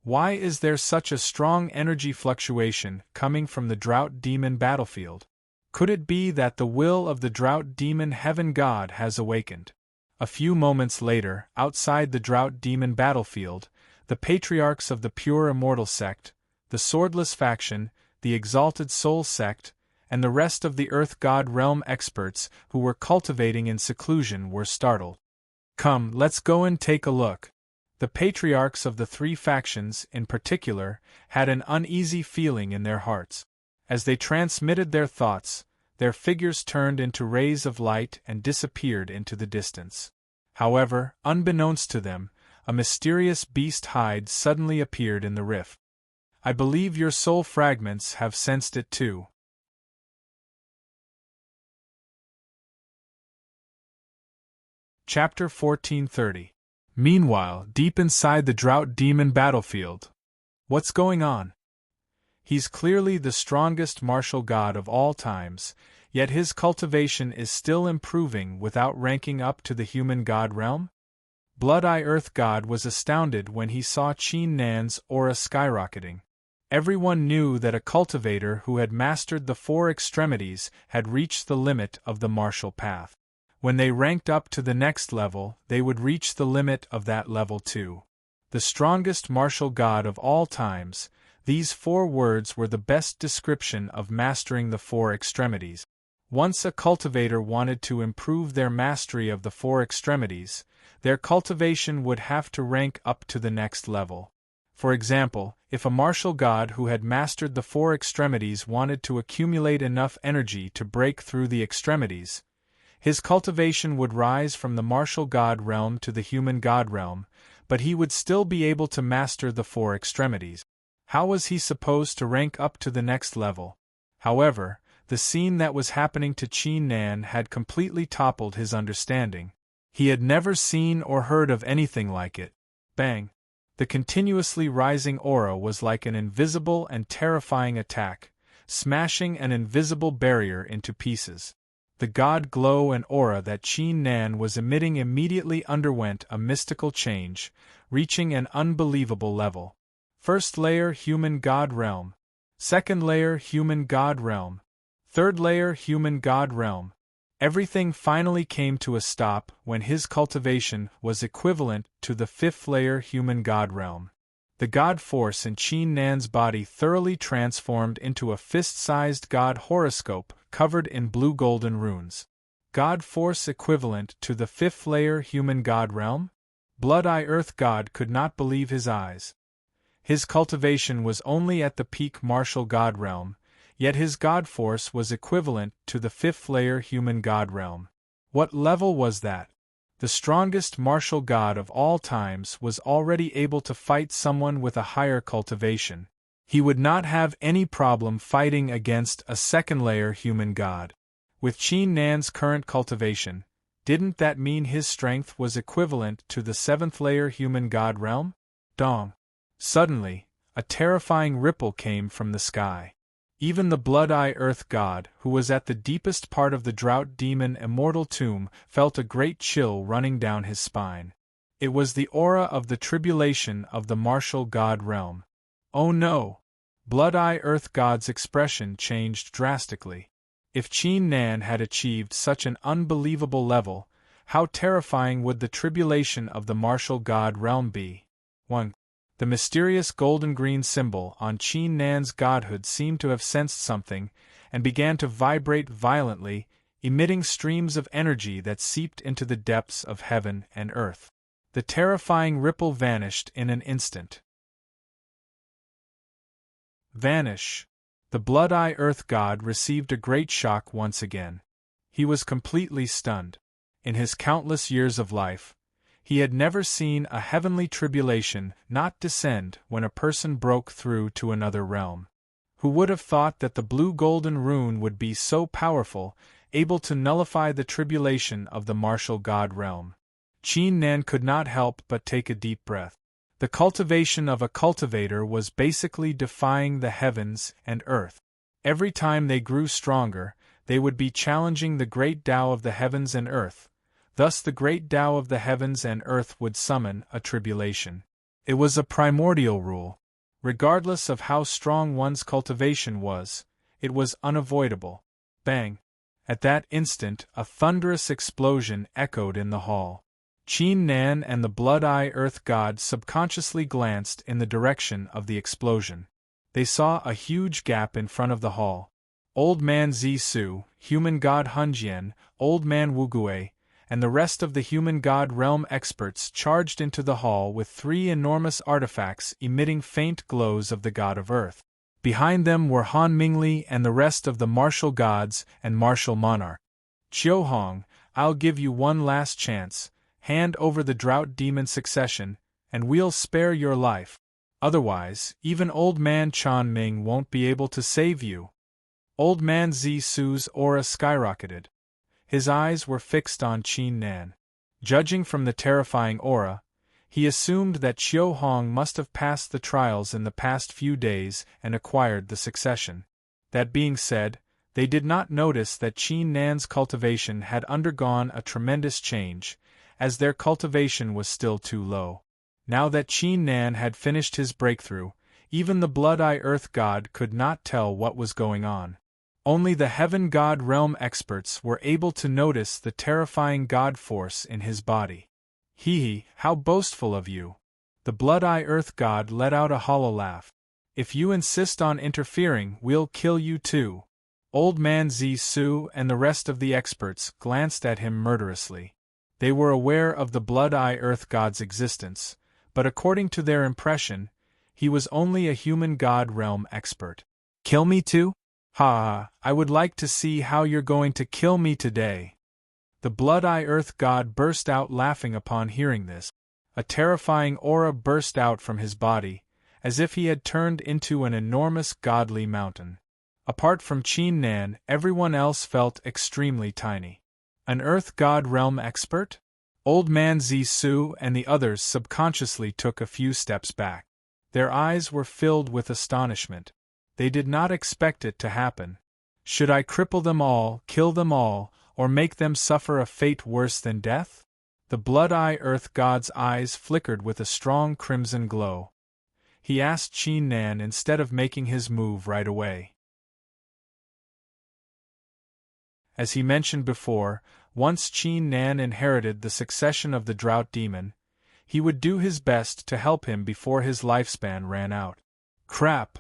Why is there such a strong energy fluctuation coming from the drought demon battlefield? Could it be that the will of the drought demon heaven god has awakened? A few moments later, outside the drought demon battlefield, the patriarchs of the pure immortal sect, the swordless faction, the exalted soul sect, and the rest of the earth god realm experts who were cultivating in seclusion were startled. Come, let's go and take a look. The patriarchs of the 3 factions, in particular, had an uneasy feeling in their hearts. As they transmitted their thoughts, their figures turned into rays of light and disappeared into the distance. However, unbeknownst to them, a mysterious beast hide suddenly appeared in the rift. I believe your soul fragments have sensed it too. Chapter 1430. Meanwhile, deep inside the drought demon battlefield. What's going on? He's clearly the strongest martial god of all times, yet his cultivation is still improving without ranking up to the human god realm? Blood-Eye Earth God was astounded when he saw Qin Nan's aura skyrocketing. Everyone knew that a cultivator who had mastered the 4 extremities had reached the limit of the martial path. When they ranked up to the next level, they would reach the limit of that level too. The strongest martial god of all times, these 4 words were the best description of mastering the 4 extremities. Once a cultivator wanted to improve their mastery of the 4 extremities, their cultivation would have to rank up to the next level. For example, if a martial god who had mastered the 4 extremities wanted to accumulate enough energy to break through the extremities, his cultivation would rise from the martial god realm to the human god realm, but he would still be able to master the 4 extremities. How was he supposed to rank up to the next level? However, the scene that was happening to Qin Nan had completely toppled his understanding. He had never seen or heard of anything like it. Bang! The continuously rising aura was like an invisible and terrifying attack, smashing an invisible barrier into pieces. The god glow and aura that Qin Nan was emitting immediately underwent a mystical change, reaching an unbelievable level. First layer human god realm. Second layer human god realm. Third layer human god realm. Everything finally came to a stop when his cultivation was equivalent to the 5th layer human god realm. The god force in Qin Nan's body thoroughly transformed into a fist-sized god horoscope covered in blue-golden runes. God force equivalent to the 5th layer human god realm? Blood-Eye Earth God could not believe his eyes. His cultivation was only at the peak martial god realm, yet his god force was equivalent to the 5th layer human god realm. What level was that? The strongest martial god of all times was already able to fight someone with a higher cultivation. He would not have any problem fighting against a 2nd layer human god. With Qin Nan's current cultivation, didn't that mean his strength was equivalent to the 7th layer human god realm? Dong! Suddenly, a terrifying ripple came from the sky. Even the Blood-Eye Earth God, who was at the deepest part of the drought demon immortal tomb, felt a great chill running down his spine. It was the aura of the tribulation of the martial god realm. Oh no! Blood-Eye Earth God's expression changed drastically. If Qin Nan had achieved such an unbelievable level, how terrifying would the tribulation of the martial god realm be? 1. The mysterious golden-green symbol on Qin Nan's godhood seemed to have sensed something, and began to vibrate violently, emitting streams of energy that seeped into the depths of heaven and earth. The terrifying ripple vanished in an instant. Vanish. The Blood-Eye Earth God received a great shock once again. He was completely stunned. In his countless years of life, he had never seen a heavenly tribulation not descend when a person broke through to another realm. Who would have thought that the blue golden rune would be so powerful, able to nullify the tribulation of the martial god realm? Qin Nan could not help but take a deep breath. The cultivation of a cultivator was basically defying the heavens and earth. Every time they grew stronger, they would be challenging the great Tao of the heavens and earth. Thus the great Tao of the heavens and earth would summon a tribulation. It was a primordial rule. Regardless of how strong one's cultivation was, it was unavoidable. Bang! At that instant, a thunderous explosion echoed in the hall. Qin Nan and the Blood-Eye Earth God subconsciously glanced in the direction of the explosion. They saw a huge gap in front of the hall. Old Man Zisu, human god Hunjian, Old Man Wugui, and the rest of the human god realm experts charged into the hall with 3 enormous artifacts emitting faint glows of the god of earth. Behind them were Han Mingli and the rest of the martial gods and martial monarch. Qiu Hong, I'll give you one last chance. Hand over the drought demon succession, and we'll spare your life. Otherwise, even Old Man Chan Ming won't be able to save you. Old Man Zisu's aura skyrocketed. His eyes were fixed on Qin Nan. Judging from the terrifying aura, he assumed that Qiu Hong must have passed the trials in the past few days and acquired the succession. That being said, they did not notice that Qin Nan's cultivation had undergone a tremendous change, as their cultivation was still too low. Now that Qin Nan had finished his breakthrough, even the Blood-Eye Earth God could not tell what was going on. Only the Heaven God realm experts were able to notice the terrifying god force in his body. Hee, how boastful of you! The Blood-Eye Earth God let out a hollow laugh. If you insist on interfering, we'll kill you too. Old Man Zisu and the rest of the experts glanced at him murderously. They were aware of the Blood-Eye Earth God's existence, but according to their impression, he was only a human god realm expert. Kill me too? Ha, I would like to see how you're going to kill me today. The Blood-Eye Earth God burst out laughing upon hearing this. A terrifying aura burst out from his body, as if he had turned into an enormous godly mountain. Apart from Qin Nan, everyone else felt extremely tiny. An Earth God realm expert? Old Man Zisu and the others subconsciously took a few steps back. Their eyes were filled with astonishment. They did not expect it to happen. Should I cripple them all, kill them all, or make them suffer a fate worse than death? The Blood-Eye Earth God's eyes flickered with a strong crimson glow. He asked Qin Nan instead of making his move right away. As he mentioned before, once Qin Nan inherited the succession of the Drought Demon, he would do his best to help him before his lifespan ran out. Crap!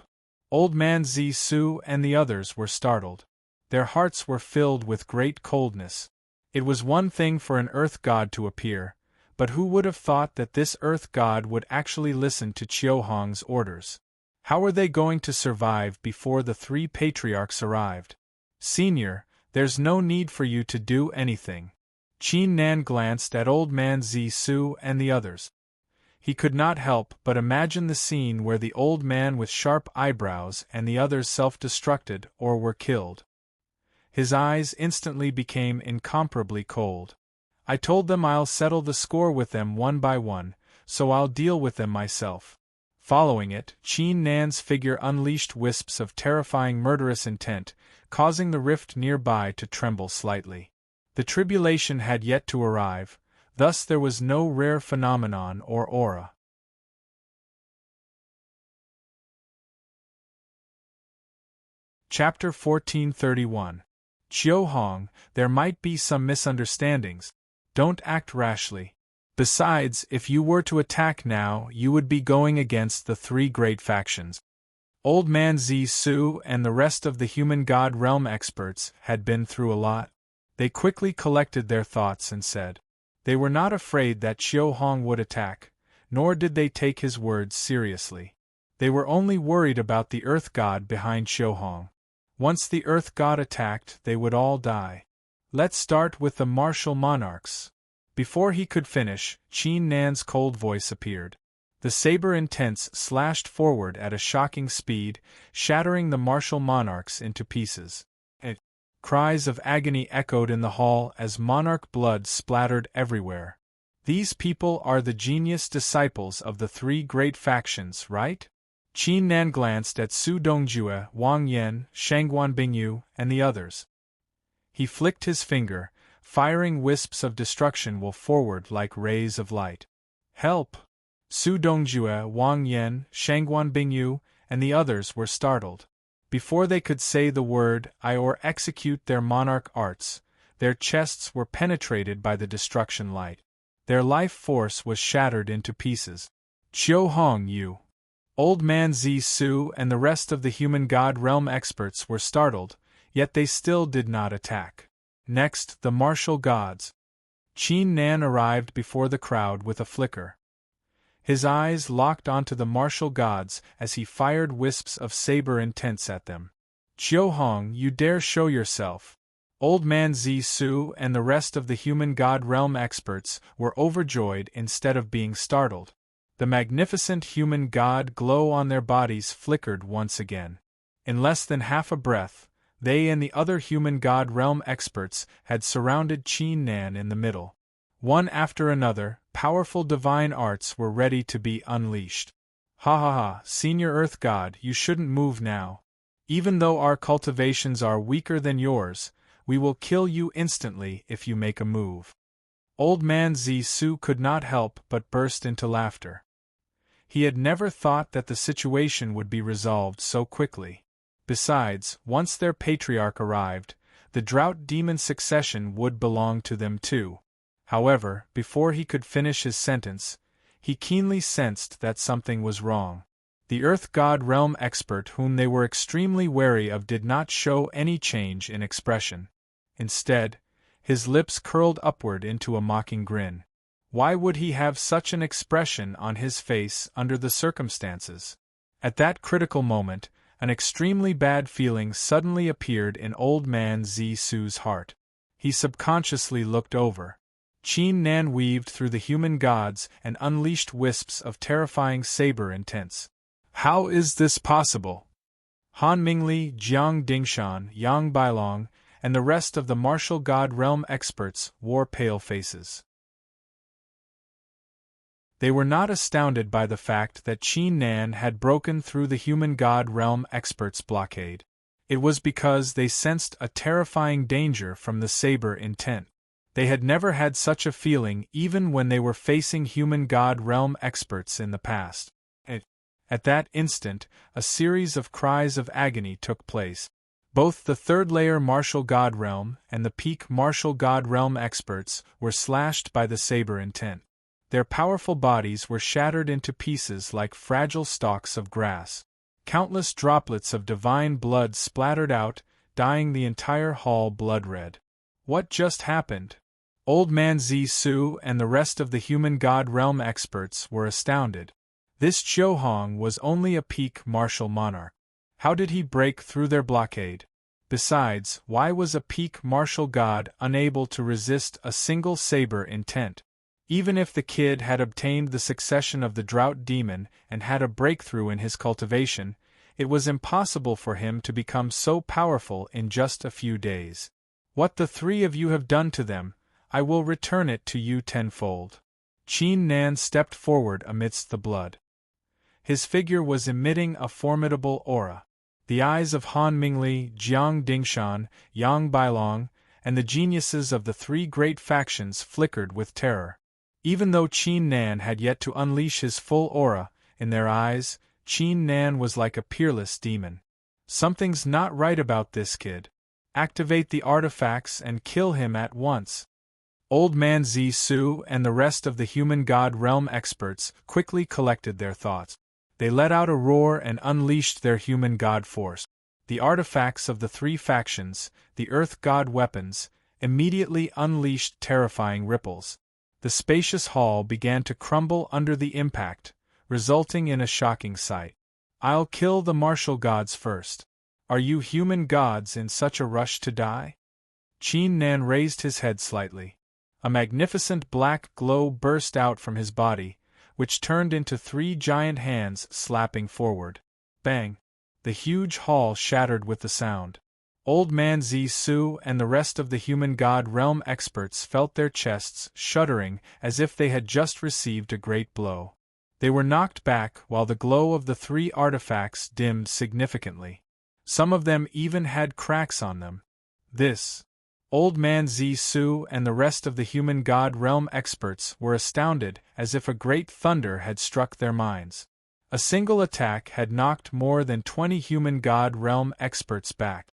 Old Man Zisu and the others were startled. Their hearts were filled with great coldness. It was one thing for an Earth God to appear, but who would have thought that this Earth God would actually listen to Qiu Hong's orders? How were they going to survive before the 3 patriarchs arrived? Senior, there's no need for you to do anything. Qin Nan glanced at Old Man Zisu and the others. He could not help but imagine the scene where the old man with sharp eyebrows and the others self-destructed or were killed. His eyes instantly became incomparably cold. I told them I'll settle the score with them one by one, so I'll deal with them myself. Following it, Qin Nan's figure unleashed wisps of terrifying murderous intent, causing the rift nearby to tremble slightly. The tribulation had yet to arrive, Thus there was no rare phenomenon or aura. Chapter 1431. Chiu Hong, there might be some misunderstandings. Don't act rashly. Besides, if you were to attack now, you would be going against the three great factions. Old Man Zisu and the rest of the human god realm experts had been through a lot. They quickly collected their thoughts and said. They were not afraid that Chiu Hong would attack, nor did they take his words seriously. They were only worried about the earth god behind Chiu Hong. Once the earth god attacked, they would all die. Let's start with the martial monarchs. Before he could finish, Qin Nan's cold voice appeared. The saber intense slashed forward at a shocking speed, shattering the martial monarchs into pieces. Cries of agony echoed in the hall as monarch blood splattered everywhere. These people are the genius disciples of the three great factions, right? Qin Nan glanced at Su Dongjue, Wang Yan, Shangguan Bingyu, and the others. He flicked his finger, firing wisps of destruction will forward like rays of light. Help! Su Dongjue, Wang Yan, Shangguan Bingyu, and the others were startled. Before they could say the word "I" or execute their monarch arts, their chests were penetrated by the destruction light. Their life force was shattered into pieces. Chiu Hong Yu. Old Man Zisu and the rest of the human god realm experts were startled, yet they still did not attack. Next, the martial gods. Qin Nan arrived before the crowd with a flicker. His eyes locked onto the martial gods as he fired wisps of saber intense at them. Chiu Hong, you dare show yourself. Old Man Zisu and the rest of the human god realm experts were overjoyed instead of being startled. The magnificent human god glow on their bodies flickered once again. In less than half a breath, they and the other human god realm experts had surrounded Qin Nan in the middle. One after another, powerful divine arts were ready to be unleashed. Ha ha ha, Senior Earth God, you shouldn't move now. Even though our cultivations are weaker than yours, we will kill you instantly if you make a move. Old Man Zisu could not help but burst into laughter. He had never thought that the situation would be resolved so quickly. Besides, once their patriarch arrived, the drought demon succession would belong to them too. However, before he could finish his sentence, he keenly sensed that something was wrong. The Earth God realm expert whom they were extremely wary of did not show any change in expression. Instead, his lips curled upward into a mocking grin. Why would he have such an expression on his face under the circumstances? At that critical moment, an extremely bad feeling suddenly appeared in Old Man Zisu's heart. He subconsciously looked over. Qin Nan weaved through the human gods and unleashed wisps of terrifying saber intense. How is this possible? Han Mingli, Jiang Dingshan, Yang Bailong, and the rest of the martial god realm experts wore pale faces. They were not astounded by the fact that Qin Nan had broken through the human god realm experts' blockade. It was because they sensed a terrifying danger from the saber intent. They had never had such a feeling even when they were facing human god realm experts in the past. At that instant, a series of cries of agony took place. Both the third-layer martial god realm and the peak martial god realm experts were slashed by the saber intent. Their powerful bodies were shattered into pieces like fragile stalks of grass. Countless droplets of divine blood splattered out, dyeing the entire hall blood-red. What just happened? Old Man Zisu and the rest of the human god realm experts were astounded. This Chiu Hong was only a peak martial monarch. How did he break through their blockade? Besides, why was a peak martial god unable to resist a single saber intent? Even if the kid had obtained the succession of the drought demon and had a breakthrough in his cultivation, it was impossible for him to become so powerful in just a few days. What the three of you have done to them, I will return it to you tenfold. Qin Nan stepped forward amidst the blood. His figure was emitting a formidable aura. The eyes of Han Mingli, Jiang Dingshan, Yang Bailong, and the geniuses of the three great factions flickered with terror. Even though Qin Nan had yet to unleash his full aura, in their eyes, Qin Nan was like a peerless demon. Something's not right about this kid. Activate the artifacts and kill him at once. Old Man Zisu and the rest of the human god realm experts quickly collected their thoughts. They let out a roar and unleashed their human god force. The artifacts of the three factions, the earth god weapons, immediately unleashed terrifying ripples. The spacious hall began to crumble under the impact, resulting in a shocking sight. I'll kill the martial gods first. Are you human gods in such a rush to die? Qin Nan raised his head slightly. A magnificent black glow burst out from his body, which turned into three giant hands slapping forward. Bang! The huge hall shattered with the sound. Old Man Zisu and the rest of the human god realm experts felt their chests shuddering as if they had just received a great blow. They were knocked back while the glow of the three artifacts dimmed significantly. Some of them even had cracks on them. Old Man Zisu and the rest of the human god realm experts were astounded as if a great thunder had struck their minds. A single attack had knocked more than 20 human god realm experts back.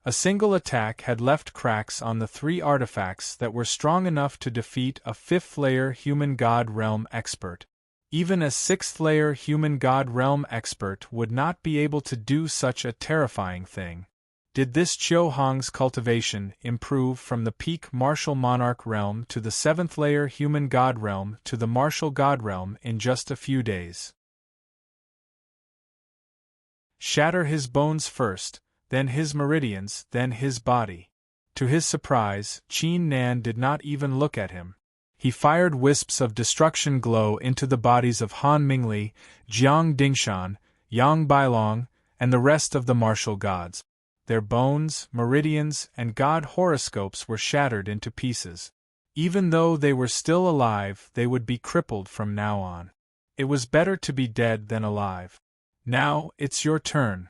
A single attack had left cracks on the three artifacts that were strong enough to defeat a 5th-layer human god realm expert. Even a 6th-layer human god realm expert would not be able to do such a terrifying thing. Did this Qiu Hong's cultivation improve from the peak martial monarch realm to the 7th-layer human god realm to the martial god realm in just a few days? Shatter his bones first, then his meridians, then his body. To his surprise, Qin Nan did not even look at him. He fired wisps of destruction glow into the bodies of Han Mingli, Jiang Dingshan, Yang Bailong, and the rest of the martial gods. Their bones, meridians, and god horoscopes were shattered into pieces. Even though they were still alive, they would be crippled from now on. It was better to be dead than alive. Now, it's your turn.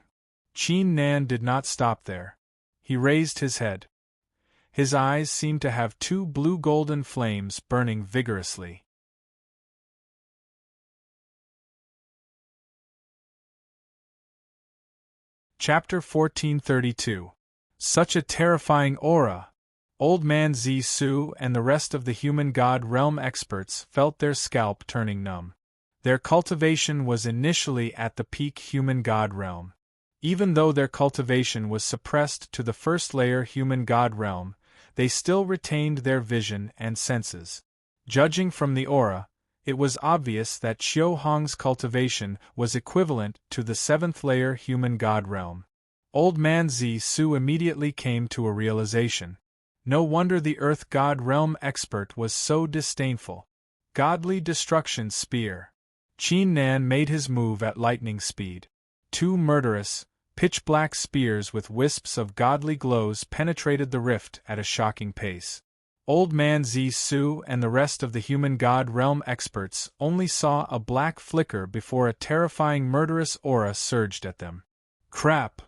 Qin Nan did not stop there. He raised his head. His eyes seemed to have two blue-golden flames burning vigorously. Chapter 1432. Such a terrifying aura! Old Man Zisu and the rest of the human god realm experts felt their scalp turning numb. Their cultivation was initially at the peak human god realm. Even though their cultivation was suppressed to the 1st-layer human god realm, they still retained their vision and senses. Judging from the aura, it was obvious that Qiu Hong's cultivation was equivalent to the 7th-layer human god realm. Old Man Zisu immediately came to a realization. No wonder the earth god realm expert was so disdainful. Godly destruction spear. Qin Nan made his move at lightning speed. Two murderous, pitch-black spears with wisps of godly glows penetrated the rift at a shocking pace. Old Man Zisu and the rest of the human god realm experts only saw a black flicker before a terrifying murderous aura surged at them. Crap!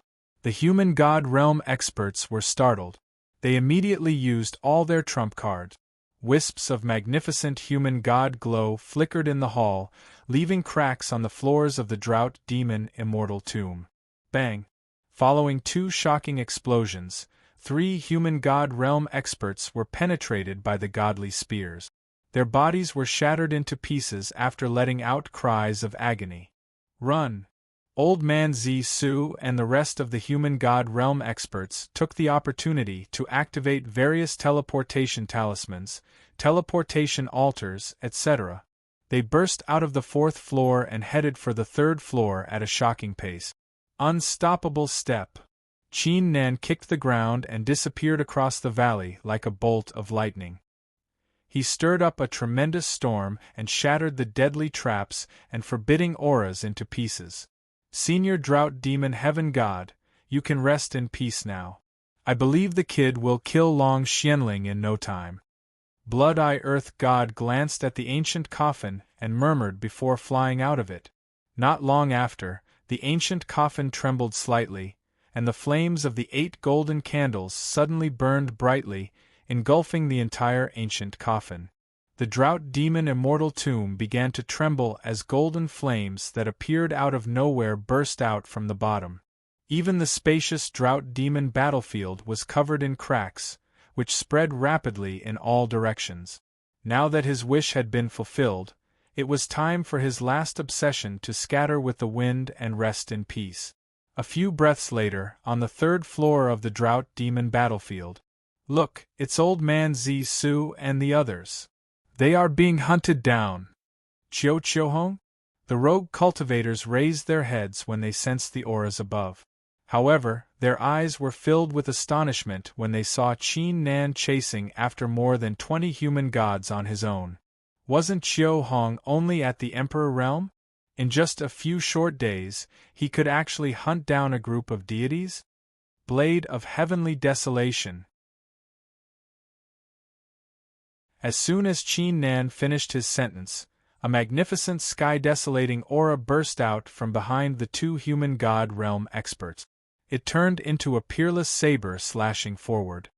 The human god realm experts were startled. They immediately used all their trump cards. Wisps of magnificent human god glow flickered in the hall, leaving cracks on the floors of the drought demon immortal tomb. Bang! Following two shocking explosions, 3 human god realm experts were penetrated by the godly spears. Their bodies were shattered into pieces after letting out cries of agony. Run! Old Man Zisu and the rest of the human god realm experts took the opportunity to activate various teleportation talismans, teleportation altars, etc. They burst out of the 4th floor and headed for the 3rd floor at a shocking pace. Unstoppable step. Qin Nan kicked the ground and disappeared across the valley like a bolt of lightning. He stirred up a tremendous storm and shattered the deadly traps and forbidding auras into pieces. Senior Drought Demon Heaven God, you can rest in peace now. I believe the kid will kill Long Xianling in no time. Blood-Eye Earth God glanced at the ancient coffin and murmured before flying out of it. Not long after, the ancient coffin trembled slightly, and the flames of the 8 golden candles suddenly burned brightly, engulfing the entire ancient coffin. The drought demon immortal tomb began to tremble as golden flames that appeared out of nowhere burst out from the bottom. Even the spacious drought demon battlefield was covered in cracks, which spread rapidly in all directions. Now that his wish had been fulfilled, it was time for his last obsession to scatter with the wind and rest in peace. A few breaths later, on the third floor of the drought demon battlefield. Look, it's Old Man Zisu and the others. They are being hunted down. Chio-Chio-Hong? The rogue cultivators raised their heads when they sensed the auras above. However, their eyes were filled with astonishment when they saw Qin Nan chasing after more than 20 human gods on his own. Wasn't Chio-Hong only at the Emperor realm? In just a few short days, he could actually hunt down a group of deities? Blade of Heavenly Desolation. As soon as Qin Nan finished his sentence, a magnificent sky-desolating aura burst out from behind the two human god realm experts. It turned into a peerless saber slashing forward.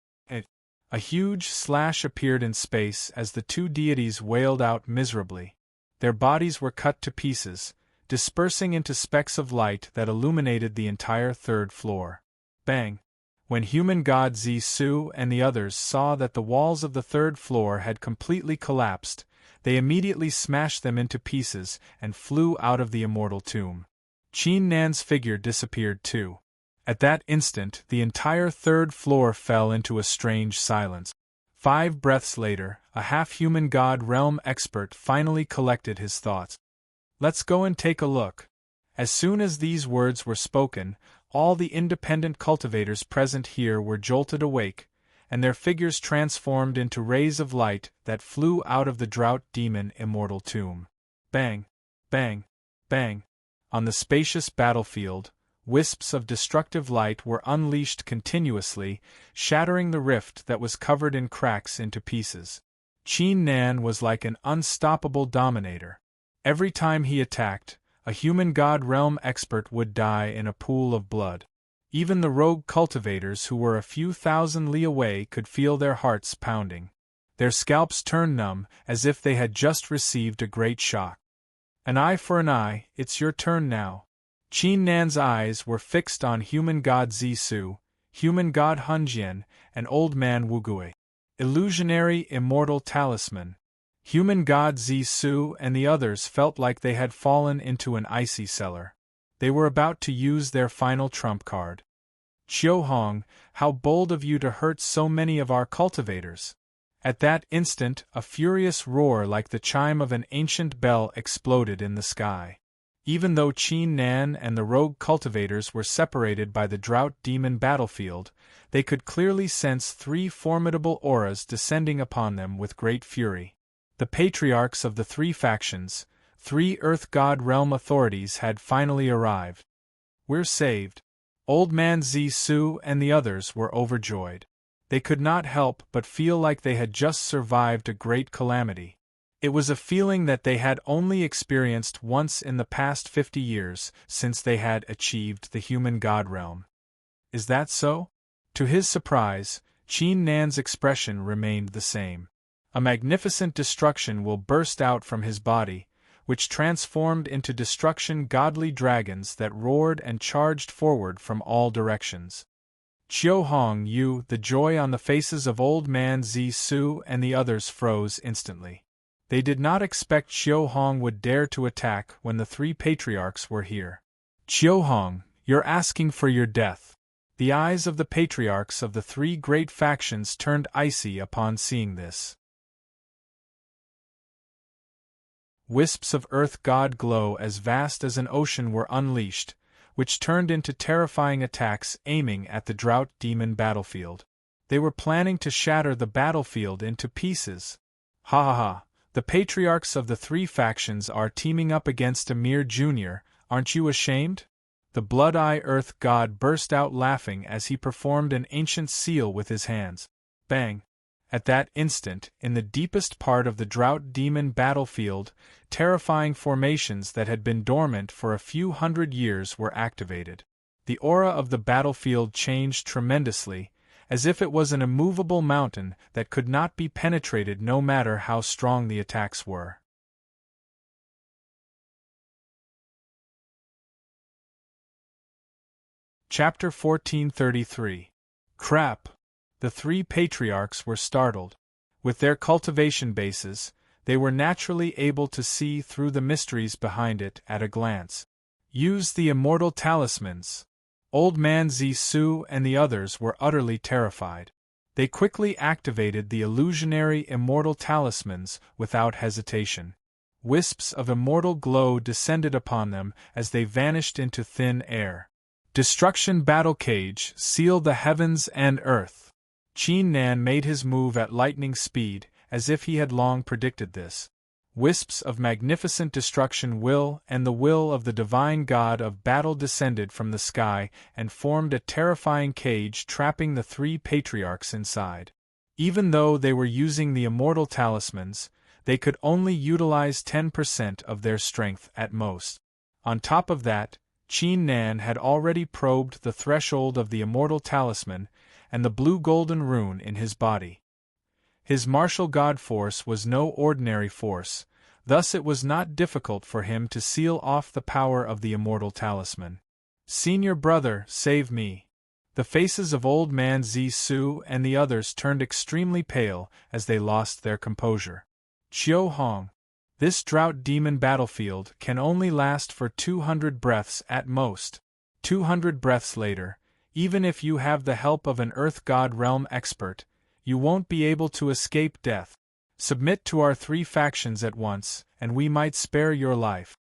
A huge slash appeared in space as the two deities wailed out miserably. Their bodies were cut to pieces, dispersing into specks of light that illuminated the entire third floor. Bang! When human god Zisu and the others saw that the walls of the third floor had completely collapsed, they immediately smashed them into pieces and flew out of the immortal tomb. Qin Nan's figure disappeared too. At that instant, the entire third floor fell into a strange silence. 5 breaths later, a half-human god realm expert finally collected his thoughts. Let's go and take a look. As soon as these words were spoken, all the independent cultivators present here were jolted awake, and their figures transformed into rays of light that flew out of the drought demon immortal tomb. Bang! Bang! Bang! On the spacious battlefield, wisps of destructive light were unleashed continuously, shattering the rift that was covered in cracks into pieces. Qin Nan was like an unstoppable dominator. Every time he attacked, a human god realm expert would die in a pool of blood. Even the rogue cultivators who were a few thousand li away could feel their hearts pounding. Their scalps turned numb as if they had just received a great shock. An eye for an eye, it's your turn now. Qin Nan's eyes were fixed on human god Zisu, human god Hunjian, and old man Wugui. Illusionary immortal talisman. Human god Zisu and the others felt like they had fallen into an icy cellar. They were about to use their final trump card. Chio-Hong, how bold of you to hurt so many of our cultivators! At that instant, a furious roar like the chime of an ancient bell exploded in the sky. Even though Qin Nan and the rogue cultivators were separated by the drought demon battlefield, they could clearly sense 3 formidable auras descending upon them with great fury. The patriarchs of the 3 factions, 3 Earth God realm authorities had finally arrived. We're saved. Old Man Zisu and the others were overjoyed. They could not help but feel like they had just survived a great calamity. It was a feeling that they had only experienced once in the past 50 years since they had achieved the human god realm. Is that so? To his surprise, Qin Nan's expression remained the same. A magnificent destruction will burst out from his body, which transformed into destruction godly dragons that roared and charged forward from all directions. Chio-Hong, the joy on the faces of Old Man Zisu and the others froze instantly. They did not expect Chio-Hong would dare to attack when the 3 patriarchs were here. Chio-Hong, you're asking for your death. The eyes of the patriarchs of the 3 great factions turned icy upon seeing this. Wisps of earth god glow as vast as an ocean were unleashed, which turned into terrifying attacks aiming at the drought demon battlefield. They were planning to shatter the battlefield into pieces. Ha ha ha, the patriarchs of the 3 factions are teaming up against a mere junior, aren't you ashamed? The blood-eye earth god burst out laughing as he performed an ancient seal with his hands. Bang! At that instant, in the deepest part of the drought demon battlefield, terrifying formations that had been dormant for a few hundred years were activated. The aura of the battlefield changed tremendously, as if it was an immovable mountain that could not be penetrated no matter how strong the attacks were. Chapter 1433. Crap! The three patriarchs were startled. With their cultivation bases, they were naturally able to see through the mysteries behind it at a glance. Use the immortal talismans. Old Man Zisu and the others were utterly terrified. They quickly activated the illusionary immortal talismans without hesitation. Wisps of immortal glow descended upon them as they vanished into thin air. Destruction Battle Cage, seal the heavens and earth. Qin Nan made his move at lightning speed, as if he had long predicted this. Wisps of magnificent destruction will and the will of the divine god of battle descended from the sky and formed a terrifying cage trapping the three patriarchs inside. Even though they were using the immortal talismans, they could only utilize 10% of their strength at most. On top of that, Qin Nan had already probed the threshold of the immortal talisman and the blue-golden rune in his body. His martial god force was no ordinary force, thus it was not difficult for him to seal off the power of the immortal talisman. Senior brother, save me. The faces of Old Man Zisu and the others turned extremely pale as they lost their composure. Qiu Hong. This drought demon battlefield can only last for 200 breaths at most. 200 breaths later, even if you have the help of an Earth God realm expert, you won't be able to escape death. Submit to our three factions at once, and we might spare your life.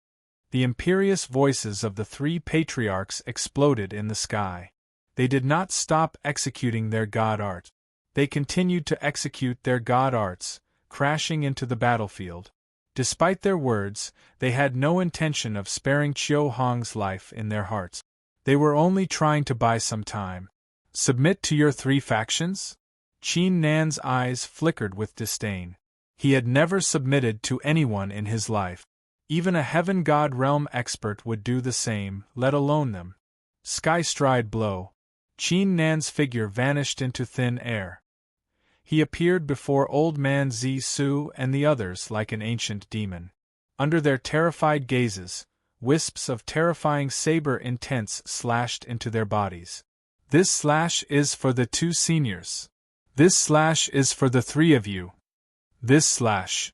The imperious voices of the three patriarchs exploded in the sky. They did not stop executing their god art. They continued to execute their god arts, crashing into the battlefield. Despite their words, they had no intention of sparing Qiu Hong's life in their hearts. They were only trying to buy some time. Submit to your three factions? Qin Nan's eyes flickered with disdain. He had never submitted to anyone in his life. Even a heaven god realm expert would do the same, let alone them. Sky stride blow. Qin Nan's figure vanished into thin air. He appeared before Old Man Zisu and the others like an ancient demon. Under their terrified gazes, wisps of terrifying saber intents slashed into their bodies. This slash is for the two seniors. This slash is for the three of you. This slash.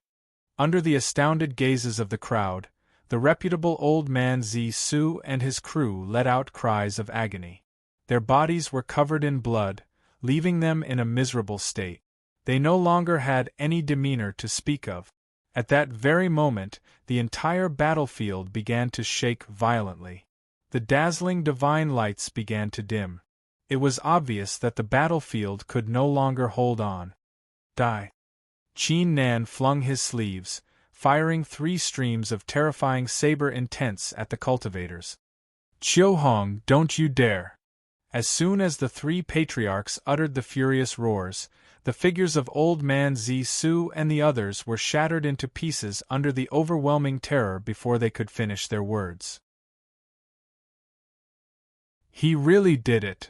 Under the astounded gazes of the crowd, the reputable Old Man Zisu and his crew let out cries of agony. Their bodies were covered in blood, leaving them in a miserable state. They no longer had any demeanor to speak of. At that very moment, the entire battlefield began to shake violently. The dazzling divine lights began to dim. It was obvious that the battlefield could no longer hold on. Die. Qin Nan flung his sleeves, firing 3 streams of terrifying saber intents at the cultivators. Qiu Hong, don't you dare! As soon as the 3 patriarchs uttered the furious roars, the figures of Old Man Zisu and the others were shattered into pieces under the overwhelming terror before they could finish their words. He really did it.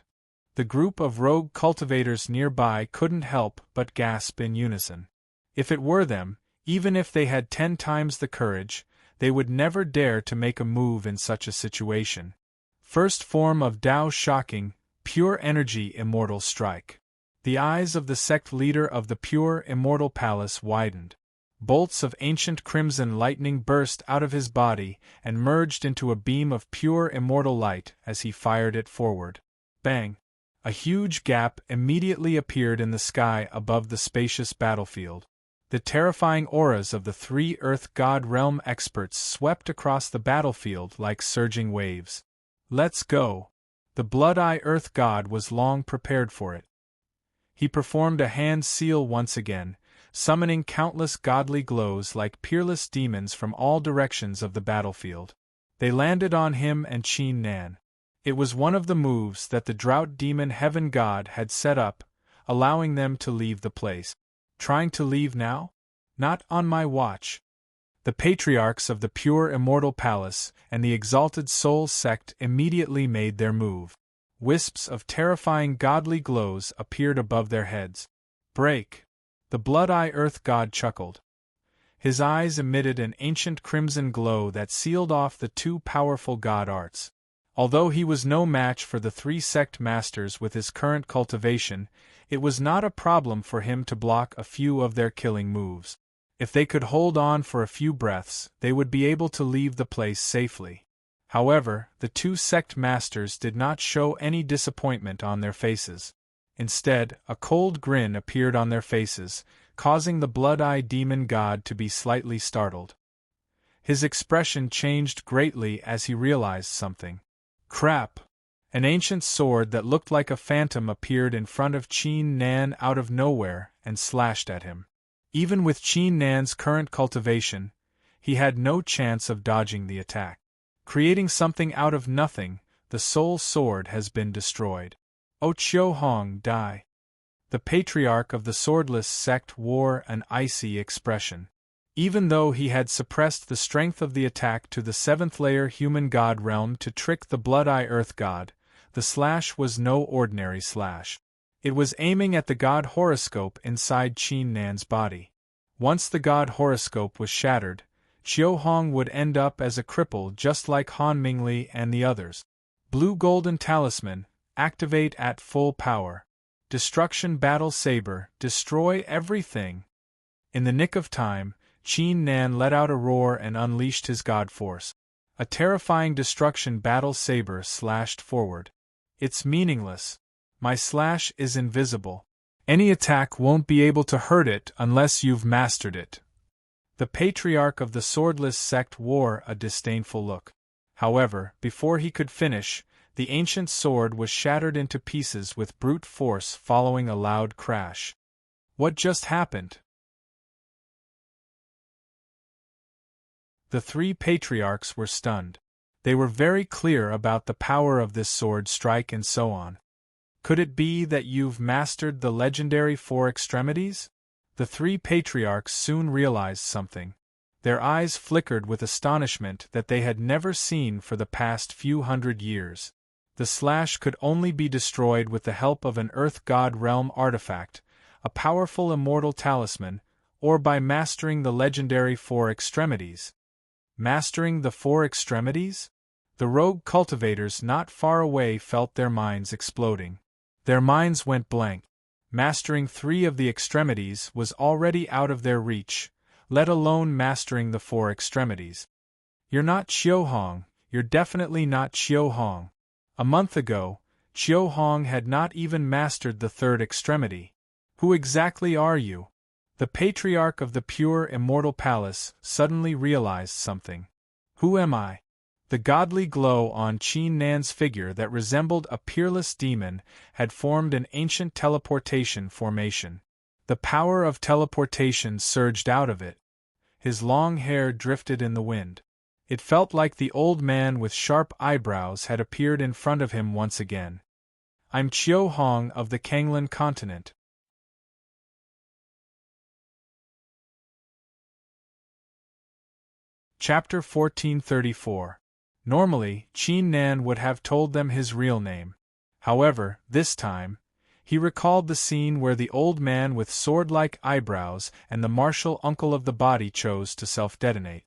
The group of rogue cultivators nearby couldn't help but gasp in unison. If it were them, even if they had 10 times the courage, they would never dare to make a move in such a situation. First form of Tao shocking, pure energy immortal strike. The eyes of the sect leader of the pure immortal palace widened. Bolts of ancient crimson lightning burst out of his body and merged into a beam of pure immortal light as he fired it forward. Bang! A huge gap immediately appeared in the sky above the spacious battlefield. The terrifying auras of the 3 Earth God realm experts swept across the battlefield like surging waves. Let's go! The Blood-Eye Earth God was long prepared for it. He performed a hand seal once again, summoning countless godly glows like peerless demons from all directions of the battlefield. They landed on him and Qin Nan. It was one of the moves that the drought demon heaven god had set up, allowing them to leave the place. Trying to leave now? Not on my watch. The patriarchs of the pure immortal palace and the exalted soul sect immediately made their move. wisps of terrifying godly glows appeared above their heads. Break! The Blood-Eye Earth God chuckled. His eyes emitted an ancient crimson glow that sealed off the two powerful god arts. Although he was no match for the three sect masters with his current cultivation, it was not a problem for him to block a few of their killing moves. If they could hold on for a few breaths, they would be able to leave the place safely. However, the two sect masters did not show any disappointment on their faces. Instead, a cold grin appeared on their faces, causing the Blood-Eye Demon God to be slightly startled. His expression changed greatly as he realized something. Crap! An ancient sword that looked like a phantom appeared in front of Qin Nan out of nowhere and slashed at him. Even with Qin Nan's current cultivation, he had no chance of dodging the attack. Creating something out of nothing, the soul sword has been destroyed. O Chiu Hong, die! The patriarch of the swordless sect wore an icy expression. Even though he had suppressed the strength of the attack to the seventh-layer human god realm to trick the Blood-Eye Earth God, the slash was no ordinary slash. It was aiming at the god horoscope inside Qin Nan's body. Once the god horoscope was shattered, Chiu Hong would end up as a cripple just like Han Mingli and the others. Blue Golden Talisman, activate at full power. Destruction Battle Saber, destroy everything. In the nick of time, Qin Nan let out a roar and unleashed his god force. A terrifying destruction battle saber slashed forward. It's meaningless. My slash is invisible. Any attack won't be able to hurt it unless you've mastered it. The patriarch of the swordless sect wore a disdainful look. However, before he could finish, the ancient sword was shattered into pieces with brute force following a loud crash. What just happened? The three patriarchs were stunned. They were very clear about the power of this sword strike and so on. Could it be that you've mastered the legendary four extremities? The three patriarchs soon realized something. Their eyes flickered with astonishment that they had never seen for the past few hundred years. The slash could only be destroyed with the help of an Earth God realm artifact, a powerful immortal talisman, or by mastering the legendary four extremities. Mastering the four extremities? The rogue cultivators not far away felt their minds exploding. Their minds went blank. Mastering three of the extremities was already out of their reach, let alone mastering the four extremities. You're not Chiu Hong, you're definitely not Chiu Hong. A month ago, Chiu Hong had not even mastered the third extremity. Who exactly are you? The patriarch of the pure immortal palace suddenly realized something. Who am I? The godly glow on Qin Nan's figure that resembled a peerless demon had formed an ancient teleportation formation. The power of teleportation surged out of it. His long hair drifted in the wind. It felt like the old man with sharp eyebrows had appeared in front of him once again. I'm Chiu Hong of the Kanglan continent. Chapter 1434. Normally, Qin Nan would have told them his real name. However, this time, he recalled the scene where the old man with sword-like eyebrows and the martial uncle of the body chose to self-detonate.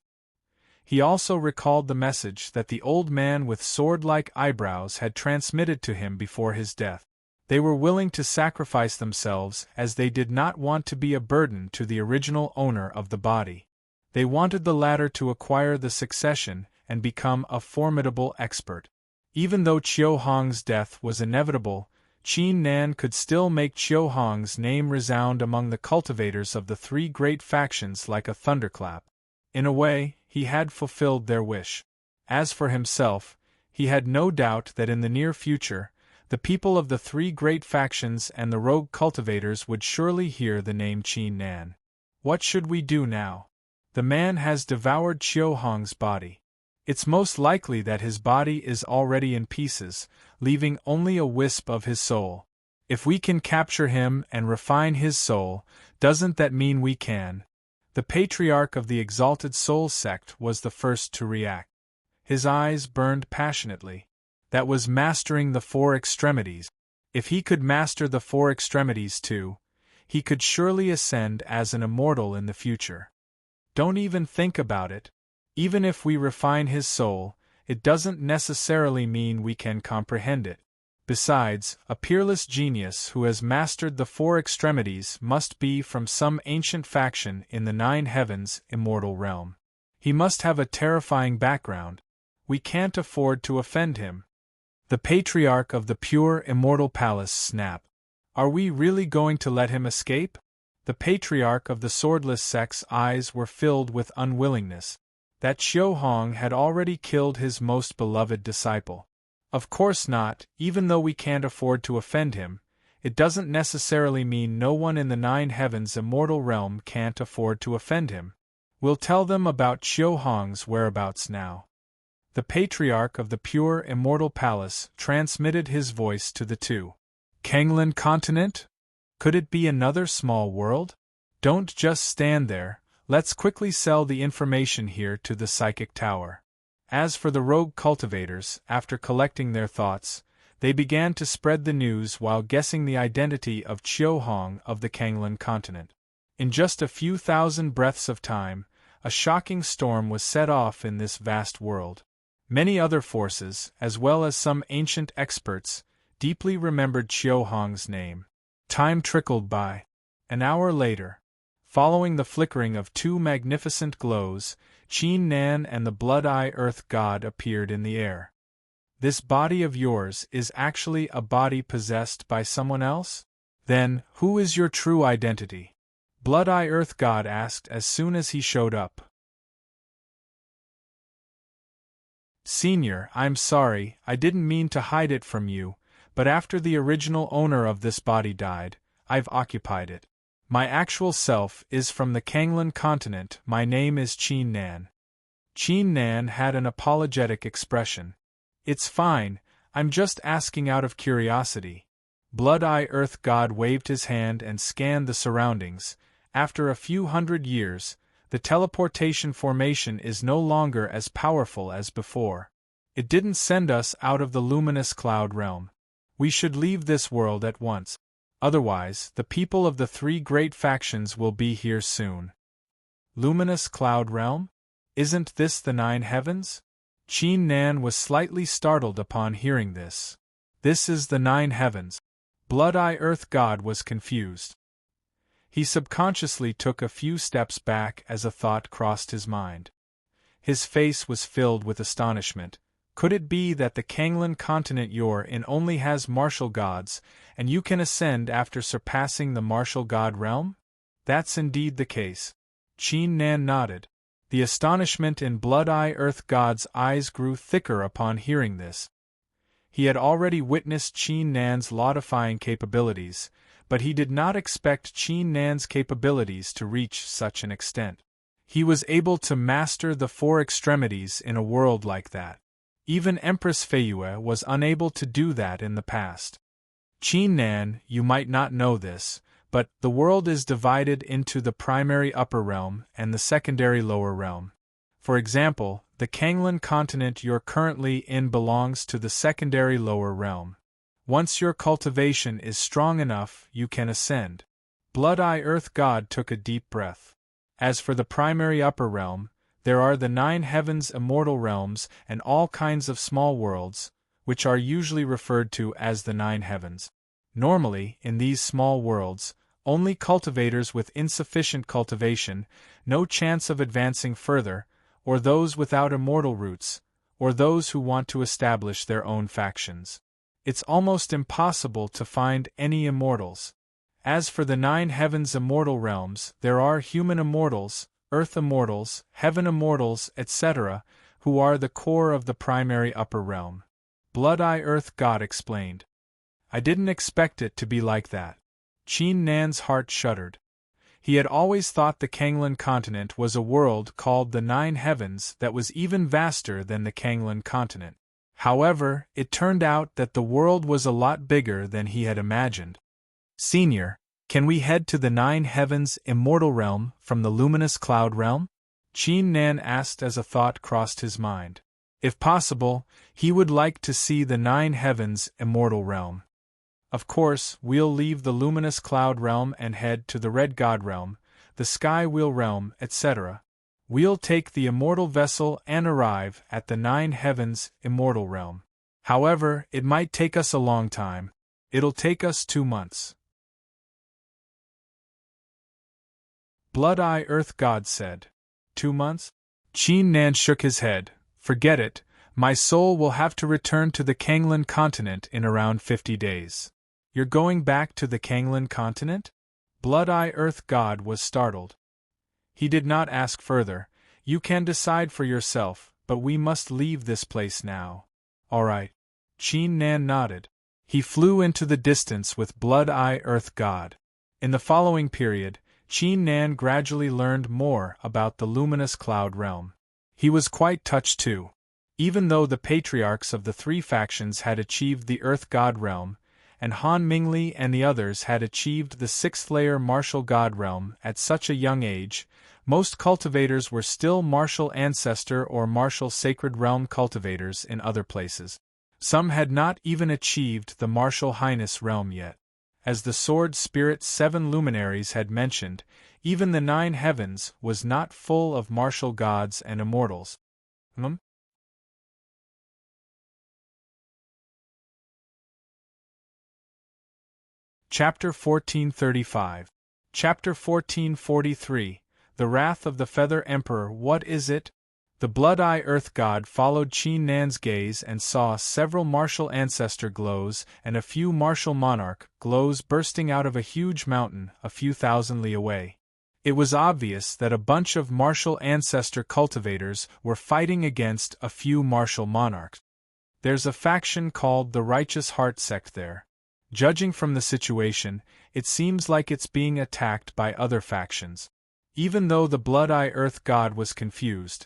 He also recalled the message that the old man with sword-like eyebrows had transmitted to him before his death. They were willing to sacrifice themselves as they did not want to be a burden to the original owner of the body. They wanted the latter to acquire the succession and become a formidable expert. Even though Chiu Hong's death was inevitable, Qin Nan could still make Chiu Hong's name resound among the cultivators of the three great factions like a thunderclap. In a way, he had fulfilled their wish. As for himself, he had no doubt that in the near future, the people of the three great factions and the rogue cultivators would surely hear the name Qin Nan. What should we do now? The man has devoured Chiu Hong's body. It's most likely that his body is already in pieces, leaving only a wisp of his soul. If we can capture him and refine his soul, doesn't that mean we can? The patriarch of the Exalted Soul sect was the first to react. His eyes burned passionately. that was mastering the four extremities. If he could master the four extremities too, he could surely ascend as an immortal in the future. Don't even think about it. Even if we refine his soul, it doesn't necessarily mean we can comprehend it. Besides, a peerless genius who has mastered the four extremities must be from some ancient faction in the nine heavens immortal realm. He must have a terrifying background. We can't afford to offend him. The patriarch of the pure immortal palace snapped. Are we really going to let him escape? The patriarch of the swordless sect's eyes were filled with unwillingness. That Xiu Hong had already killed his most beloved disciple. Of course not, even though we can't afford to offend him, it doesn't necessarily mean no one in the nine heavens immortal realm can't afford to offend him. We'll tell them about Xiu Hong's whereabouts now. The patriarch of the pure immortal palace transmitted his voice to the two. Kanglan continent? Could it be another small world? Don't just stand there, let's quickly sell the information here to the psychic tower. As for the rogue cultivators, after collecting their thoughts, they began to spread the news while guessing the identity of Xiu Hong of the Kanglan continent. In just a few thousand breaths of time, a shocking storm was set off in this vast world. Many other forces, as well as some ancient experts, deeply remembered Xiu Hong's name. Time trickled by. An hour later, following the flickering of two magnificent glows, Qin Nan and the Blood-Eye Earth God appeared in the air. This body of yours is actually a body possessed by someone else? Then, who is your true identity? Blood-Eye Earth God asked as soon as he showed up. Senior, I'm sorry, I didn't mean to hide it from you, but after the original owner of this body died, I've occupied it. My actual self is from the Kanglan continent. My name is Qin Nan. Qin Nan had an apologetic expression. It's fine, I'm just asking out of curiosity. Blood-Eye Earth God waved his hand and scanned the surroundings. After a few hundred years, the teleportation formation is no longer as powerful as before. It didn't send us out of the luminous cloud realm. We should leave this world at once. Otherwise, the people of the three great factions will be here soon. Luminous cloud realm? Isn't this the nine heavens? Qin Nan was slightly startled upon hearing this. This is the nine heavens. Blood-Eye Earth God was confused. He subconsciously took a few steps back as a thought crossed his mind. His face was filled with astonishment. Could it be that the Kanglan continent you're in only has martial gods, and you can ascend after surpassing the martial god realm? That's indeed the case. Qin Nan nodded. The astonishment in Blood-Eye Earth God's eyes grew thicker upon hearing this. He had already witnessed Qin Nan's law-defying capabilities, but he did not expect Qin Nan's capabilities to reach such an extent. He was able to master the four extremities in a world like that. Even Empress Feiyue was unable to do that in the past. Qin Nan, you might not know this, but the world is divided into the primary upper realm and the secondary lower realm. For example, the Kanglan continent you're currently in belongs to the secondary lower realm. Once your cultivation is strong enough, you can ascend. Blood-Eye Earth God took a deep breath. As for the primary upper realm, there are the nine heavens immortal realms and all kinds of small worlds, which are usually referred to as the nine heavens. Normally, in these small worlds, only cultivators with insufficient cultivation, no chance of advancing further, or those without immortal roots, or those who want to establish their own factions. It's almost impossible to find any immortals. As for the nine heavens immortal realms, there are human immortals, earth immortals, heaven immortals, etc., who are the core of the primary upper realm. Blood-Eye Earth God explained. I didn't expect it to be like that. Qin Nan's heart shuddered. He had always thought the Kanglan continent was a world called the Nine Heavens that was even vaster than the Kanglan continent. However, it turned out that the world was a lot bigger than he had imagined. Senior, can we head to the Nine Heavens immortal realm from the luminous cloud realm? Qin Nan asked as a thought crossed his mind. If possible, he would like to see the 9 heavens immortal realm. Of course, we'll leave the luminous cloud realm and head to the red god realm, the sky wheel realm, etc. We'll take the immortal vessel and arrive at the 9 heavens immortal realm. However, it might take us a long time. It'll take us 2 months. Blood-Eye Earth God said. 2 months? Qin Nan shook his head. Forget it, my soul will have to return to the Kanglan continent in around 50 days. You're going back to the Kanglan continent? Blood-Eye Earth God was startled. He did not ask further. You can decide for yourself, but we must leave this place now. All right. Qin Nan nodded. He flew into the distance with Blood-Eye Earth God. In the following period, Qin Nan gradually learned more about the luminous cloud realm. He was quite touched too. Even though the patriarchs of the 3 factions had achieved the Earth God realm, and Han Mingli and the others had achieved the 6th-layer martial god realm at such a young age, most cultivators were still martial ancestor or martial sacred realm cultivators in other places. Some had not even achieved the martial highness realm yet. As the Sword Spirit 7 luminaries had mentioned, even the 9 heavens was not full of martial gods and immortals. Chapter 1435. Chapter 1443. The Wrath of the Feather Emperor. What is it? The Blood-Eye Earth God followed Qin Nan's gaze and saw several martial ancestor glows and a few martial monarch glows bursting out of a huge mountain a few thousand li away. It was obvious that a bunch of martial ancestor cultivators were fighting against a few martial monarchs. There's a faction called the Righteous Heart sect there. Judging from the situation, it seems like it's being attacked by other factions. Even though the Blood-Eye Earth God was confused,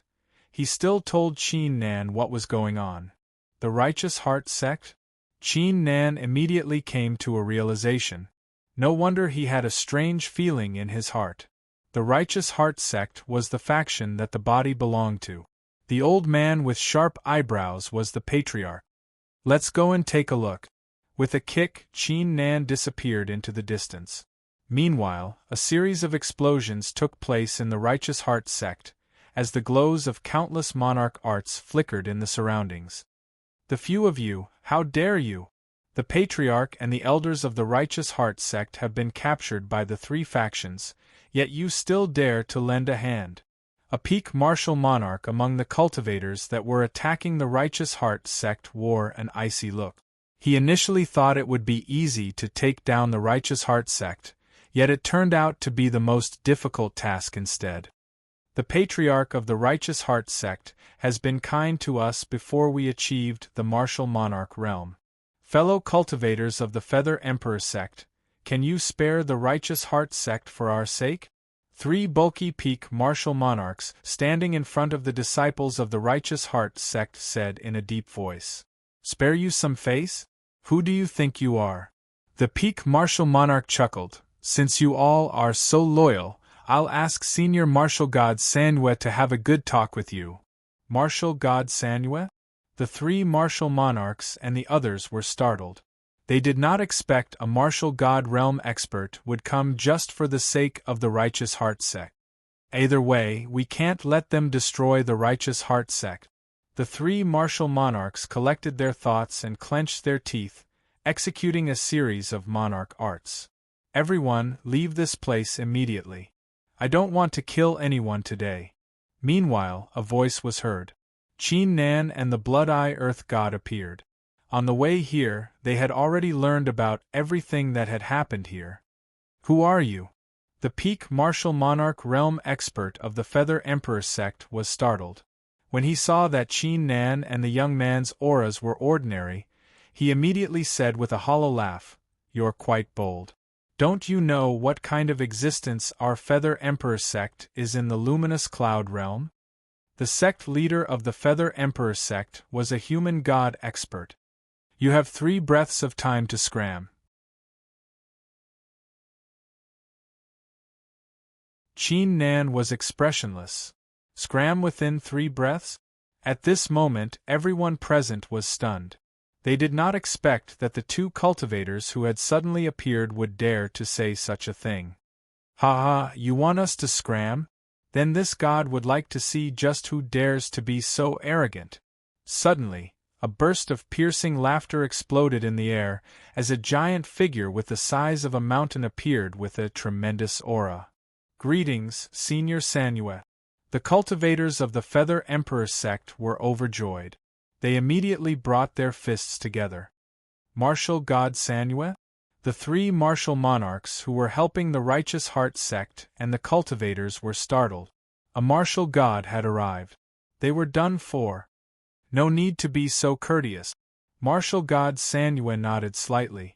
he still told Qin Nan what was going on. The Righteous Heart sect? Qin Nan immediately came to a realization. No wonder he had a strange feeling in his heart. The Righteous Heart sect was the faction that the body belonged to. The old man with sharp eyebrows was the patriarch. Let's go and take a look. With a kick, Qin Nan disappeared into the distance. Meanwhile, a series of explosions took place in the Righteous Heart sect, as the glows of countless monarch arts flickered in the surroundings. The few of you, how dare you? The Patriarch and the elders of the Righteous Heart sect have been captured by the 3 factions, yet you still dare to lend a hand. A peak martial monarch among the cultivators that were attacking the Righteous Heart sect wore an icy look. He initially thought it would be easy to take down the Righteous Heart sect, yet it turned out to be the most difficult task instead. The Patriarch of the Righteous Heart sect has been kind to us before we achieved the martial monarch realm. Fellow cultivators of the Feather Emperor sect, can you spare the Righteous Heart sect for our sake? 3 bulky peak martial monarchs standing in front of the disciples of the Righteous Heart sect said in a deep voice. Spare you some face? Who do you think you are? The peak martial monarch chuckled. Since you all are so loyal, I'll ask Senior Martial God Sanhue to have a good talk with you. Martial God Sanhue? The 3 martial monarchs and the others were startled. They did not expect a martial god realm expert would come just for the sake of the Righteous Heart sect. Either way, we can't let them destroy the Righteous Heart sect. The 3 martial monarchs collected their thoughts and clenched their teeth, executing a series of monarch arts. Everyone, leave this place immediately. I don't want to kill anyone today. Meanwhile, a voice was heard. Qin Nan and the Blood-Eye Earth God appeared. On the way here, they had already learned about everything that had happened here. Who are you? The peak martial monarch realm expert of the Feather Emperor sect was startled. When he saw that Qin Nan and the young man's auras were ordinary, he immediately said with a hollow laugh, "You're quite bold. Don't you know what kind of existence our Feather Emperor sect is in the luminous cloud realm?" The sect leader of the Feather Emperor sect was a human god expert. You have 3 breaths of time to scram. Qin Nan was expressionless. Scram within 3 breaths? At this moment, everyone present was stunned. They did not expect that the two cultivators who had suddenly appeared would dare to say such a thing. Ha ha, you want us to scram? Then this god would like to see just who dares to be so arrogant. Suddenly, a burst of piercing laughter exploded in the air, as a giant figure with the size of a mountain appeared with a tremendous aura. Greetings, Senior Sanue. The cultivators of the Feather Emperor sect were overjoyed. They immediately brought their fists together. Martial God Sanue? The three martial monarchs who were helping the Righteous Heart sect and the cultivators were startled. A martial god had arrived. They were done for. No need to be so courteous. Martial god Sanue nodded slightly.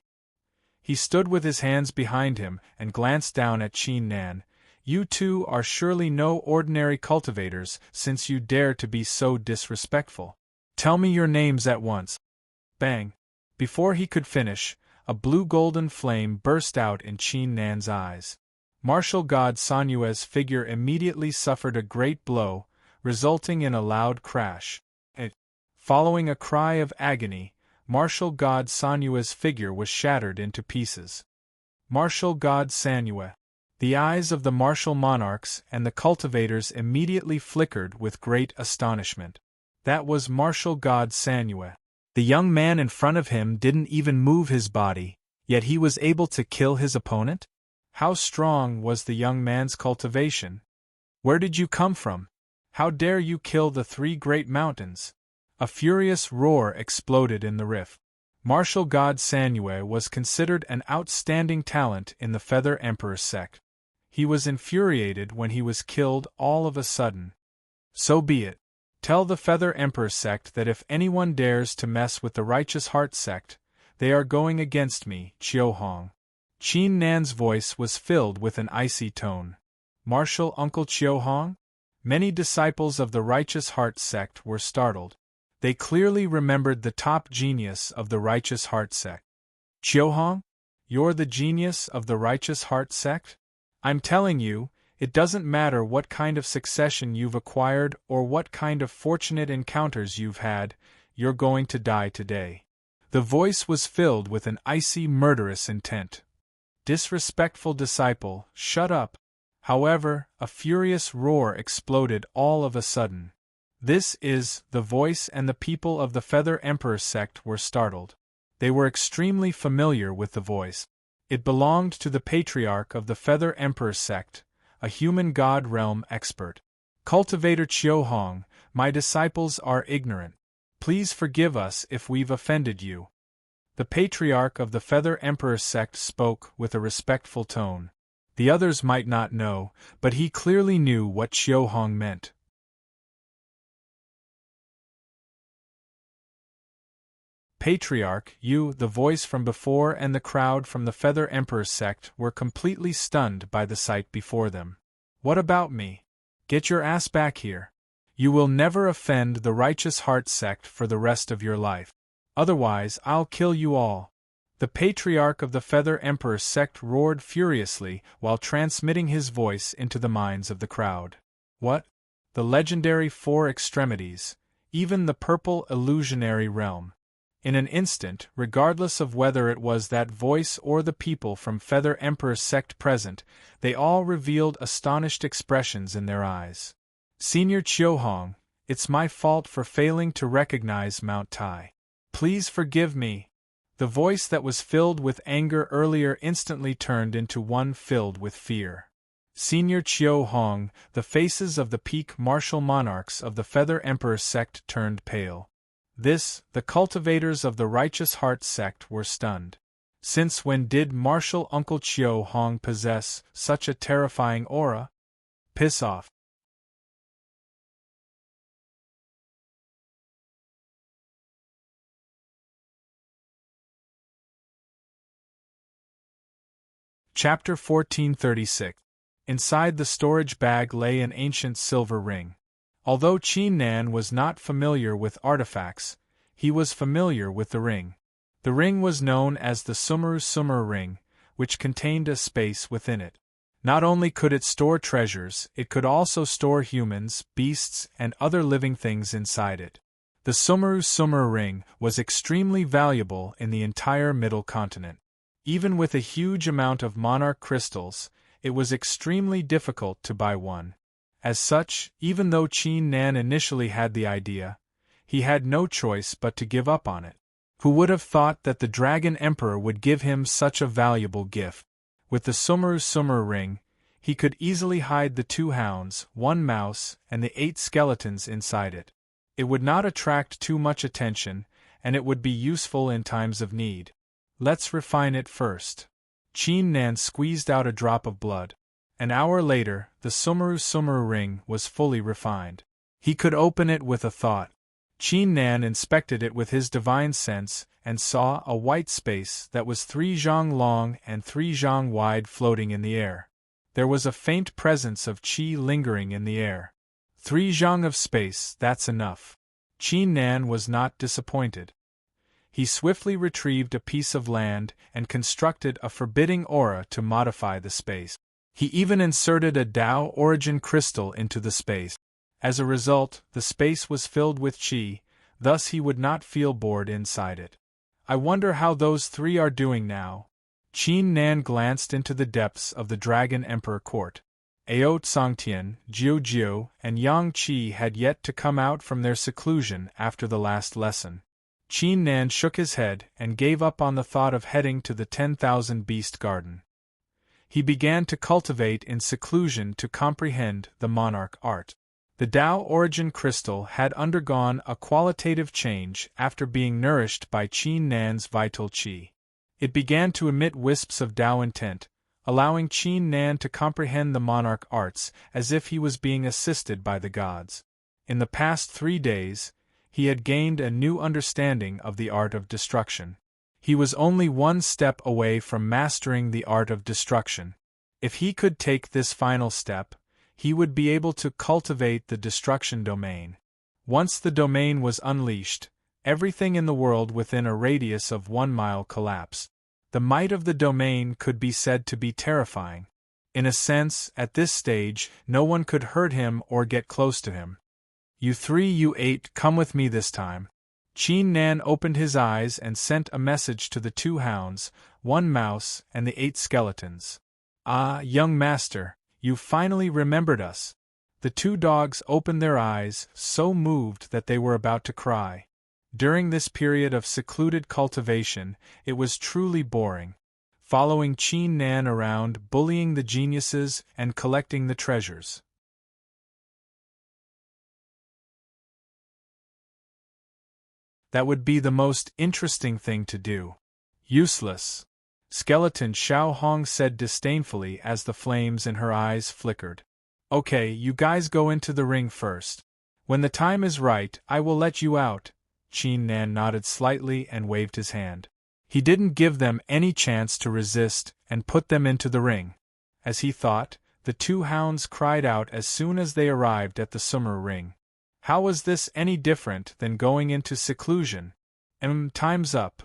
He stood with his hands behind him and glanced down at Qin Nan. You two are surely no ordinary cultivators, since you dare to be so disrespectful. Tell me your names at once. Bang! Before he could finish, a blue-golden flame burst out in Qin Nan's eyes. Martial god Sanue's figure immediately suffered a great blow, resulting in a loud crash. Following a cry of agony, martial god Sanue's figure was shattered into pieces. Martial god Sanue. The eyes of the martial monarchs and the cultivators immediately flickered with great astonishment. That was martial god Sanue. The young man in front of him didn't even move his body, yet he was able to kill his opponent? How strong was the young man's cultivation? Where did you come from? How dare you kill the three great mountains? A furious roar exploded in the rift. Martial god Sanue was considered an outstanding talent in the Feather Emperor sect. He was infuriated when he was killed all of a sudden. So be it. Tell the Feather Emperor sect that if anyone dares to mess with the Righteous Heart sect, they are going against me, Qiuhong. Qin Nan's voice was filled with an icy tone. Martial Uncle Qiuhong? Many disciples of the Righteous Heart sect were startled. They clearly remembered the top genius of the Righteous Heart sect. Qiuhong? You're the genius of the Righteous Heart sect? I'm telling you, it doesn't matter what kind of succession you've acquired or what kind of fortunate encounters you've had, you're going to die today. The voice was filled with an icy, murderous intent. Disrespectful disciple, shut up. However, a furious roar exploded all of a sudden. This is the voice, and the people of the Feather Emperor sect were startled. They were extremely familiar with the voice. It belonged to the patriarch of the Feather Emperor sect, a human god realm expert. Cultivator Qiuhong, my disciples are ignorant. Please forgive us if we've offended you. The patriarch of the Feather Emperor sect spoke with a respectful tone. The others might not know, but he clearly knew what Qiuhong meant. Patriarch, you, the voice from before, and the crowd from the Feather Emperor sect were completely stunned by the sight before them. What about me? Get your ass back here. You will never offend the Righteous Heart sect for the rest of your life. Otherwise, I'll kill you all. The patriarch of the Feather Emperor sect roared furiously while transmitting his voice into the minds of the crowd. What? The legendary four extremities, even the purple illusionary realm. In an instant, regardless of whether it was that voice or the people from Feather Emperor sect present, they all revealed astonished expressions in their eyes. Senior Qiuhong, it's my fault for failing to recognize Mount Tai. Please forgive me. The voice that was filled with anger earlier instantly turned into one filled with fear. Senior Qiuhong, the faces of the peak martial monarchs of the Feather Emperor sect turned pale. The cultivators of the Righteous Heart sect were stunned. Since when did martial Uncle Qiuhong possess such a terrifying aura? Piss off. Chapter 1436. Inside the storage bag lay an ancient silver ring. Although Qin Nan was not familiar with artifacts, he was familiar with the ring. The ring was known as the Sumeru ring, which contained a space within it. Not only could it store treasures, it could also store humans, beasts, and other living things inside it. The Sumeru ring was extremely valuable in the entire Middle Continent. Even with a huge amount of monarch crystals, it was extremely difficult to buy one. As such, even though Qin Nan initially had the idea, he had no choice but to give up on it. Who would have thought that the Dragon Emperor would give him such a valuable gift? With the Sumeru ring, he could easily hide the 2 hounds, 1 mouse, and the 8 skeletons inside it. It would not attract too much attention, and it would be useful in times of need. Let's refine it first. Qin Nan squeezed out a drop of blood. An hour later, the Sumeru ring was fully refined. He could open it with a thought. Qin Nan inspected it with his divine sense and saw a white space that was 3 zhang long and 3 zhang wide floating in the air. There was a faint presence of qi lingering in the air. 3 zhang of space, that's enough. Qin Nan was not disappointed. He swiftly retrieved a piece of land and constructed a forbidding aura to modify the space. He even inserted a Dao origin crystal into the space. As a result, the space was filled with qi, thus he would not feel bored inside it. I wonder how those 3 are doing now. Qin Nan glanced into the depths of the Dragon Emperor court. Ao Tsangtian, Jiu, and Yang Qi had yet to come out from their seclusion after the last lesson. Qin Nan shook his head and gave up on the thought of heading to the 10,000 Beast Garden. He began to cultivate in seclusion to comprehend the monarch art. The Dao origin crystal had undergone a qualitative change after being nourished by Qin Nan's vital qi. It began to emit wisps of Dao intent, allowing Qin Nan to comprehend the monarch arts as if he was being assisted by the gods. In the past 3 days, he had gained a new understanding of the art of destruction. He was only 1 step away from mastering the art of destruction. If he could take this final step, he would be able to cultivate the destruction domain. Once the domain was unleashed, everything in the world within a radius of 1 mile collapsed. The might of the domain could be said to be terrifying. In a sense, at this stage, no one could hurt him or get close to him. You 3, you 8, come with me this time. Qin Nan opened his eyes and sent a message to the 2 hounds, 1 mouse, and the 8 skeletons. Ah, young master, you finally remembered us. The 2 dogs opened their eyes, so moved that they were about to cry. During this period of secluded cultivation, it was truly boring. Following Qin Nan around, bullying the geniuses, and collecting the treasures. That would be the most interesting thing to do. Useless. Skeleton Xiao Hong said disdainfully as the flames in her eyes flickered. Okay, you guys go into the ring first. When the time is right, I will let you out. Qin Nan nodded slightly and waved his hand. He didn't give them any chance to resist and put them into the ring. As he thought, the 2 hounds cried out as soon as they arrived at the Sumeru ring. How was this any different than going into seclusion? Time's up.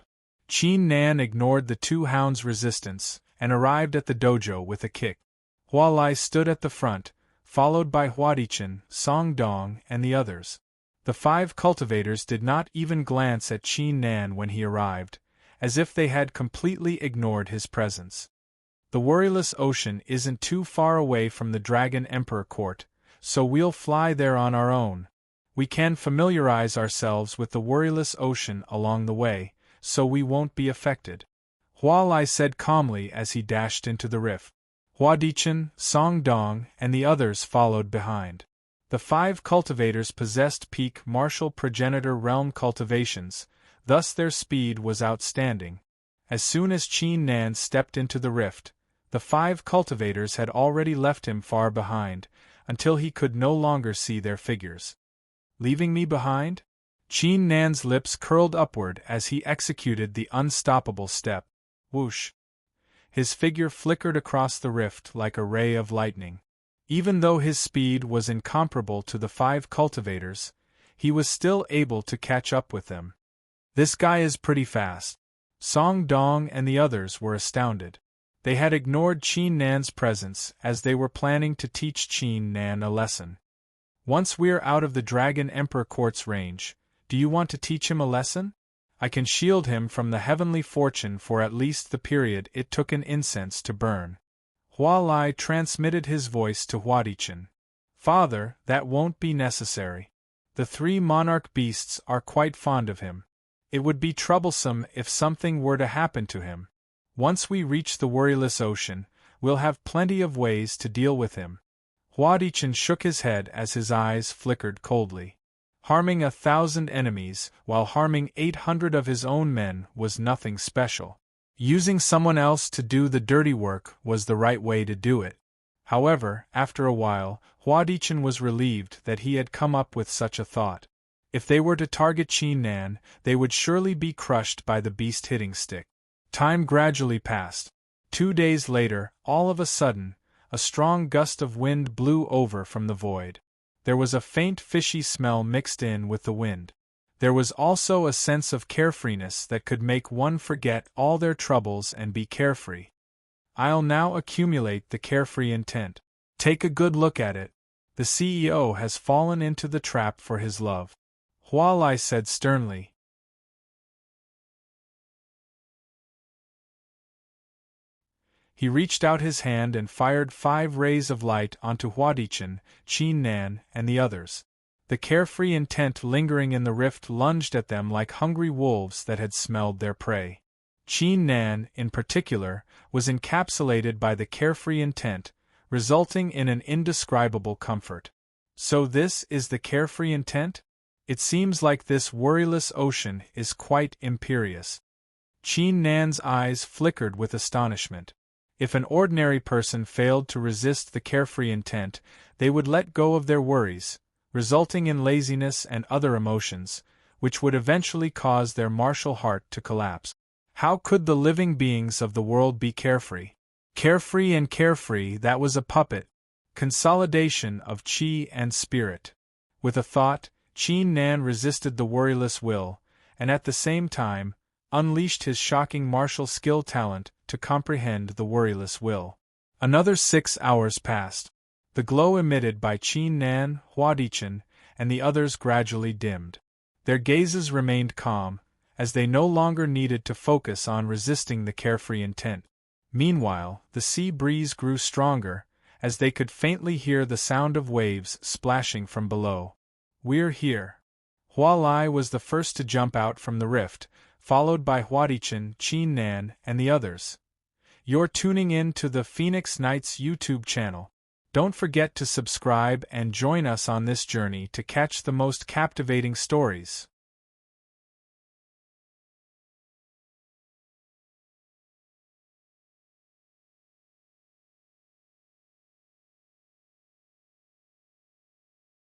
Qin Nan ignored the 2 hounds' resistance and arrived at the dojo with a kick. Hua Lai stood at the front, followed by Huadichen, Song Dong, and the others. The 5 cultivators did not even glance at Qin Nan when he arrived, as if they had completely ignored his presence. The Worryless Ocean isn't too far away from the Dragon Emperor court, so we'll fly there on our own. We can familiarize ourselves with the Worryless Ocean along the way, so we won't be affected. Hua Lai said calmly as he dashed into the rift. Huadichen, Song Dong, and the others followed behind. The 5 cultivators possessed peak martial progenitor realm cultivations, thus their speed was outstanding. As soon as Qin Nan stepped into the rift, the 5 cultivators had already left him far behind, until he could no longer see their figures. Leaving me behind? Qin Nan's lips curled upward as he executed the unstoppable step. Whoosh! His figure flickered across the rift like a ray of lightning. Even though his speed was incomparable to the 5 cultivators, he was still able to catch up with them. This guy is pretty fast. Song Dong and the others were astounded. They had ignored Qin Nan's presence as they were planning to teach Qin Nan a lesson. Once we're out of the Dragon Emperor Court's range, do you want to teach him a lesson? I can shield him from the heavenly fortune for at least the period it took an incense to burn. Hua Lai transmitted his voice to Huadichen. Father, that won't be necessary. The three monarch beasts are quite fond of him. It would be troublesome if something were to happen to him. Once we reach the worryless ocean, we'll have plenty of ways to deal with him. Huadichen shook his head as his eyes flickered coldly. Harming 1,000 enemies, while harming 800 of his own men, was nothing special. Using someone else to do the dirty work was the right way to do it. However, after a while, Huadichen was relieved that he had come up with such a thought. If they were to target Qin Nan, they would surely be crushed by the beast hitting stick. Time gradually passed. 2 days later, all of a sudden, a strong gust of wind blew over from the void. There was a faint fishy smell mixed in with the wind. There was also a sense of carefreeness that could make one forget all their troubles and be carefree. I'll now accumulate the carefree intent. Take a good look at it. The CEO has fallen into the trap for his love. Hua Lai said sternly. He reached out his hand and fired 5 rays of light onto Huadichen, Qin Nan, and the others. The carefree intent lingering in the rift lunged at them like hungry wolves that had smelled their prey. Qin Nan, in particular, was encapsulated by the carefree intent, resulting in an indescribable comfort. So this is the carefree intent? It seems like this worryless ocean is quite imperious. Qin Nan's eyes flickered with astonishment. If an ordinary person failed to resist the carefree intent, they would let go of their worries, resulting in laziness and other emotions, which would eventually cause their martial heart to collapse. How could the living beings of the world be carefree? Carefree and carefree, that was a puppet. Consolidation of qi and spirit. With a thought, Qin Nan resisted the worryless will, and at the same time, unleashed his shocking martial skill talent to comprehend the worryless will. Another 6 hours passed. The glow emitted by Qin Nan, Huadichen, and the others gradually dimmed. Their gazes remained calm, as they no longer needed to focus on resisting the carefree intent. Meanwhile, the sea breeze grew stronger, as they could faintly hear the sound of waves splashing from below. We're here. Hua Lai was the first to jump out from the rift, followed by Huadichen, Qin Nan, and the others. You're tuning in to the Phoenix Nights YouTube channel. Don't forget to subscribe and join us on this journey to catch the most captivating stories.